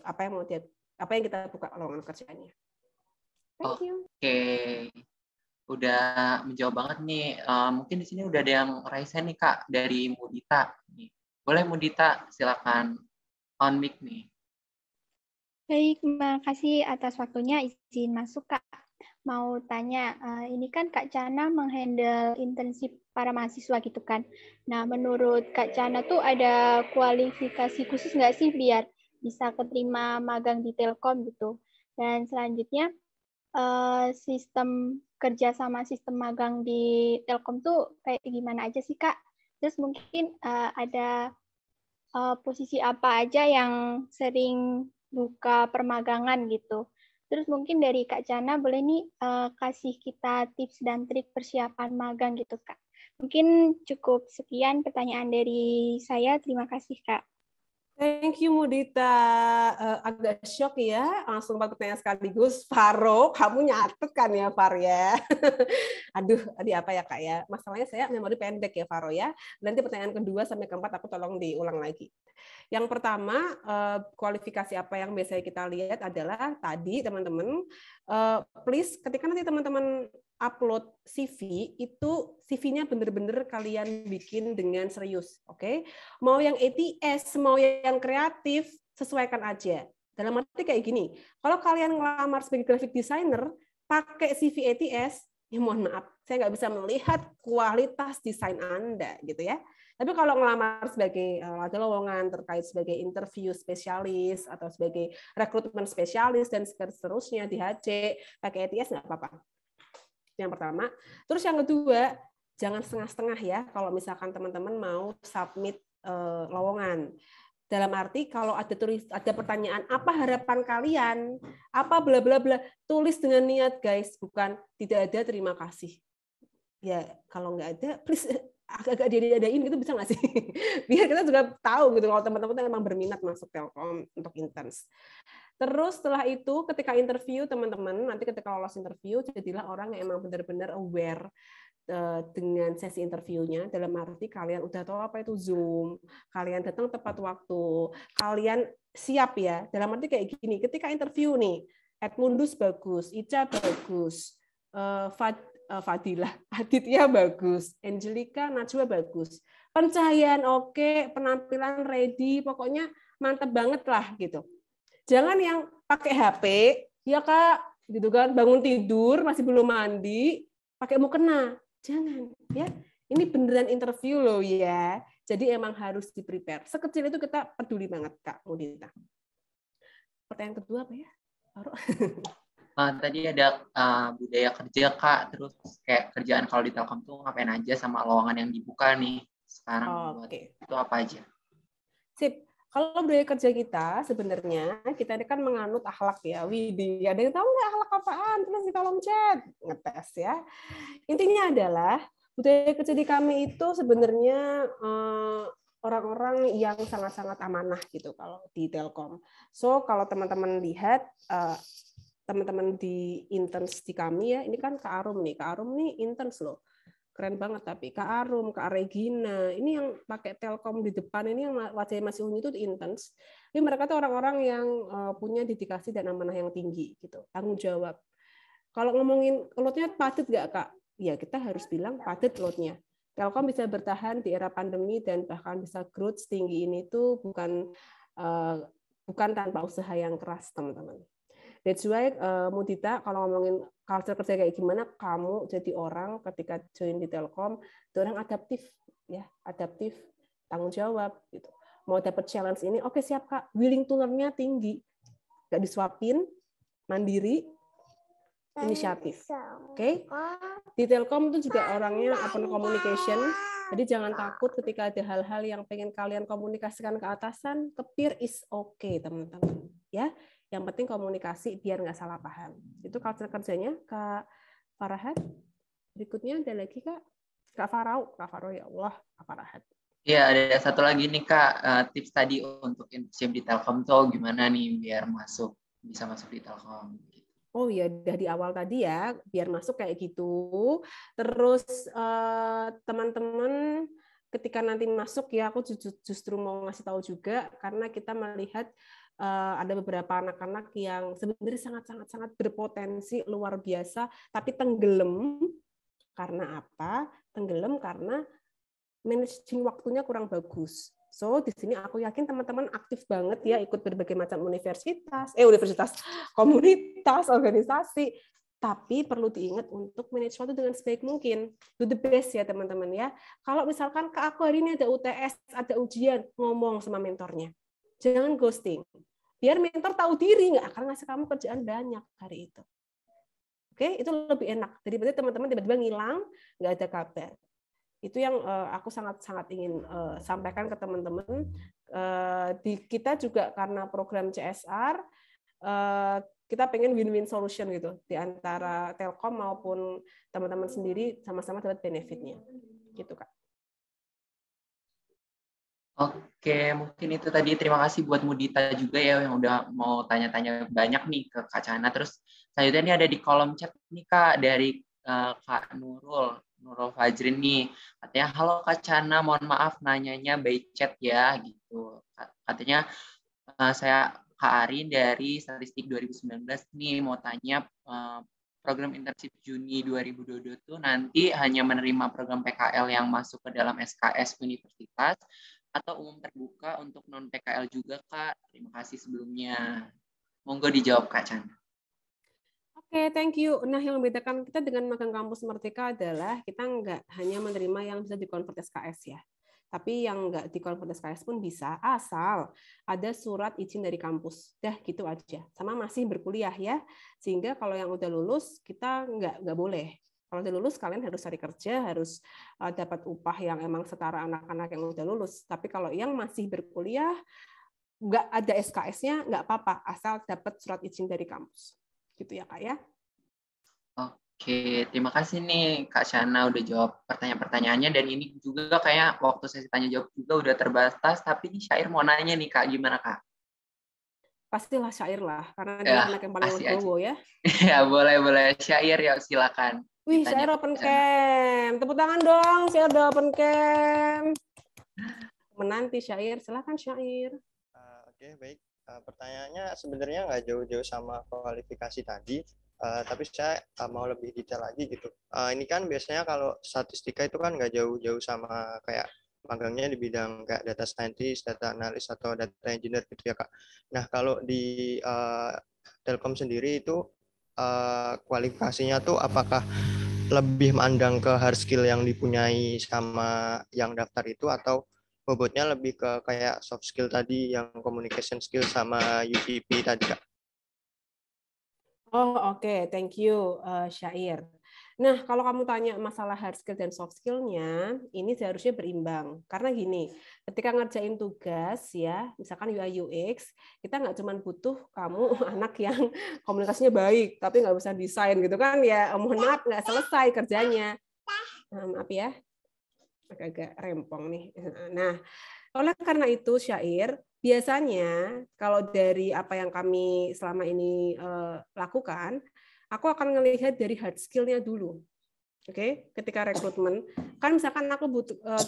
apa yang kita buka lowongan kerjaannya. Thank you. Oke, udah menjawab banget nih. Mungkin di sini udah ada yang raise hand nih Kak dari Mudita. Boleh Mudita, silakan on mic nih. Baik, terima kasih atas waktunya. Izin masuk Kak. Mau tanya, ini kan Kak Chana menghandle internship para mahasiswa gitu kan. Nah, menurut Kak Chana tuh ada kualifikasi khusus nggak sih biar bisa keterima magang di Telkom gitu. Dan selanjutnya, sistem kerja sama sistem magang di Telkom tuh kayak gimana aja sih Kak? Terus mungkin ada posisi apa aja yang sering buka permagangan gitu. Terus mungkin dari Kak Chana boleh nih kasih kita tips dan trik persiapan magang gitu Kak. Mungkin cukup sekian pertanyaan dari saya. Terima kasih Kak. Thank you Mudita. Agak shock ya, langsung 4 pertanyaan sekaligus. Faro, kamu nyatet kan ya Far ya? Aduh, tadi apa ya Kak ya? Masalahnya saya memori pendek ya Faro ya. Nanti pertanyaan kedua sampai keempat aku tolong diulang lagi. Yang pertama, kualifikasi apa yang biasanya kita lihat adalah tadi teman-teman, please ketika nanti teman-teman upload CV, itu CV-nya benar-benar kalian bikin dengan serius, oke? Mau yang ATS, mau yang kreatif, sesuaikan aja. Dalam arti kayak gini, kalau kalian ngelamar sebagai graphic designer, pakai CV ATS, ya mohon maaf, saya nggak bisa melihat kualitas desain Anda, gitu ya. Tapi kalau ngelamar sebagai ada lowongan terkait sebagai interview spesialis atau sebagai rekrutmen spesialis dan seterusnya di HC, pakai ATS nggak apa-apa. Yang pertama. Terus yang kedua, jangan setengah-setengah ya kalau misalkan teman-teman mau submit lowongan. Dalam arti kalau ada pertanyaan apa harapan kalian, apa bla bla bla, tulis dengan niat guys, bukan tidak ada terima kasih. Ya kalau nggak ada, please agak diadain gitu bisa nggak sih? Biar kita juga tahu gitu kalau teman-teman memang berminat masuk Telkom untuk interns. Terus setelah itu ketika interview teman-teman, nanti ketika lolos interview jadilah orang yang emang benar-benar aware dengan sesi interviewnya, dalam arti kalian udah tahu apa itu Zoom, kalian datang tepat waktu, kalian siap ya, dalam arti kayak gini, ketika interview nih, Edmundus bagus, Ica bagus, Fadilah, Aditya bagus, Angelica, Najwa bagus, pencahayaan oke, penampilan ready, pokoknya mantep banget lah gitu. Jangan yang pakai HP, ya Kak, gitu kan, bangun tidur masih belum mandi, pakai mukena. Jangan, ya. Ini beneran interview loh ya. Jadi emang harus di-prepare. Sekecil itu kita peduli banget, Kak Mudita. Pertanyaan kedua apa ya? Tadi ada budaya kerja, Kak. Terus kayak kerjaan kalau di Telkom tuh ngapain aja sama lowongan yang dibuka nih sekarang. Oke. Itu apa aja? Sip. Kalau budaya kerja kita sebenarnya kita ini kan menganut akhlak ya. Widih, ada yang tahu nggak akhlak apaan? Tulis di kolom chat, ngetes ya. Intinya adalah budaya kerja di kami itu sebenarnya orang-orang yang sangat-sangat amanah gitu kalau di Telkom. So kalau teman-teman lihat teman-teman di interns di kami ya, ini kan Kak Arum nih. Kak Arum nih interns loh. Keren banget tapi Kak Arum, Kak Regina, ini yang pakai Telkom di depan ini yang wajahnya masih unyu itu intens. Tapi mereka tuh orang-orang yang punya dedikasi dan amanah yang tinggi gitu, tanggung jawab. Kalau ngomongin loadnya padat nggak Kak? Ya kita harus bilang padat loadnya. Telkom bisa bertahan di era pandemi dan bahkan bisa growth setinggi ini tuh bukan tanpa usaha yang keras teman-teman. That's why Mudita kalau ngomongin culture kerja kayak gimana, kamu jadi orang ketika join di Telkom, itu orang adaptif ya, adaptif, tanggung jawab gitu. Mau dapat challenge ini, oke siap Kak, willing to learn-nya tinggi. Gak disuapin, mandiri, inisiatif. Oke. Di Telkom itu juga orangnya open communication. Jadi jangan takut ketika ada hal-hal yang pengen kalian komunikasikan ke atasan, ke peer is okay, teman-teman. Ya. Yang penting komunikasi biar nggak salah paham. Itu culture kerjanya Kak Farahat. Berikutnya ada lagi Kak Farau. Kak Farau ya Allah, Kak Farahat. Iya, ada satu lagi nih Kak, tips tadi untuk internship di Telkom tuh gimana nih biar bisa masuk di Telkom. Oh ya, udah di awal tadi ya, biar masuk kayak gitu. Terus teman-teman ketika nanti masuk ya, aku justru mau ngasih tahu juga karena kita melihat ada beberapa anak-anak yang sebenarnya sangat berpotensi luar biasa, tapi tenggelam karena apa? Tenggelam karena managing waktunya kurang bagus. So di sini aku yakin teman-teman aktif banget ya ikut berbagai macam komunitas, organisasi. Tapi perlu diingat untuk manage waktu dengan sebaik mungkin. Do the best ya teman-teman ya. Kalau misalkan Kak aku hari ini ada UTS, ada ujian, ngomong sama mentornya. Jangan ghosting. Biar mentor tahu diri, nggak akan ngasih kamu kerjaan banyak hari itu. Oke, itu lebih enak daripada teman-teman tiba-tiba ngilang, nggak ada kabar. Itu yang aku sangat-sangat ingin sampaikan ke teman-teman. Kita juga karena program CSR, kita pengen win-win solution gitu di antara Telkom maupun teman-teman sendiri sama-sama dapat benefitnya, gitu Kak. Oke, mungkin itu tadi. Terima kasih buat Mudita juga ya yang udah mau tanya-tanya banyak nih ke Kak Chana. Terus selanjutnya ini ada di kolom chat nih Kak dari Kak Nurul Fajrin nih. Katanya, halo Kak Chana, mohon maaf nanyanya by chat ya gitu. Katanya saya Kak Arin dari Statistik 2019 nih mau tanya program internship Juni 2022 itu nanti hanya menerima program PKL yang masuk ke dalam SKS universitas atau umum terbuka untuk non PKL juga Kak? Terima kasih sebelumnya. Monggo dijawab Kak Chan. Oke, thank you. Nah, yang membedakan kita dengan magang kampus Merdeka adalah kita nggak hanya menerima yang bisa dikonvert SKS ya. Tapi yang nggak dikonvert SKS pun bisa, asal ada surat izin dari kampus. Dah gitu aja. Sama masih berkuliah ya. Sehingga kalau yang udah lulus, kita nggak boleh. Kalau udah lulus, kalian harus cari kerja, harus dapat upah yang emang setara anak-anak yang udah lulus. Tapi kalau yang masih berkuliah, nggak ada SKS-nya, nggak apa-apa, asal dapat surat izin dari kampus. Gitu ya, Kak ya. Oke, terima kasih nih Kak Shana udah jawab pertanyaan-pertanyaannya, dan ini juga kayak waktu sesi tanya jawab juga udah terbatas, tapi ini Syair mau nanya nih Kak, gimana Kak? Pastilah Syair lah, karena dia anak yang paling legowo ya. Ya, boleh Syair ya, silakan. Wih, Syair open cam. Tepuk tangan dong, Syair udah open cam. Menanti Syair, silakan Syair. Oke, baik. Pertanyaannya sebenarnya nggak jauh-jauh sama kualifikasi tadi, tapi saya mau lebih detail lagi gitu. Ini kan biasanya kalau statistika itu kan nggak jauh-jauh sama kayak magangnya di bidang kayak data scientist, data analis, atau data engineer gitu ya Kak. Nah, kalau di Telkom sendiri itu kualifikasinya tuh apakah lebih mandang ke hard skill yang dipunyai sama yang daftar itu, atau bobotnya lebih ke kayak soft skill tadi yang communication skill sama UGP tadi Kak? Oh oke, thank you Syair. Nah, kalau kamu tanya masalah hard skill dan soft skill-nya, ini seharusnya berimbang. Karena gini, ketika ngerjain tugas, ya, misalkan UI UX, kita nggak cuma butuh kamu anak yang komunikasinya baik, tapi nggak bisa desain gitu kan, ya, mohon maaf, nggak selesai kerjanya. Maaf ya, agak-agak rempong nih. Nah, oleh karena itu, Syair, biasanya kalau dari apa yang kami selama ini lakukan, aku akan melihat dari hard skill-nya dulu. Oke, ketika rekrutmen, kan misalkan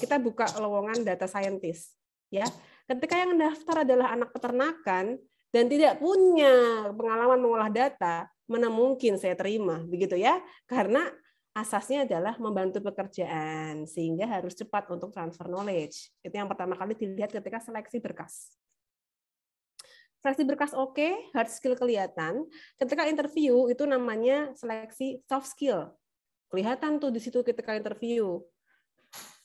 kita buka lowongan data scientist, ya. Ketika yang daftar adalah anak peternakan dan tidak punya pengalaman mengolah data, mana mungkin saya terima, begitu ya? Karena asasnya adalah membantu pekerjaan, sehingga harus cepat untuk transfer knowledge. Itu yang pertama kali dilihat ketika seleksi berkas. Seleksi berkas oke, hard skill kelihatan. Ketika interview itu namanya seleksi soft skill. Kelihatan tuh di situ ketika interview.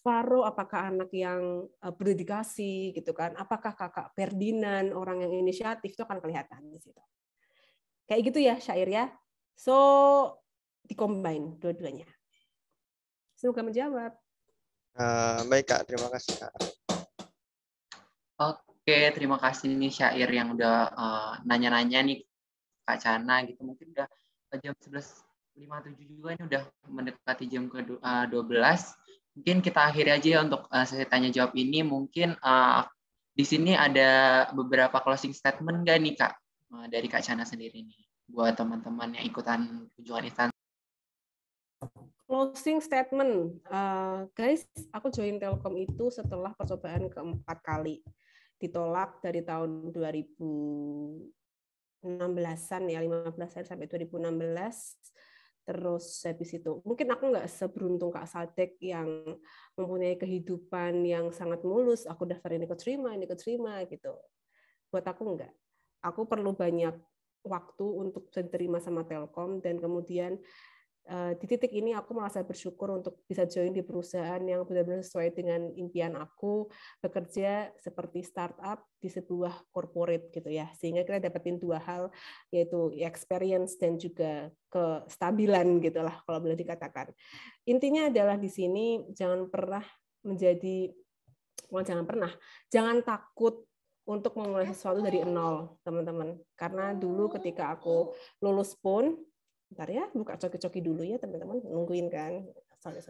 Faro apakah anak yang berdedikasi gitu kan? Apakah kakak Ferdinand orang yang inisiatif, itu akan kelihatan di situ. Kayak gitu ya, Syair ya. So dikombin dua-duanya. Semoga menjawab. Baik Kak, terima kasih Kak. Oke, terima kasih nih Syair yang udah nanya-nanya nih Kak Chana gitu. Mungkin udah jam 11.57 juga, ini udah mendekati jam ke-12. Mungkin kita akhiri aja ya untuk sesi tanya jawab ini. Mungkin di sini ada beberapa closing statement nggak nih Kak dari Kak Chana sendiri nih buat teman-teman yang ikutan kunjungan instansi. Closing statement, guys, aku join Telkom itu setelah percobaan ke-4 kali, ditolak dari tahun 2016-an ya, 15-an sampai 2016. Terus habis itu, mungkin aku nggak seberuntung Kak Sadek yang mempunyai kehidupan yang sangat mulus. Aku daftar ini keterima gitu. Buat aku enggak. Aku perlu banyak waktu untuk diterima sama Telkom, dan kemudian di titik ini aku merasa bersyukur untuk bisa join di perusahaan yang benar-benar sesuai dengan impian aku, bekerja seperti startup di sebuah corporate gitu ya, sehingga kita dapetin dua hal, yaitu experience dan juga kestabilan gitulah kalau boleh dikatakan. Intinya adalah di sini jangan takut untuk memulai sesuatu dari nol, teman-teman. Karena dulu ketika aku lulus pun, bentar ya, buka coki-coki dulu ya teman-teman, nungguin kan. Sorry.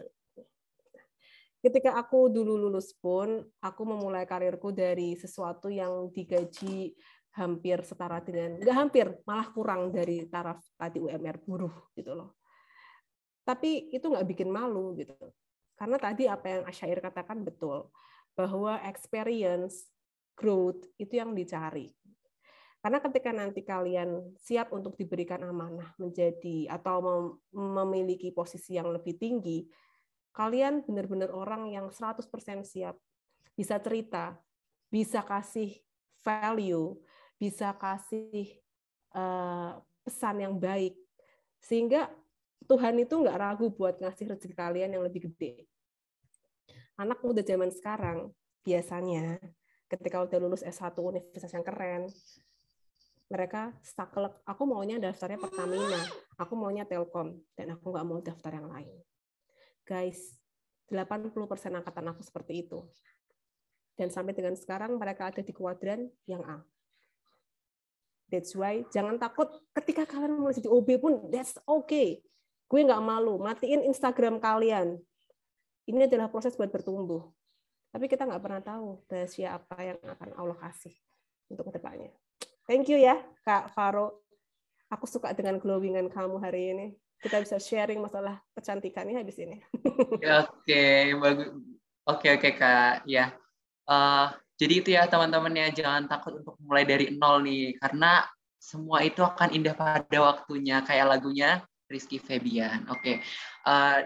Ketika aku dulu lulus pun, aku memulai karirku dari sesuatu yang digaji hampir setara dengan, nggak hampir, malah kurang dari taraf tadi UMR buruh gitu loh. Tapi itu nggak bikin malu gitu. Karena tadi apa yang Asyair katakan betul, bahwa experience, growth itu yang dicari. Karena ketika nanti kalian siap untuk diberikan amanah menjadi atau memiliki posisi yang lebih tinggi, kalian benar-benar orang yang 100% siap. Bisa cerita, bisa kasih value, bisa kasih pesan yang baik. Sehingga Tuhan itu nggak ragu buat ngasih rezeki kalian yang lebih gede. Anak muda zaman sekarang, biasanya ketika udah lulus S1 universitas yang keren, mereka saklek, aku maunya daftarnya Pertamina, aku maunya Telkom, dan aku nggak mau daftar yang lain. Guys, 80% angkatan aku seperti itu. Dan sampai dengan sekarang mereka ada di kuadran yang A. That's why, jangan takut ketika kalian mau jadi OB pun, that's okay. Gue nggak malu, matiin Instagram kalian. Ini adalah proses buat bertumbuh. Tapi kita nggak pernah tahu rahasia apa yang akan Allah kasih untuk kedepannya. Thank you ya, Kak Faro. Aku suka dengan glowingan kamu hari ini. Kita bisa sharing masalah kecantikannya habis ini. Oke, bagus. Oke, Kak. Ya. Jadi itu ya teman-teman ya, jangan takut untuk mulai dari nol nih, karena semua itu akan indah pada waktunya, kayak lagunya Rizky Febian. Oke.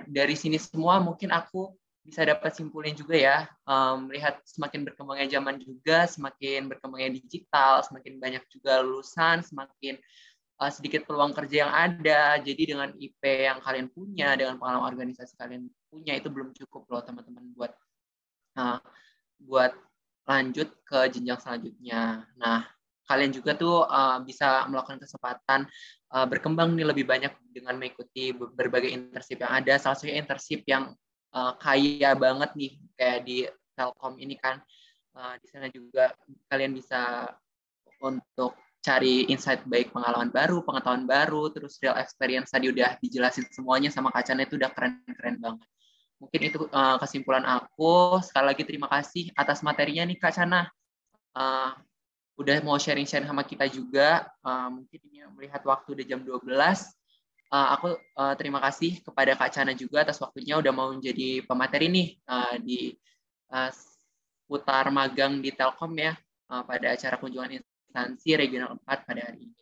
Dari sini semua mungkin aku bisa dapat simpulin juga ya, melihat semakin berkembangnya zaman juga, semakin berkembangnya digital, semakin banyak juga lulusan, semakin sedikit peluang kerja yang ada. Jadi dengan IP yang kalian punya, dengan pengalaman organisasi kalian punya, itu belum cukup loh teman-teman buat lanjut ke jenjang selanjutnya. Nah, kalian juga tuh bisa melakukan kesempatan berkembang nih lebih banyak dengan mengikuti berbagai internship yang ada. Salah satu internship yang kaya banget nih kayak di Telkom ini kan, di sana juga kalian bisa untuk cari insight baik pengalaman baru, pengetahuan baru, terus real experience tadi udah dijelasin semuanya sama Kak Chana, itu udah keren-keren banget. Mungkin itu kesimpulan aku. Sekali lagi terima kasih atas materinya nih Kak Chana. Udah mau sharing-sharing sama kita juga. Mungkin ini melihat waktu udah jam 12. Aku terima kasih kepada Kak Chana juga atas waktunya udah mau menjadi pemateri nih di putar magang di Telkom ya, pada acara kunjungan instansi Regional 4 pada hari ini.